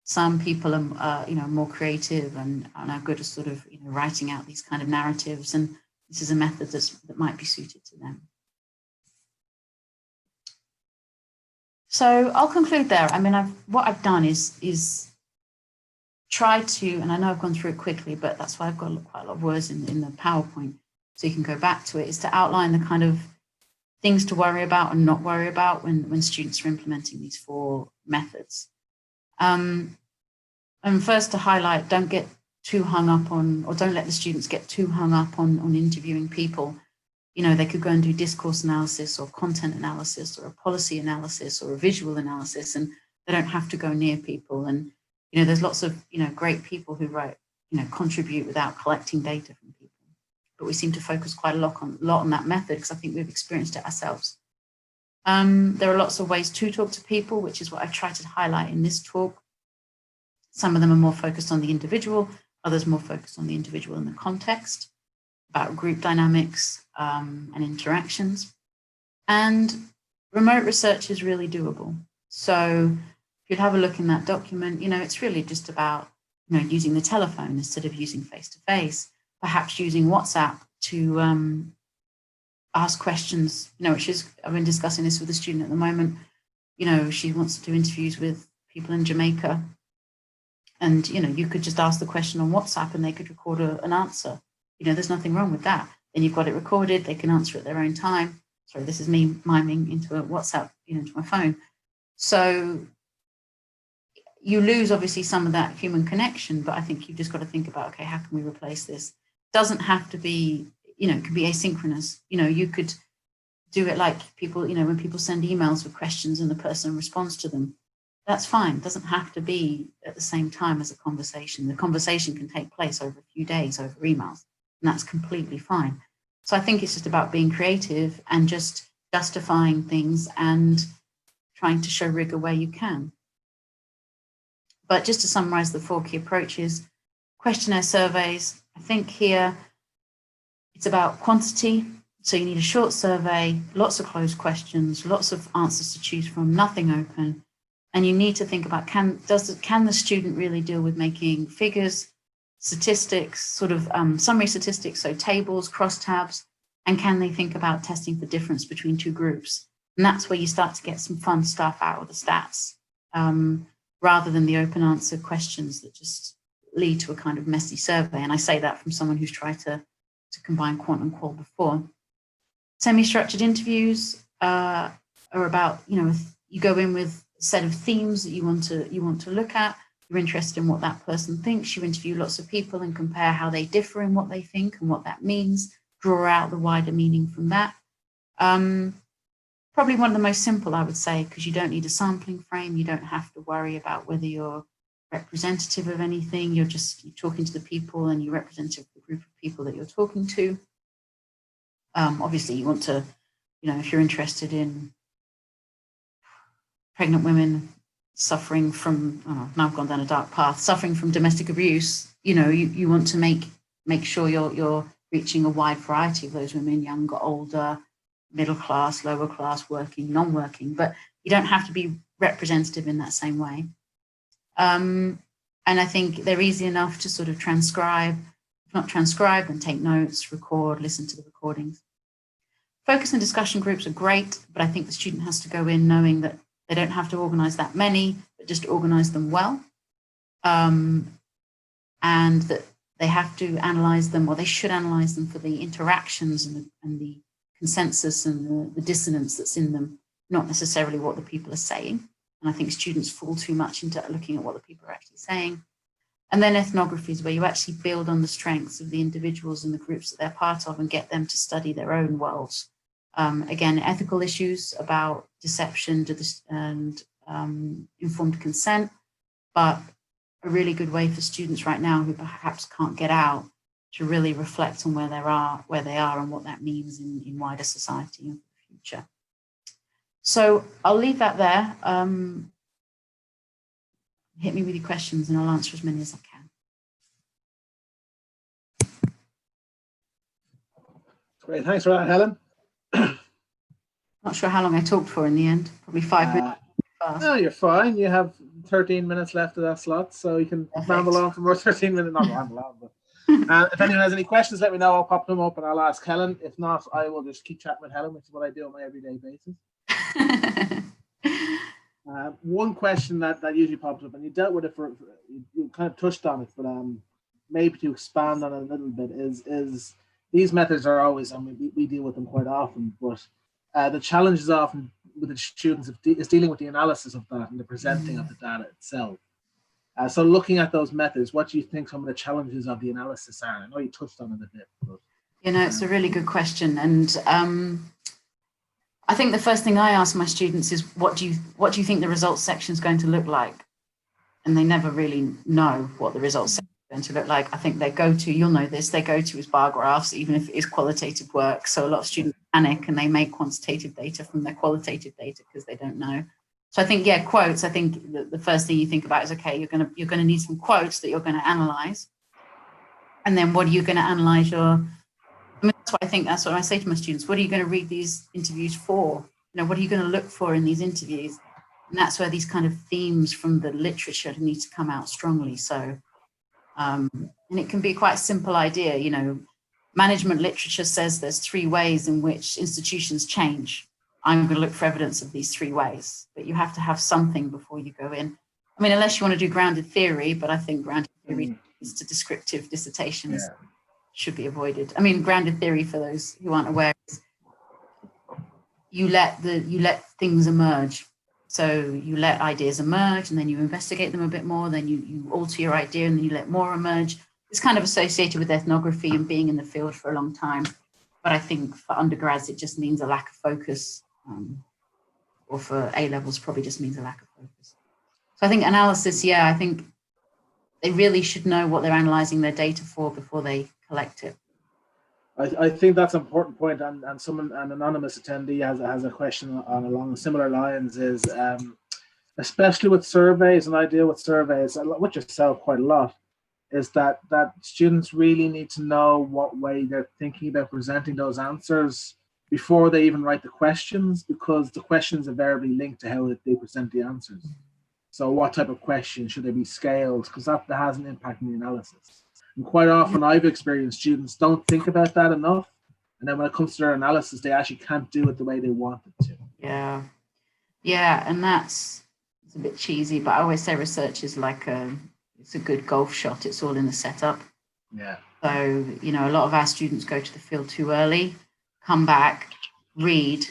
some people are, you know, more creative and are good at sort of, you know, writing out these kind of narratives, and this is a method that might be suited to them. So I'll conclude there. I mean, what I've done is try to, and I know I've gone through it quickly, but that's why I've got quite a lot of words in the PowerPoint, so you can go back to it, is to outline the kind of things to worry about and not worry about when students are implementing these 4 methods. And first to highlight, don't get too hung up on, or don't let the students get too hung up on interviewing people. You know, they could go and do discourse analysis or content analysis or a policy analysis or a visual analysis, and they don't have to go near people. And, you know, there's lots of, you know, great people who write, you know, contribute without collecting data from people. But we seem to focus quite a lot on that method because I think we've experienced it ourselves. There are lots of ways to talk to people, which is what I've tried to highlight in this talk. Some of them are more focused on the individual, others more focused on the individual in the context, about group dynamics and interactions. And remote research is really doable. So if you'd have a look in that document, you know, it's really just about, you know, using the telephone instead of using face-to-face, perhaps using WhatsApp to ask questions, you know, which is, I've been discussing this with a student at the moment. You know, she wants to do interviews with people in Jamaica. And, you know, you could just ask the question on WhatsApp and they could record an answer. You know, there's nothing wrong with that. Then you've got it recorded, they can answer at their own time. Sorry, this is me miming into a WhatsApp, you know, into my phone. So you lose obviously some of that human connection, but I think you've just got to think about, okay, how can we replace this? Doesn't have to be, you know, it can be asynchronous. You know, you could do it like people, you know, when people send emails with questions and the person responds to them. That's fine. It doesn't have to be at the same time as a conversation. The conversation can take place over a few days over emails, and that's completely fine. So I think it's just about being creative and just justifying things and trying to show rigor where you can. But just to summarize the 4 key approaches, questionnaire surveys, I think here it's about quantity. So you need a short survey, lots of closed questions, lots of answers to choose from, nothing open. And you need to think about, can the student really deal with making figures, statistics, sort of summary statistics, so tables, crosstabs, and can they think about testing the difference between 2 groups? And that's where you start to get some fun stuff out of the stats, rather than the open answer questions that just lead to a kind of messy survey. And I say that from someone who's tried to combine quant and qual before. Semi-structured interviews are about, you know, you go in with set of themes that you want to look at. You're interested in what that person thinks. You interview lots of people and compare how they differ in what they think and what that means. Draw out the wider meaning from that. Probably one of the most simple, I would say, because you don't need a sampling frame. You don't have to worry about whether you're representative of anything. You're talking to the people and you're representative of the group of people that you're talking to. Obviously, you want to, you know, if you're interested in pregnant women suffering from, now I've gone down a dark path, suffering from domestic abuse, you know, you want to make sure you're reaching a wide variety of those women, younger, older, middle class, lower class, working, non-working, but you don't have to be representative in that same way. And I think they're easy enough to sort of transcribe, if not transcribe, then take notes, record, listen to the recordings. Focus and discussion groups are great, but I think the student has to go in knowing that they don't have to organize that many, but just organize them well. And that they have to analyze them, or they should analyze them for the interactions and the consensus and the dissonance that's in them, not necessarily what the people are saying. And I think students fall too much into looking at what the people are actually saying. And then ethnographies, where you actually build on the strengths of the individuals and the groups that they're part of and get them to study their own worlds. Again, ethical issues about deception and informed consent, but a really good way for students right now who perhaps can't get out to really reflect on where they are and what that means in wider society and the future. So I'll leave that there. Hit me with your questions and I'll answer as many as I can. Great, thanks for that, Helen. Not sure how long I talked for in the end. Probably 5 minutes. No, you're fine. You have 13 minutes left of that slot, so you can ramble on for more 13 minutes. Not ramble on, but if anyone has any questions, let me know. I'll pop them up and I'll ask Helen. If not, I will just keep chatting with Helen, which is what I do on my everyday basis. One question that usually pops up, and you dealt with it you kind of touched on it, but maybe to expand on it a little bit is these methods are always, I mean, we deal with them quite often, but the challenge is often with the students is dealing with the analysis of that and the presenting of the data itself. So looking at those methods, what do you think some of the challenges of the analysis are? I know you touched on it a bit. But, it's a really good question. And I think the first thing I ask my students is, what do you think the results section is going to look like? And they never really know what the results section is going to look like. I think you'll know this, they go to is bar graphs, even if it is qualitative work. So a lot of students panic and they make quantitative data from their qualitative data because they don't know. So I think, quotes, I think the first thing you think about is, okay, you're going to need some quotes that you're going to analyze. And then what are you going to analyze that's what I say to my students. What are you going to read these interviews for? What are you going to look for in these interviews? And that's where these kind of themes from the literature need to come out strongly. So, and it can be a quite simple idea, management literature says there's 3 ways in which institutions change. I'm going to look for evidence of these 3 ways, but you have to have something before you go in. I mean, unless you want to do grounded theory, but I think grounded theory is to descriptive dissertations should be avoided. I mean, grounded theory, for those who aren't aware, is you let things emerge. So you let ideas emerge and then you investigate them a bit more, then you alter your idea and then you let more emerge. It's kind of associated with ethnography and being in the field for a long time. But I think for undergrads, it just means a lack of focus. Or for A-levels, probably just means a lack of focus. So I think analysis, I think they really should know what they're analyzing their data for before they collect it. I think that's an important point, and an anonymous attendee has a question along similar lines, is especially with surveys, and I deal with surveys with yourself quite a lot, is that students really need to know what way they're thinking about presenting those answers before they even write the questions, because the questions are invariably linked to how they present the answers. So what type of question should they be scaled? Because that has an impact on the analysis. And quite often I've experienced students don't think about that enough. And then when it comes to their analysis, they actually can't do it the way they want it to. Yeah. And it's a bit cheesy, but I always say research is like it's a good golf shot. It's all in the setup. Yeah. So, a lot of our students go to the field too early, come back, read,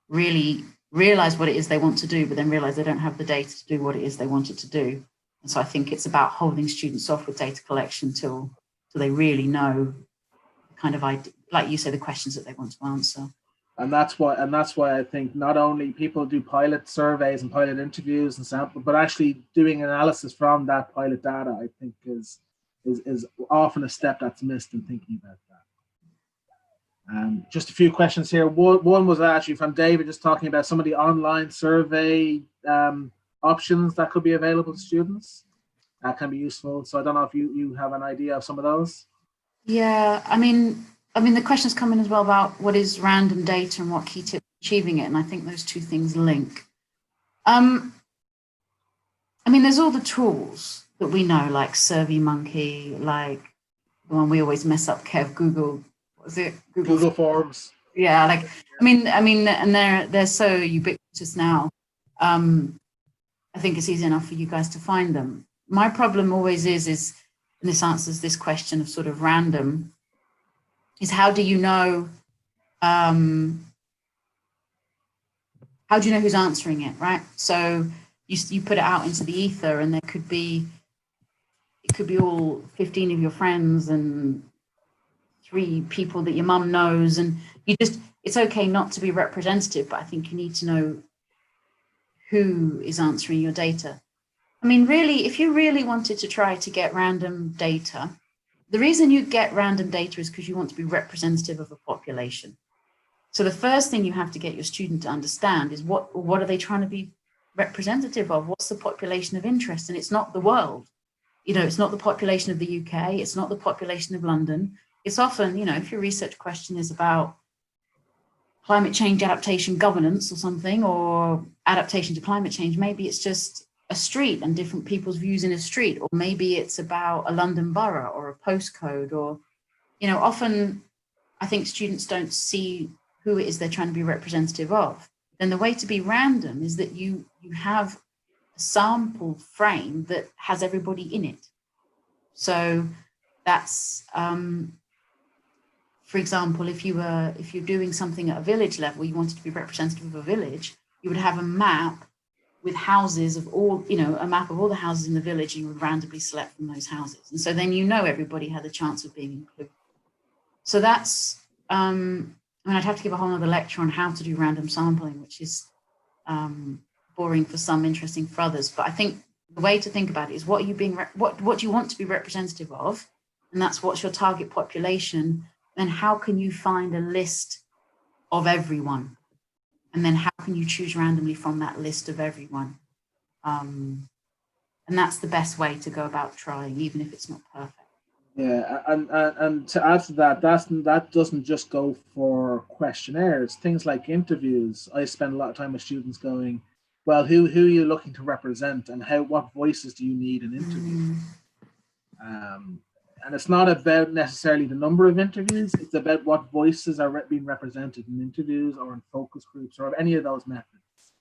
really realize what it is they want to do, but then realize they don't have the data to do what it is they wanted to do. And so I think it's about holding students off with data collection till they really know the kind of idea, like you say, the questions that they want to answer. And that's why I think not only people do pilot surveys and pilot interviews and sample, but actually doing analysis from that pilot data, I think is often a step that's missed in thinking about that. Just a few questions here. One was actually from David, just talking about some of the online survey options that could be available to students. That can be useful. So I don't know if you have an idea of some of those. Yeah, I mean, the questions come in as well about what is random data and what key tips for achieving it. And I think those two things link. There's all the tools that we know, like SurveyMonkey, like the one we always mess up, Kev, Google. What was it? Google Forms. Yeah, and they're so ubiquitous now. I think it's easy enough for you guys to find them. My problem always is, and this answers this question of sort of random, is how do you know who's answering it, right? So you put it out into the ether, and it could be all 15 of your friends and 3 people that your mum knows, and it's okay not to be representative, but I think you need to know who is answering your data. Really, if you really wanted to try to get random data, the reason you get random data is because you want to be representative of a population. So the first thing you have to get your student to understand is what are they trying to be representative of? What's the population of interest? And it's not the world. It's not the population of the UK. It's not the population of London. It's often, if your research question is about, climate change adaptation governance or something, or adaptation to climate change. Maybe it's just a street and different people's views in a street, or maybe it's about a London borough or a postcode, or, you know, often I think students don't see who it is they're trying to be representative of. Then the way to be random is that you have a sample frame that has everybody in it. So that's, for example, if you're doing something at a village level, you wanted to be representative of a village, you would have a map with houses of all, you know, a map of all the houses in the village, and you would randomly select from those houses. And so then, you know, everybody had a chance of being included. So that's, I mean, I'd have to give a whole other lecture on how to do random sampling, which is boring for some, interesting for others. But I think the way to think about it is, what are you being, what do you want to be representative of? And that's what's your target population. Then how can you find a list of everyone? And then how can you choose randomly from that list of everyone? And that's the best way to go about trying, even if it's not perfect. Yeah, and to add to that, that doesn't just go for questionnaires. Things like interviews. I spend a lot of time with students going, well, who are you looking to represent, and what voices do you need in interviews? And it's not about necessarily the number of interviews, it's about what voices are being represented in interviews or in focus groups or any of those methods.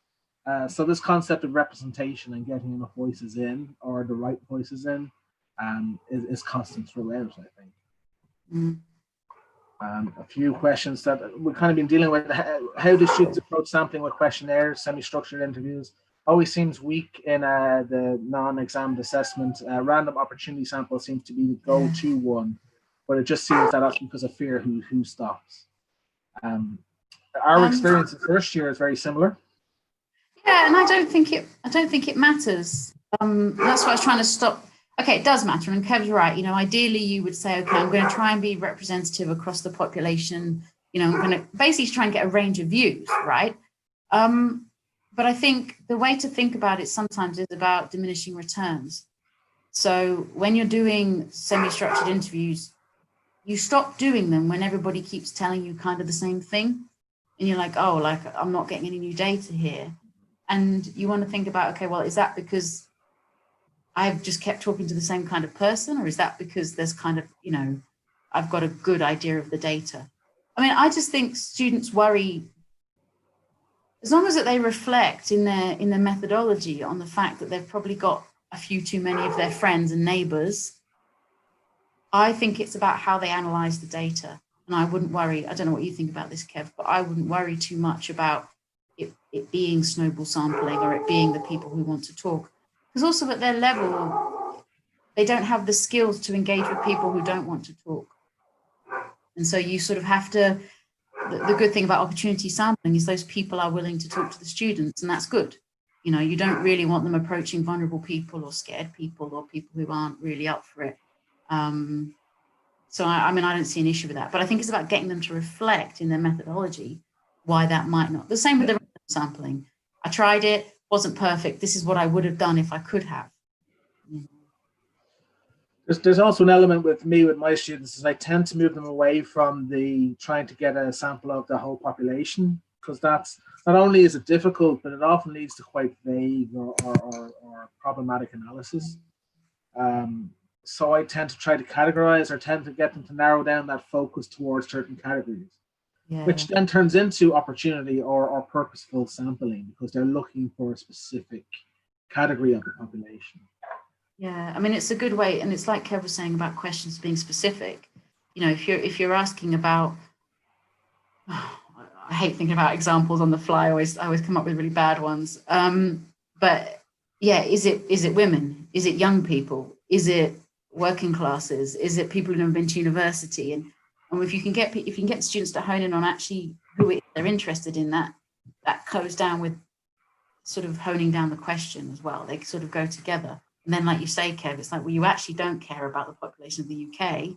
So this concept of representation and getting enough voices in, or the right voices in, is constant throughout, I think. A few questions that we've kind of been dealing with. How do students approach sampling with questionnaires, semi-structured interviews? Always seems weak in the non-examined assessment. Random opportunity sample seems to be the go-to one, but it just seems that that's because of fear who stops. Our experience in first year is very similar. Yeah, and I don't think it matters. That's what I was trying to stop. Okay, it does matter, and Kev's right. You know, ideally you would say, okay, I'm going to try and be representative across the population. You know, I'm going to basically try and get a range of views, right? But I think the way to think about it sometimes is about diminishing returns. So when you're doing semi-structured interviews, you stop doing them when everybody keeps telling you kind of the same thing. And you're like, oh, like, I'm not getting any new data here. And you want to think about, okay, well, is that because I've just kept talking to the same kind of person? Or is that because there's kind of, you know, I've got a good idea of the data? I mean, I just think students worry, as long as that they reflect in their methodology on the fact that they've probably got a few too many of their friends and neighbors. I think it's about how they analyze the data. And I wouldn't worry, I don't know what you think about this, Kev, but I wouldn't worry too much about it being snowball sampling or it being the people who want to talk. Because also at their level, they don't have the skills to engage with people who don't want to talk. And so you sort of have to, the good thing about opportunity sampling is those people are willing to talk to the students, and that's good. You know, you don't really want them approaching vulnerable people or scared people or people who aren't really up for it. So I mean, I don't see an issue with that, but I think it's about getting them to reflect in their methodology why that might not. The same with the random sampling. I tried it, wasn't perfect. This is what I would have done if I could have. There's also an element with me, with my students, is I tend to move them away from the trying to get a sample of the whole population, because that's not only is it difficult, but it often leads to quite vague or problematic analysis. So I tend to try to categorize, or tend to get them to narrow down that focus towards certain categories, which then turns into opportunity or purposeful sampling, because they're looking for a specific category of the population. Yeah, I mean, it's a good way, and it's like Kev was saying about questions being specific. You know, if you're asking about, I hate thinking about examples on the fly. I always come up with really bad ones. But yeah, is it women? Is it young people? Is it working classes? Is it people who've never been to university? And if you can get students to hone in on actually who they're interested in, that goes down with sort of honing down the question as well. They sort of go together. And then, like you say, Kev, it's like, well, you actually don't care about the population of the UK.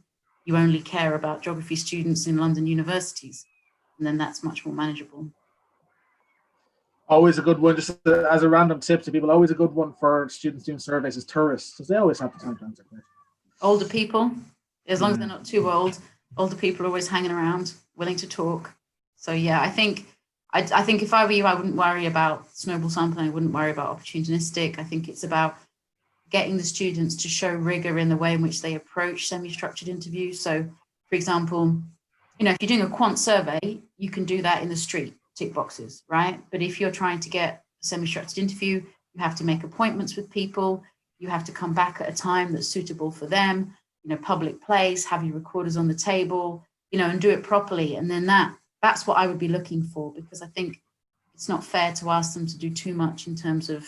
You only care about geography students in London universities. And then that's much more manageable. Always a good one, just as a random tip to people, always a good one for students doing surveys is tourists, because they always have the time to answer questions. Older people, as long as they're not too old, older people are always hanging around, willing to talk. So yeah, I think if I were you, I wouldn't worry about snowball sampling. I wouldn't worry about opportunistic. I think it's about getting the students to show rigor in the way in which they approach semi-structured interviews. So, for example, if you're doing a quant survey, you can do that in the street, tick boxes, right? But if you're trying to get a semi-structured interview, you have to make appointments with people. You have to come back at a time that's suitable for them, public place, have your recorders on the table, and do it properly. And then that's what I would be looking for, because I think it's not fair to ask them to do too much in terms of,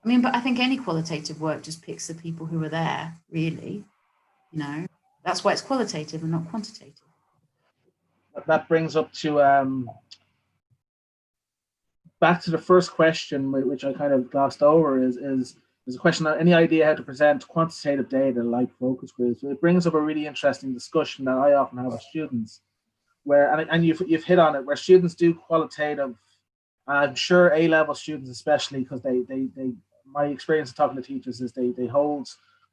but I think any qualitative work just picks the people who are there, really. That's why it's qualitative and not quantitative. That brings up to back to the first question, which I kind of glossed over, is a question of any idea how to present quantitative data like focus groups. It brings up a really interesting discussion that I often have with students, where, and you've hit on it, where students do qualitative. I'm sure A-level students, especially, because they my experience of talking to teachers is they hold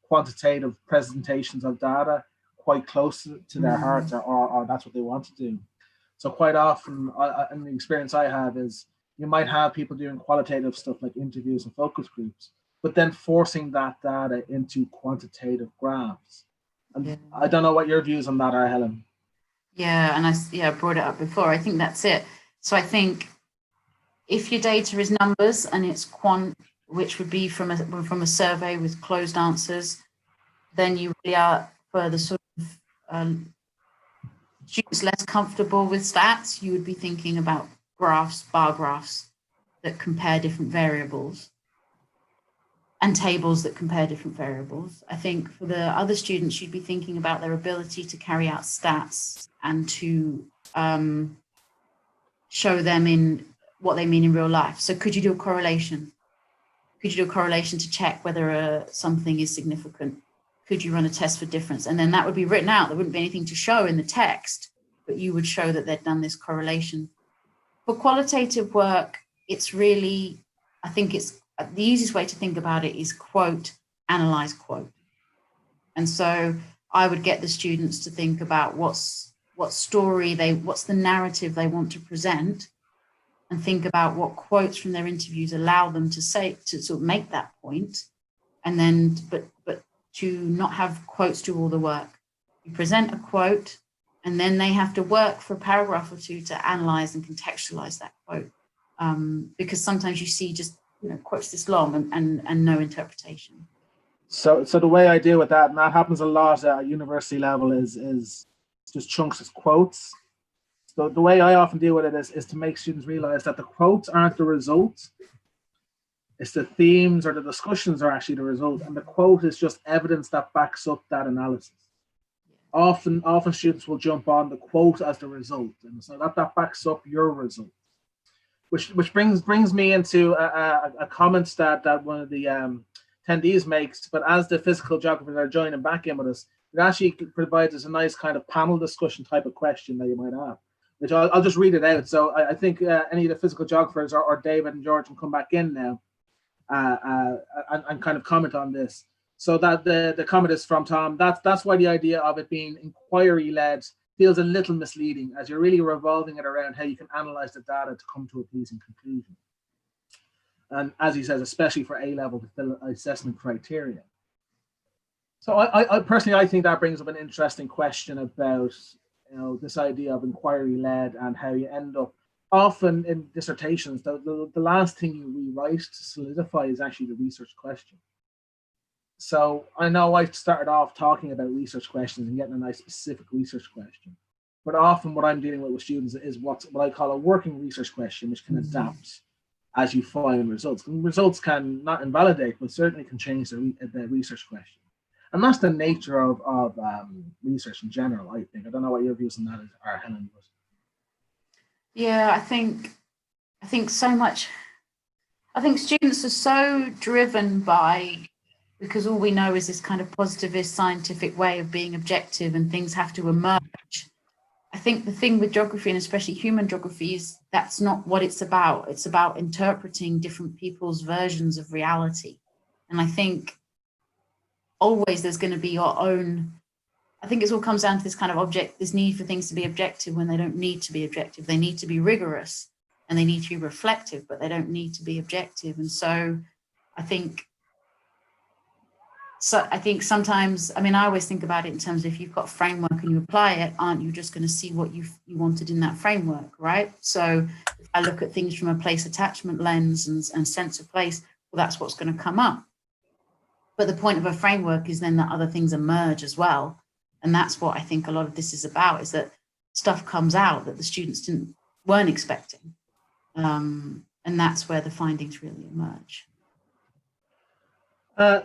quantitative presentations of data quite close to their hearts, or that's what they want to do. So quite often, and the experience I have is, you might have people doing qualitative stuff like interviews and focus groups, but then forcing that data into quantitative graphs. And I don't know what your views on that are, Helen. Yeah, and I brought it up before. I think that's it. So I think if your data is numbers and it's quant, which would be from a survey with closed answers, then you really are, for the sort of students less comfortable with stats, you would be thinking about graphs, bar graphs that compare different variables and tables that compare different variables. I think for the other students, you'd be thinking about their ability to carry out stats and to show them in what they mean in real life. So could you do a correlation? Could you do a correlation to check whether something is significant? Could you run a test for difference? And then that would be written out. There wouldn't be anything to show in the text, but you would show that they'd done this correlation. For qualitative work, it's really, I think it's the easiest way to think about it is quote, analyze, quote. And so I would get the students to think about what's the narrative they want to present, and think about what quotes from their interviews allow them to say, to sort of make that point. And then, but to not have quotes do all the work. You present a quote, and then they have to work for a paragraph or two to analyze and contextualize that quote. Because sometimes you see just quotes this long and no interpretation. So the way I deal with that, and that happens a lot at university level, is just chunks of quotes. So the way I often deal with it is to make students realize that the quotes aren't the result. It's the themes or the discussions are actually the result, and the quote is just evidence that backs up that analysis. Often students will jump on the quote as the result, and so that backs up your result. Which brings me into a comment that one of the attendees makes. But as the physical geographers are joining back in with us, it actually provides us a nice kind of panel discussion type of question that you might have, which I'll just read it out. So I think any of the physical geographers or David and George can come back in now and kind of comment on this. So that the comment is from Tom. That's why the idea of it being inquiry-led feels a little misleading, as you're really revolving it around how you can analyze the data to come to a pleasing conclusion. And as he says, especially for A-level to fill assessment criteria. So I personally, I think that brings up an interesting question about this idea of inquiry-led and how you end up often in dissertations. The last thing you rewrite to solidify is actually the research question. So I know I started off talking about research questions and getting a nice specific research question, but often what I'm dealing with students is what I call a working research question, which can adapt as you find results. And results can not invalidate, but certainly can change the research question. And that's the nature of research in general, I think. I don't know what your views on that are, Helen. But. Yeah, I think so much. I think students are so driven by, because all we know is this kind of positivist scientific way of being objective and things have to emerge. I think the thing with geography, and especially human geography, is that's not what it's about. It's about interpreting different people's versions of reality. And I think always there's going to be your own I think it all comes down to this kind of this need for things to be objective when they don't need to be objective. They need to be rigorous and they need to be reflective, but they don't need to be objective. And so I think sometimes, I mean, I always think about it in terms of if you've got a framework and you apply it, aren't you just going to see what you wanted in that framework, right? So if I look at things from a place attachment lens and sense of place, well, that's what's going to come up. But the point of a framework is then that other things emerge as well. And that's what I think a lot of this is about, is that stuff comes out that the students weren't expecting. And that's where the findings really emerge.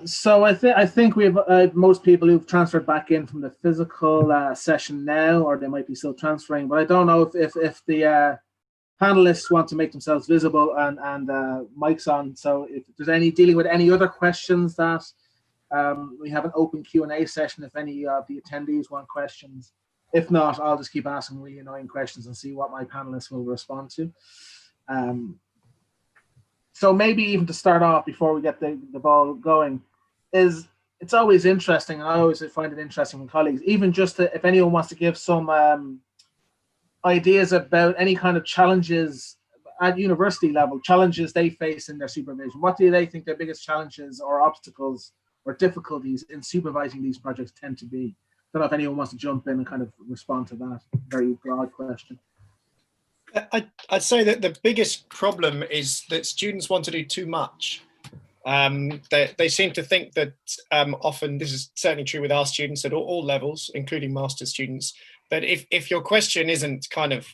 So I think we have most people who've transferred back in from the physical session now, or they might be still transferring. But I don't know if the panelists want to make themselves visible and mics on. So if there's any dealing with any other questions, that we have an open Q&A session if any of the attendees want questions. If not, I'll just keep asking really annoying questions and see what my panelists will respond to. So maybe even to start off, before we get the ball going, it's always interesting, and I always find it interesting when colleagues, even just if anyone wants to give some ideas about any kind of challenges at university level, challenges they face in their supervision. What do they think their biggest challenges or obstacles or difficulties in supervising these projects tend to be? I don't know if anyone wants to jump in and kind of respond to that very broad question. I'd say that the biggest problem is that students want to do too much. They seem to think that often, this is certainly true with our students at all levels, including master's students, that if your question isn't kind of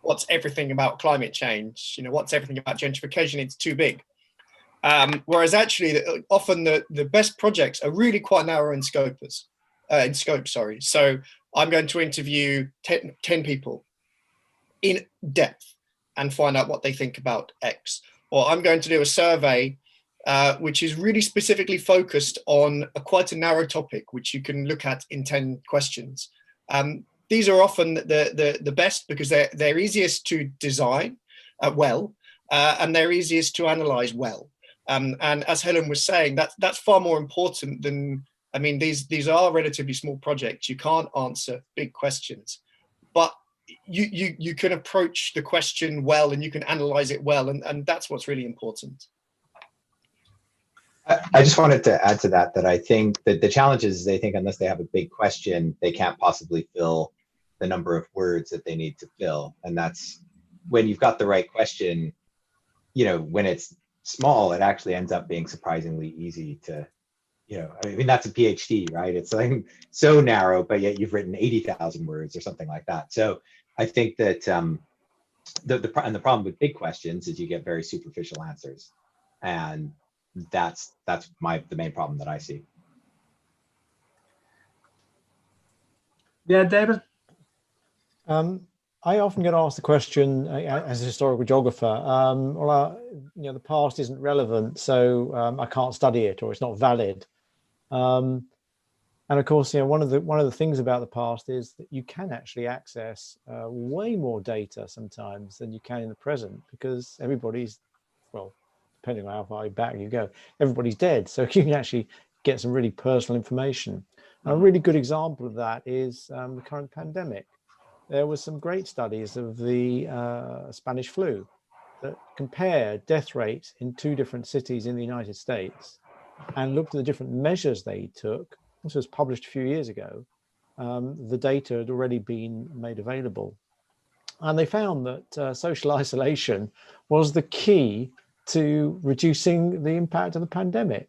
what's everything about climate change, what's everything about gentrification, it's too big. Whereas actually, often the best projects are really quite narrow in scope. So I'm going to interview 10 people in depth and find out what they think about X. Or I'm going to do a survey which is really specifically focused on quite a narrow topic, which you can look at in 10 questions. These are often the best because they're easiest to design well, and they're easiest to analyze well. And as Helen was saying, that's far more important than, I mean, these are relatively small projects. You can't answer big questions, but you can approach the question well and you can analyze it well, and that's what's really important. I just wanted to add to that I think that the challenge is they think unless they have a big question, they can't possibly fill the number of words that they need to fill. And that's when you've got the right question, when it's small, it actually ends up being surprisingly easy to, I mean, that's a PhD, right? It's like so narrow, but yet you've written 80,000 words or something like that. So I think that the problem with big questions is you get very superficial answers. And that's the main problem that I see. Yeah, David? I often get asked the question as a historical geographer, the past isn't relevant, so I can't study it, or it's not valid. And of course, one of the things about the past is that you can actually access way more data sometimes than you can in the present, because everybody's, well, depending on how far back you go, everybody's dead. So you can actually get some really personal information. And a really good example of that is the current pandemic. There was some great studies of the Spanish flu that compared death rates in 2 different cities in the United States and looked at the different measures they took. This was published a few years ago. The data had already been made available. And they found that social isolation was the key to reducing the impact of the pandemic.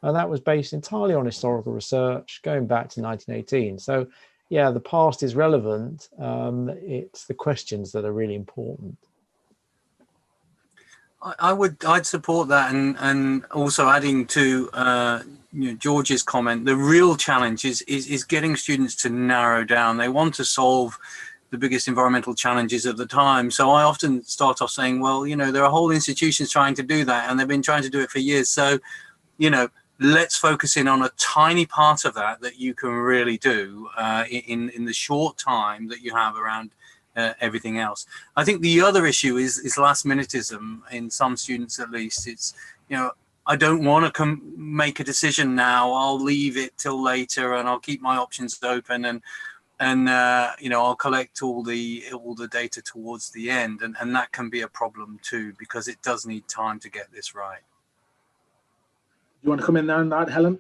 And that was based entirely on historical research going back to 1918. So yeah, the past is relevant. It's the questions that are really important. I'd support that, and also adding to George's comment, the real challenge is getting students to narrow down. They want to solve the biggest environmental challenges of the time. So I often start off saying, well, there are whole institutions trying to do that, and they've been trying to do it for years. So, let's focus in on a tiny part of that you can really do in the short time that you have around everything else. I think the other issue is last minutism in some students, at least. It's, I don't want to make a decision now. I'll leave it till later, and I'll keep my options open, and you know, I'll collect all the data towards the end, and that can be a problem too, because it does need time to get this right. You want to come in there on that, Helen?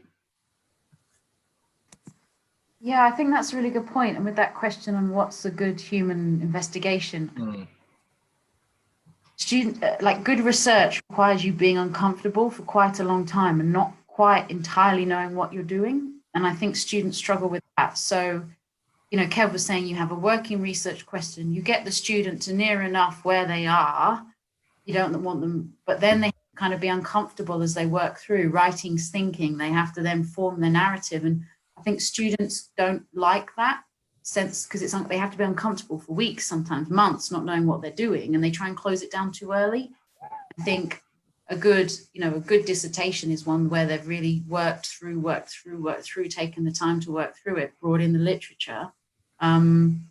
Yeah, I think that's a really good point. And with that question on what's a good human investigation, like good research requires you being uncomfortable for quite a long time and not quite entirely knowing what you're doing. And I think students struggle with that. So, you know, Kev was saying you have a working research question, you get the student to near enough where they are, you don't want them, but then they kind of be uncomfortable as they work through. Writing's thinking, they have to then form the narrative. And I think students don't like that sense, because it's they have to be uncomfortable for weeks, sometimes months, not knowing what they're doing, and they try and close it down too early. I think a good dissertation is one where they've really worked through, taken the time to work through it, brought in the literature, and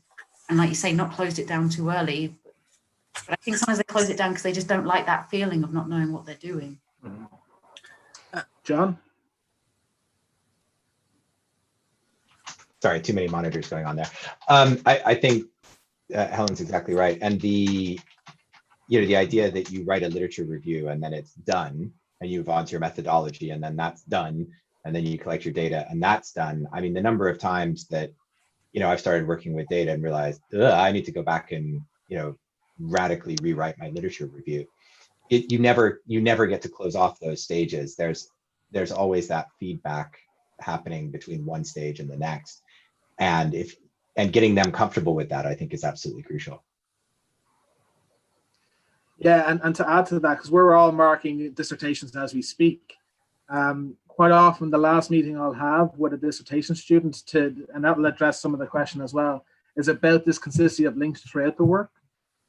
like you say, not closed it down too early. But I think sometimes they close it down because they just don't like that feeling of not knowing what they're doing. John? Sorry, too many monitors going on there. I think Helen's exactly right. And the idea that you write a literature review and then it's done and you move on to your methodology and then that's done and then you collect your data and that's done. I mean, the number of times that, I've started working with data and realized, I need to go back and, radically rewrite my literature review. You never get to close off those stages. There's always that feedback happening between one stage and the next. And getting them comfortable with that, I think, is absolutely crucial. Yeah, and to add to that, because we're all marking dissertations as we speak, quite often the last meeting I'll have with a dissertation student, and that will address some of the question as well, is about this consistency of links throughout the work.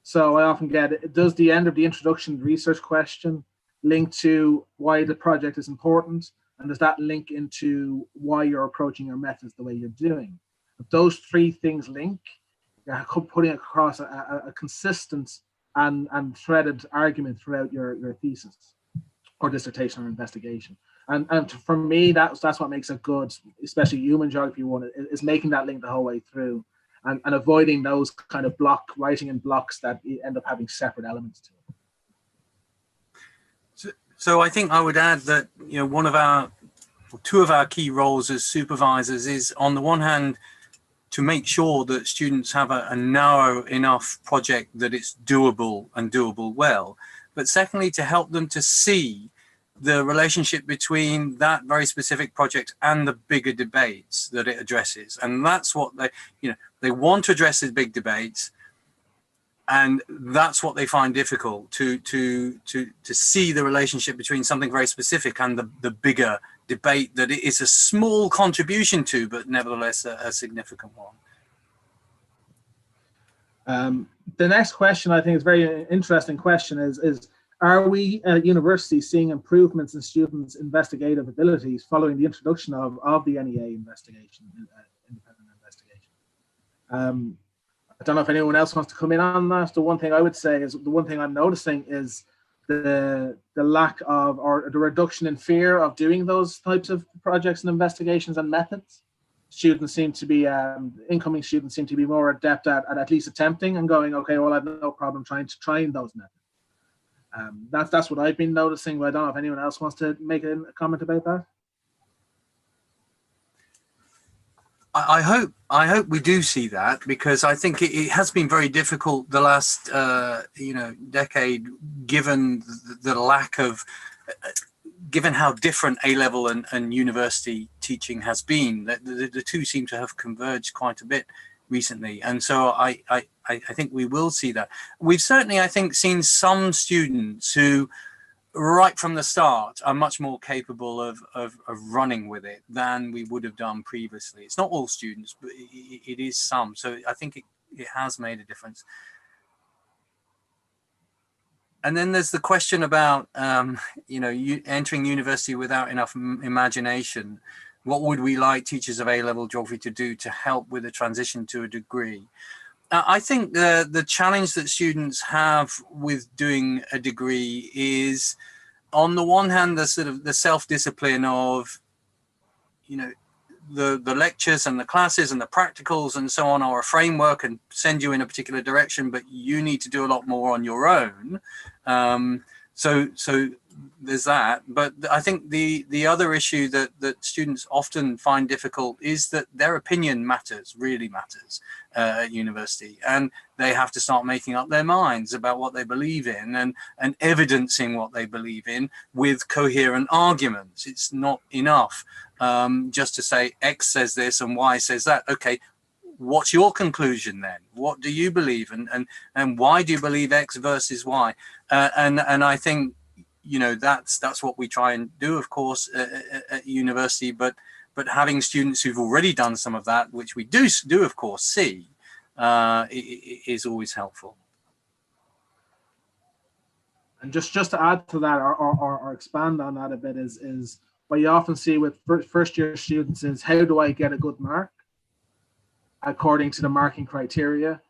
So I often get, does the end of the introduction research question link to why the project is important? And does that link into why you're approaching your methods the way you're doing? If those three things link, you're putting across a consistent and threaded argument throughout your thesis or dissertation or investigation. And for me, that's what makes a good, especially human geography one, is making that link the whole way through and avoiding those kind of writing in blocks that end up having separate elements to it. So I think I would add that, two of our key roles as supervisors is, on the one hand, to make sure that students have a narrow enough project that it's doable and doable well, but secondly, to help them to see the relationship between that very specific project and the bigger debates that it addresses. And that's what they want to address, the big debates, and that's what they find difficult, to see the relationship between something very specific and the bigger debate that it is a small contribution to, but nevertheless a significant one. The next question, I think, is a very interesting question, is are we at universities seeing improvements in students' investigative abilities following the introduction of the NEA investigation, independent investigation? I don't know if anyone else wants to come in on that. The one thing I would say is, the one thing I'm noticing is the lack of, or the reduction in fear of doing those types of projects and investigations and methods. Students seem to be, incoming students seem to be more adept at least attempting and going, okay, well, I've no problem trying those methods. That's what I've been noticing, but I don't know if anyone else wants to make a comment about that. I hope we do see that, because I think it has been very difficult the last decade, given the lack of, given how different A-level and university teaching has been. The two seem to have converged quite a bit recently, and so I think we will see that. We've certainly, I think, seen some students who, right from the start, are much more capable of running with it than we would have done previously. It's not all students, but it is some. So I think it has made a difference. And then there's the question about, entering university without enough imagination. What would we like teachers of A-level geography to do to help with the transition to a degree? I think the challenge that students have with doing a degree is on the one hand, the sort of the self-discipline of, you know, the lectures and the classes and the practicals and so on are a framework and send you in a particular direction, but you need to do a lot more on your own. So there's that. But I think the other issue that students often find difficult is that their opinion really matters at university, and they have to start making up their minds about what they believe in and evidencing what they believe in with coherent arguments. It's not enough just to say X says this and Y says that. Okay, what's your conclusion then? What do you believe, and why do you believe X versus Y? And I think, you know, that's what we try and do, of course, at university. But having students who've already done some of that, which we do of course see, is always helpful. And just to add to that, or expand on that a bit, is what you often see with first year students is, how do I get a good mark according to the marking criteria,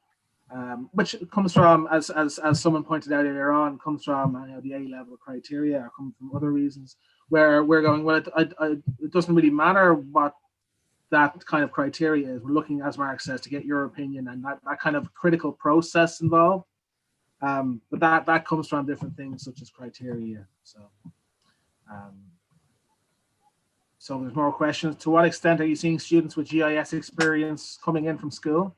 which comes from, as someone pointed out earlier on, comes from the A-level criteria, or comes from other reasons, where we're going, well, it doesn't really matter what that kind of criteria is. We're looking, as Mark says, to get your opinion, and that kind of critical process involved. But that comes from different things such as criteria. So there's more questions. To what extent are you seeing students with GIS experience coming in from school?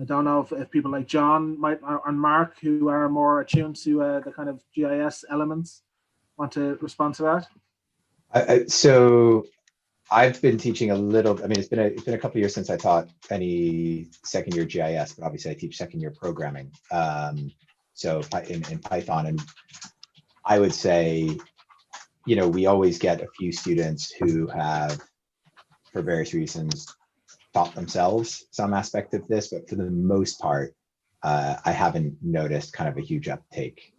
I don't know if people like John and Mark, who are more attuned to the kind of GIS elements, want to respond to that. So I've been teaching a little. I mean, it's been a couple of years since I taught any second year GIS, but obviously I teach second year programming. So in Python, and I would say, you know, we always get a few students who have, for various reasons, taught themselves some aspect of this, but for the most part, I haven't noticed kind of a huge uptake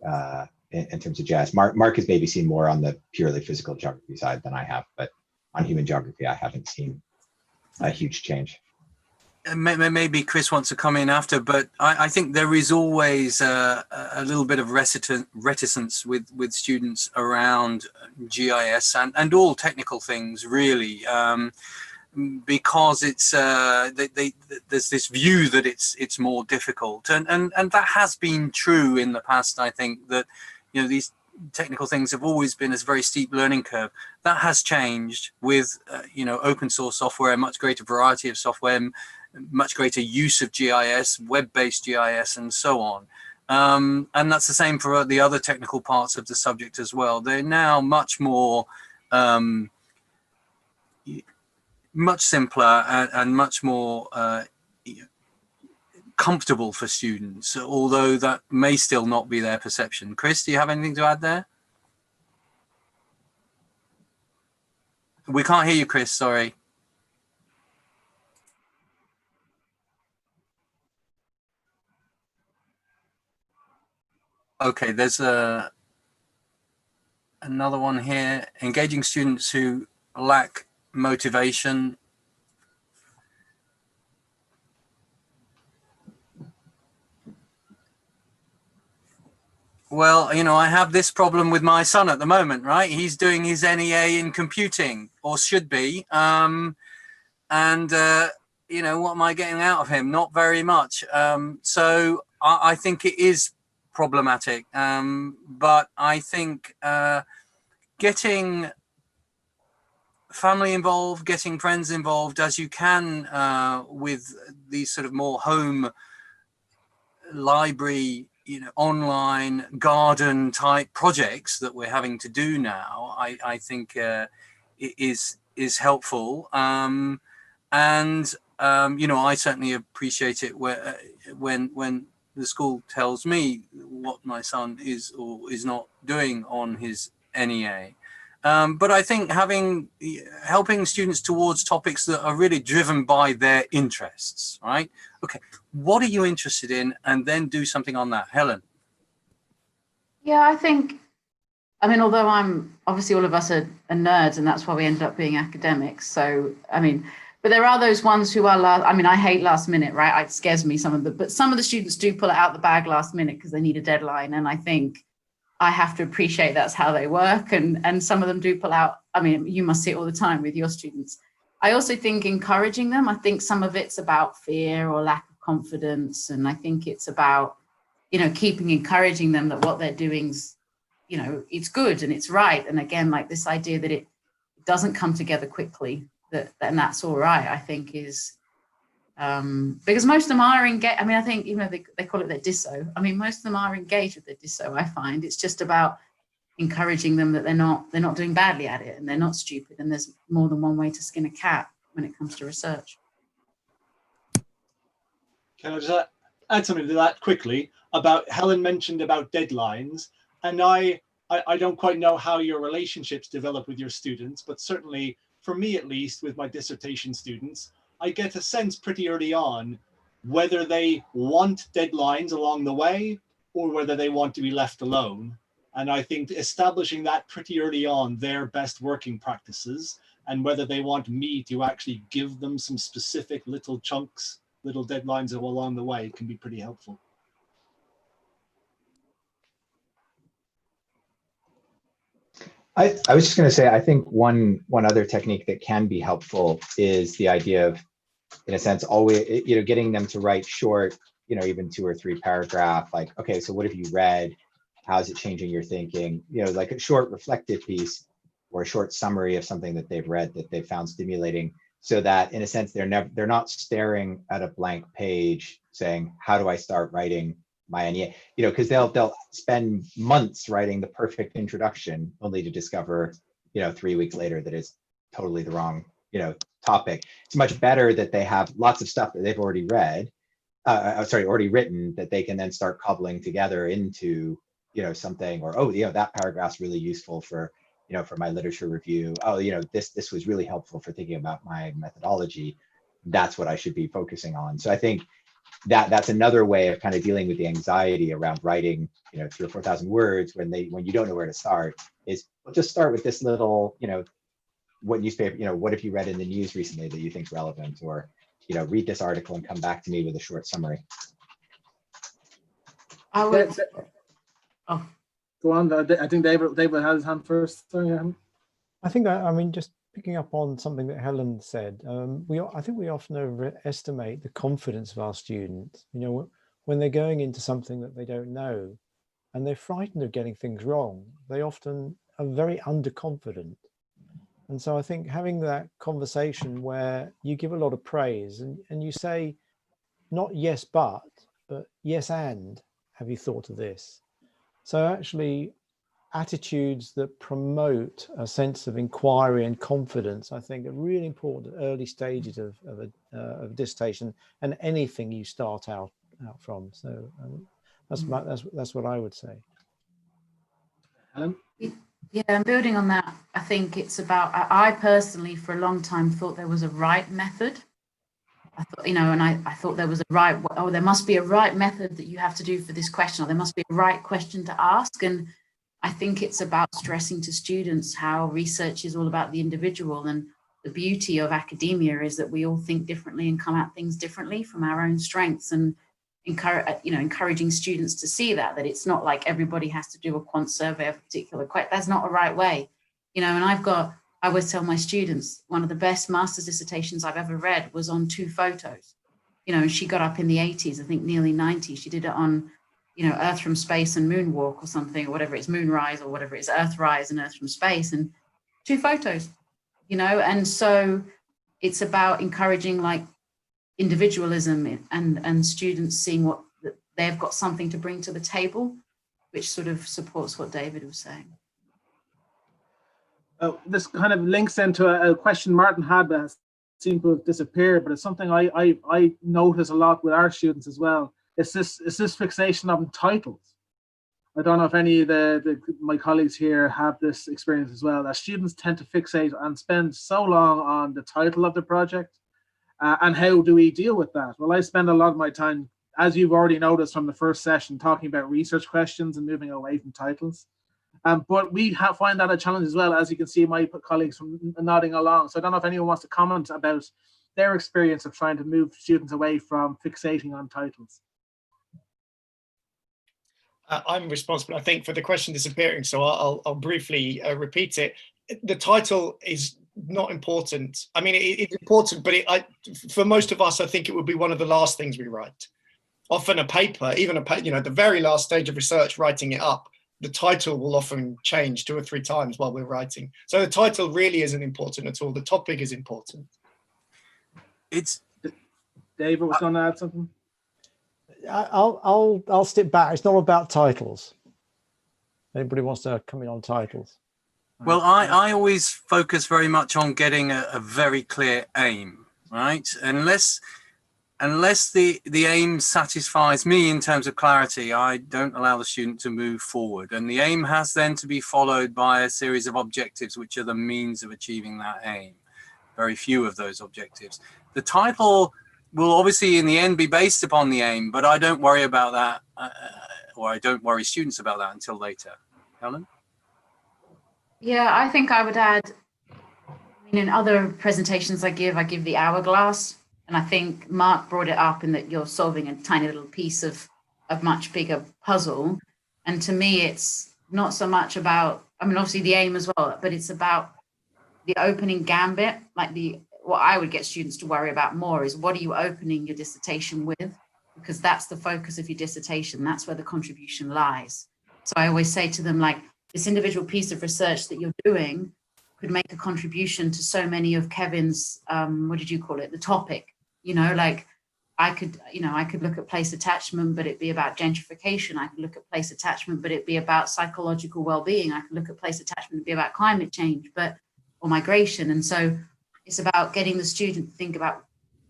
in terms of GIS. Mark has maybe seen more on the purely physical geography side than I have, but on human geography, I haven't seen a huge change. Maybe Chris wants to come in after, but I think there is always a little bit of reticence with students around GIS and all technical things, really, because it's there's this view that it's more difficult, and that has been true in the past. I think that, you know, these technical things have always been a very steep learning curve. That has changed with you know, open source software, much greater variety of software, much greater use of GIS, web-based GIS, and so on. And that's the same for the other technical parts of the subject as well. They're now much more, much simpler and much more comfortable for students, although that may still not be their perception. Chris, do you have anything to add there? We can't hear you, Chris, sorry. Okay, there's another one here. Engaging students who lack motivation. Well, you know, I have this problem with my son at the moment, right? He's doing his NEA in computing, or should be. You know, what am I getting out of him? Not very much. So I think it is problematic, but I think getting family involved, getting friends involved as you can with these sort of more home library, you know, online garden type projects that we're having to do now, I think is helpful. You know, I certainly appreciate it when the school tells me what my son is or is not doing on his NEA. But I think helping students towards topics that are really driven by their interests, right? Okay, what are you interested in? And then do something on that. Helen? Yeah, I think, I mean, although obviously all of us are nerds, and that's why we end up being academics. So, I mean, but there are those ones who are, I hate last minute, right? It scares me, but some of the students do pull it out the bag last minute because they need a deadline. And I think I have to appreciate that's how they work. And some of them do pull out. I mean, you must see it all the time with your students. I also think encouraging them, I think some of it's about fear or lack of confidence. And I think it's about, keeping encouraging them that what they're doing's, it's good and it's right. And again, like this idea that it doesn't come together quickly, and that's all right, I think is, because most of them are engaged. I mean, I think, they call it their disso. I mean, most of them are engaged with their disso, I find. It's just about encouraging them that they're not doing badly at it and they're not stupid. And there's more than one way to skin a cat when it comes to research. Can I just add something to that quickly about Helen mentioned about deadlines, and I don't quite know how your relationships develop with your students, but certainly for me, at least with my dissertation students, I get a sense pretty early on whether they want deadlines along the way or whether they want to be left alone. And I think establishing that pretty early on, their best working practices, and whether they want me to actually give them some specific little chunks, little deadlines along the way, can be pretty helpful. I was just going to say, I think one other technique that can be helpful is the idea of, in a sense, always, getting them to write short, even 2 or 3 paragraph, like, okay, so what have you read? How's it changing your thinking? Like a short reflective piece or a short summary of something that they've read that they've found stimulating, so that in a sense, they're not staring at a blank page saying, how do I start writing my NEA? Because they'll spend months writing the perfect introduction only to discover, 3 weeks later that it's totally the wrong, topic. It's much better that they have lots of stuff that they've already read, already written, that they can then start cobbling together into, something, or, oh, that paragraph's really useful for, for my literature review. Oh, this was really helpful for thinking about my methodology. That's what I should be focusing on. So I think that's another way of kind of dealing with the anxiety around writing, 3,000 or 4,000 words when you don't know where to start, is, well, just start with this little, what newspaper, what have you read in the news recently that you think is relevant, or, read this article and come back to me with a short summary. I would. Go on. I think David had his hand first. Sorry, I think, just picking up on something that Helen said, I think we often overestimate the confidence of our students. When they're going into something that they don't know and they're frightened of getting things wrong, they often are very underconfident. And so I think having that conversation where you give a lot of praise and you say, not yes, but yes, and have you thought of this? So actually, attitudes that promote a sense of inquiry and confidence, I think, are really important at early stages of dissertation and anything you start out from. So that's what I would say. Helen? Yeah, and building on that, I think it's about, I personally for a long time thought there was a right method. I thought, and I thought there was a right, there must be a right method that you have to do for this question, or there must be a right question to ask. And I think it's about stressing to students how research is all about the individual, and the beauty of academia is that we all think differently and come at things differently from our own strengths, and encouraging students to see that it's not like everybody has to do a quant survey of a particular question. That's not the right way, and I always tell my students, one of the best master's dissertations I've ever read was on 2 photos. She got up in the 80s, I think nearly 90. She did it on, Earth from space and moonwalk or something, or whatever it's moonrise or whatever it's Earthrise and Earth from space, and 2 photos, and so it's about encouraging like individualism and students seeing what they've got something to bring to the table, which sort of supports what David was saying. This kind of links into a question Martin had that seemed to have disappeared, but it's something I notice a lot with our students as well. It's this fixation on titles. I don't know if any of my colleagues here have this experience as well, that students tend to fixate and spend so long on the title of the project. And how do we deal with that? Well, I spend a lot of my time, as you've already noticed from the first session, talking about research questions and moving away from titles. But we find that a challenge as well, as you can see my colleagues from nodding along. So I don't know if anyone wants to comment about their experience of trying to move students away from fixating on titles. I'm responsible, I think, for the question disappearing, so I'll briefly repeat it. The title is not important. I mean, it's important, but for most of us, I think it would be one of the last things we write. Often a paper, even the very last stage of research, writing it up, the title will often change 2 or 3 times while we're writing. So the title really isn't important at all. The topic is important. It's David was going to add something. I'll step back. It's not about titles. Anybody wants to come in on titles? well, I always focus very much on getting a very clear aim, right? Unless the aim satisfies me in terms of clarity, I don't allow the student to move forward. And the aim has then to be followed by a series of objectives, which are the means of achieving that aim. Very few of those objectives. The title will obviously in the end be based upon the aim, but I don't worry about that, or I don't worry students about that until later. Helen? Yeah, I think I would add, in other presentations I give the hourglass. And I think Mark brought it up in that you're solving a tiny little piece of a much bigger puzzle. And to me, it's not so much about, obviously the aim as well, but it's about the opening gambit. Like what I would get students to worry about more is, what are you opening your dissertation with? Because that's the focus of your dissertation. That's where the contribution lies. So I always say to them, like, this individual piece of research that you're doing could make a contribution to so many of Kevin's, what did you call it? The topic. Like I could look at place attachment, but it'd be about gentrification. I could look at place attachment, but it'd be about psychological well-being. I could look at place attachment, it'd be about climate change, or migration. And so it's about getting the student to think about,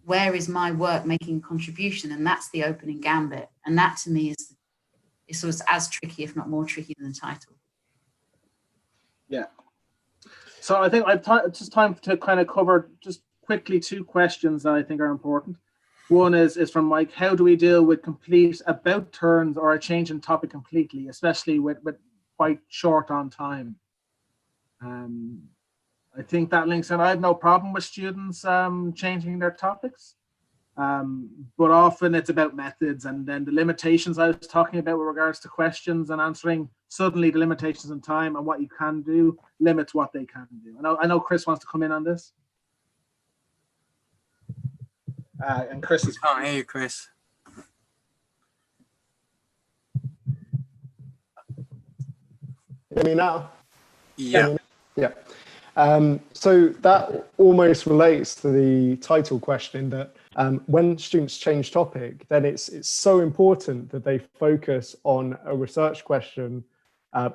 where is my work making a contribution? And that's the opening gambit. And that to me is sort of as tricky, if not more tricky, than the title. Yeah. So I think it's just time to kind of cover just quickly 2 questions that I think are important. One is from Mike: how do we deal with complete about turns or a change in topic completely, especially with quite short on time? I think that links in. I have no problem with students changing their topics, but often it's about methods, and then the limitations I was talking about with regards to questions and answering. Suddenly the limitations in time and what you can do limits what they can do. I know Chris wants to come in on this. And Chris is. Can't hear you, Chris. Hear me now? Yeah. Yeah. So that almost relates to the title question, that when students change topic, then it's so important that they focus on a research question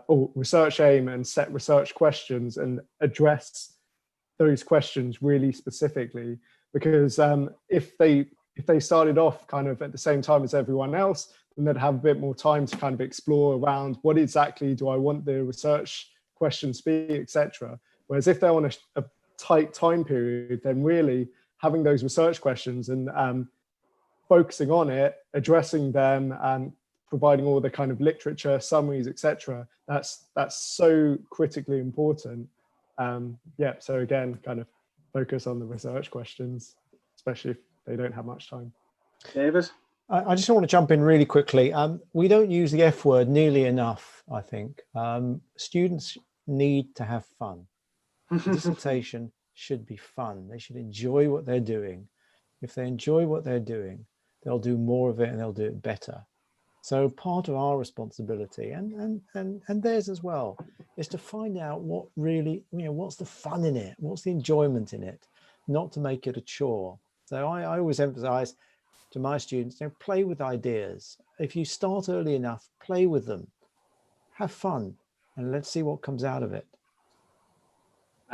or research aim, and set research questions and address those questions really specifically. Because if they started off kind of at the same time as everyone else, then they'd have a bit more time to kind of explore around, what exactly do I want the research questions to be, etc. Whereas if they're on a tight time period, then really having those research questions and focusing on it, addressing them, and providing all the kind of literature, summaries, etc. That's so critically important. So again, kind of focus on the research questions, especially if they don't have much time. David? I just want to jump in really quickly. We don't use the F word nearly enough, I think. Students need to have fun. Dissertation should be fun. They should enjoy what they're doing. If they enjoy what they're doing, they'll do more of it and they'll do it better. So part of our responsibility and theirs as well is to find out what really, what's the fun in it? What's the enjoyment in it? Not to make it a chore. So I always emphasize to my students, play with ideas. If you start early enough, play with them, have fun, and let's see what comes out of it.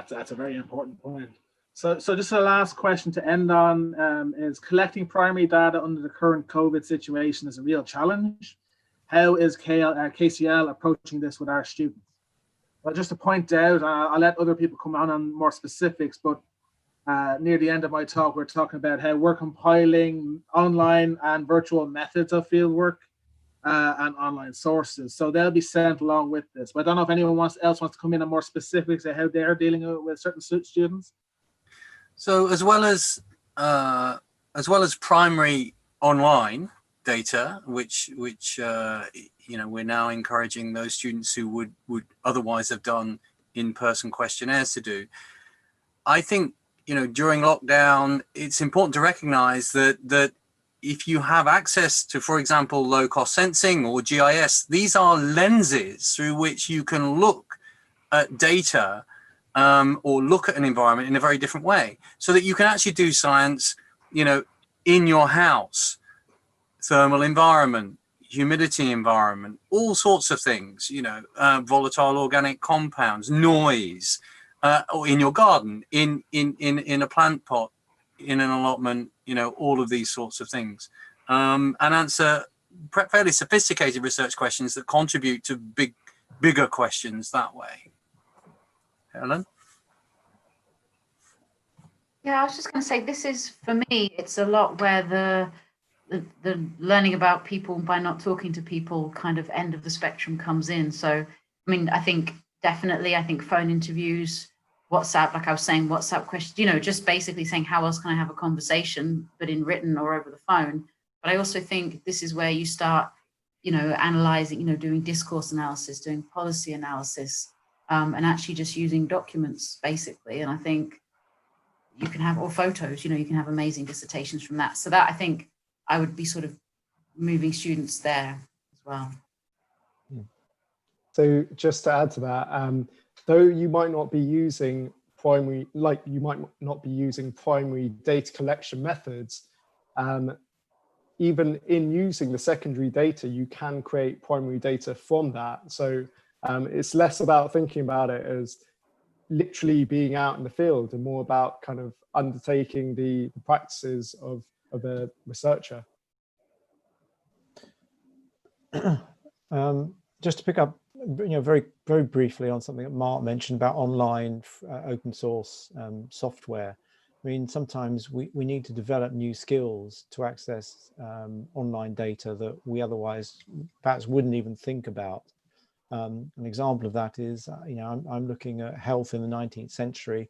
That's a very important point. So just a last question to end on is, collecting primary data under the current COVID situation is a real challenge. How is KCL approaching this with our students? Well, just to point out, I'll let other people come on more specifics, but near the end of my talk, we're talking about how we're compiling online and virtual methods of fieldwork and online sources. So they'll be sent along with this. But I don't know if anyone else wants to come in on more specifics of how they're dealing with certain students. So as well as primary online data, which we're now encouraging those students who would otherwise have done in-person questionnaires to do. I think, during lockdown, it's important to recognize that if you have access to, for example, low-cost sensing or GIS, these are lenses through which you can look at data or look at an environment in a very different way, so that you can actually do science, in your house, thermal environment, humidity environment, all sorts of things, volatile organic compounds, noise, or in your garden, in a plant pot, in an allotment, all of these sorts of things, and answer fairly sophisticated research questions that contribute to bigger questions that way. Helen? Yeah, I was just going to say, this is, for me, it's a lot where the learning about people by not talking to people kind of end of the spectrum comes in. So, I mean, I think phone interviews, WhatsApp, like I was saying, WhatsApp questions, just basically saying, how else can I have a conversation, but in written or over the phone. But I also think this is where you start, analyzing, doing discourse analysis, doing policy analysis, and actually just using documents, basically. And I think you can have, or photos, you can have amazing dissertations from that. So that, I think I would be sort of moving students there as well. So just to add to that, though you might not be using primary data collection methods, even in using the secondary data, you can create primary data from that. So it's less about thinking about it as literally being out in the field and more about kind of undertaking the practices of a researcher. Just to pick up, very, very briefly on something that Mark mentioned about online open source software. I mean, sometimes we need to develop new skills to access online data that we otherwise perhaps wouldn't even think about. An example of that is, I'm looking at health in the 19th century.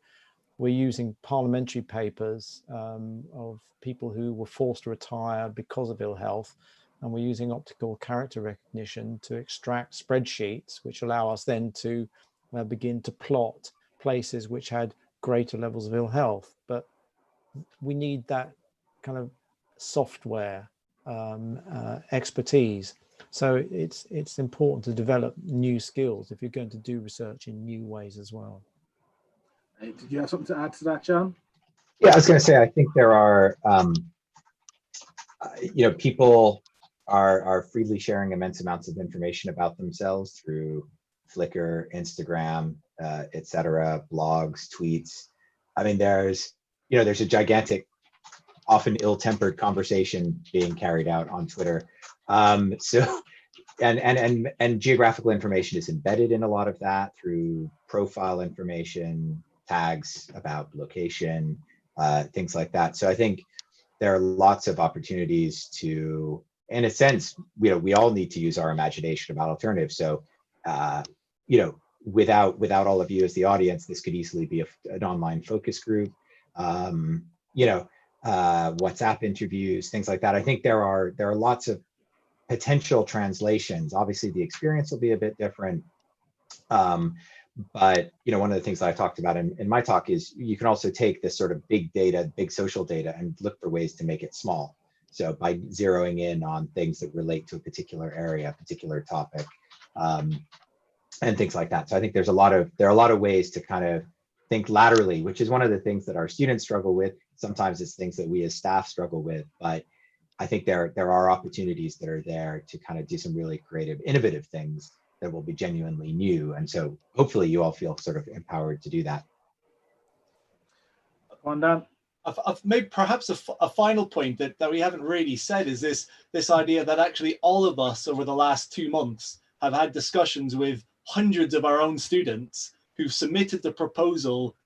We're using parliamentary papers of people who were forced to retire because of ill health. And we're using optical character recognition to extract spreadsheets, which allow us then to begin to plot places which had greater levels of ill health. But we need that kind of software expertise. So it's important to develop new skills if you're going to do research in new ways as well. Did you have something to add to that, John? Yeah, I was going to say, I think there are, people are freely sharing immense amounts of information about themselves through Flickr, Instagram, etc., blogs, tweets. I mean, there's a gigantic, often ill-tempered conversation being carried out on Twitter. So, and geographical information is embedded in a lot of that through profile information, tags about location, things like that. So I think there are lots of opportunities to, in a sense, we all need to use our imagination about alternatives. So, without all of you as the audience, this could easily be an online focus group, WhatsApp interviews, things like that. I think there are lots of potential translations. Obviously, the experience will be a bit different. But one of the things that I talked about in my talk is you can also take this sort of big data, big social data, and look for ways to make it small. So by zeroing in on things that relate to a particular area, a particular topic, and things like that. So I think there are a lot of ways to kind of think laterally, which is one of the things that our students struggle with. Sometimes it's things that we as staff struggle with, but I think there are opportunities that are there to kind of do some really creative, innovative things that will be genuinely new. And so hopefully you all feel sort of empowered to do that. I've made perhaps a final point that we haven't really said is this idea that actually all of us over the last 2 months have had discussions with hundreds of our own students who've submitted the proposal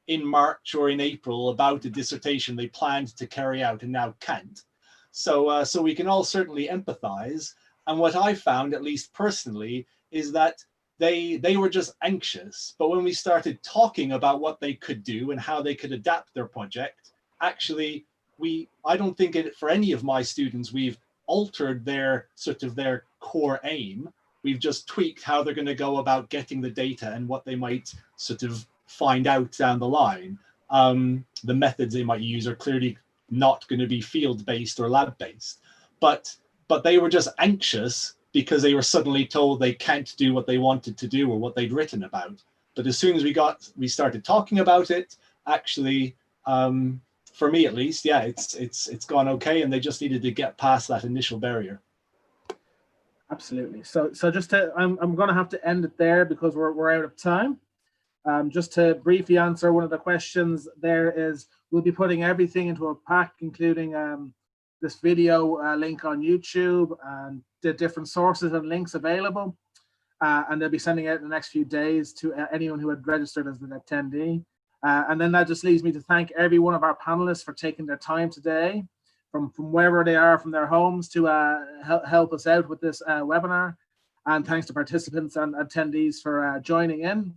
in March or in April about a dissertation they planned to carry out and now can't. So we can all certainly empathize. And what I found, at least personally, is that they were just anxious. But when we started talking about what they could do and how they could adapt their project, actually, I don't think for any of my students, we've altered their core aim. We've just tweaked how they're going to go about getting the data and what they might sort of find out down the line. The methods they might use are clearly not going to be field-based or lab-based, but they were just anxious because they were suddenly told they can't do what they wanted to do or what they'd written about. But as soon as we started talking about it, actually, for me at least, yeah, it's gone okay, and they just needed to get past that initial barrier. Absolutely. So just to, I'm going to have to end it there because we're out of time. Just to briefly answer one of the questions there is, we'll be putting everything into a pack, including this video link on YouTube and the different sources and links available. And they'll be sending out in the next few days to anyone who had registered as an attendee. And then that just leaves me to thank every one of our panelists for taking their time today, from wherever they are, from their homes, to help us out with this webinar. And thanks to participants and attendees for joining in.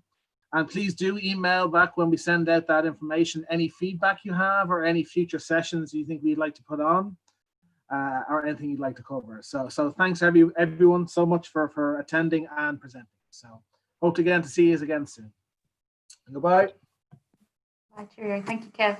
And please do email back when we send out that information, any feedback you have or any future sessions you think we'd like to put on, or anything you'd like to cover. So thanks everyone so much for attending and presenting. So hope to see you again soon. Goodbye. Bye, cheerio. Thank you, Kev.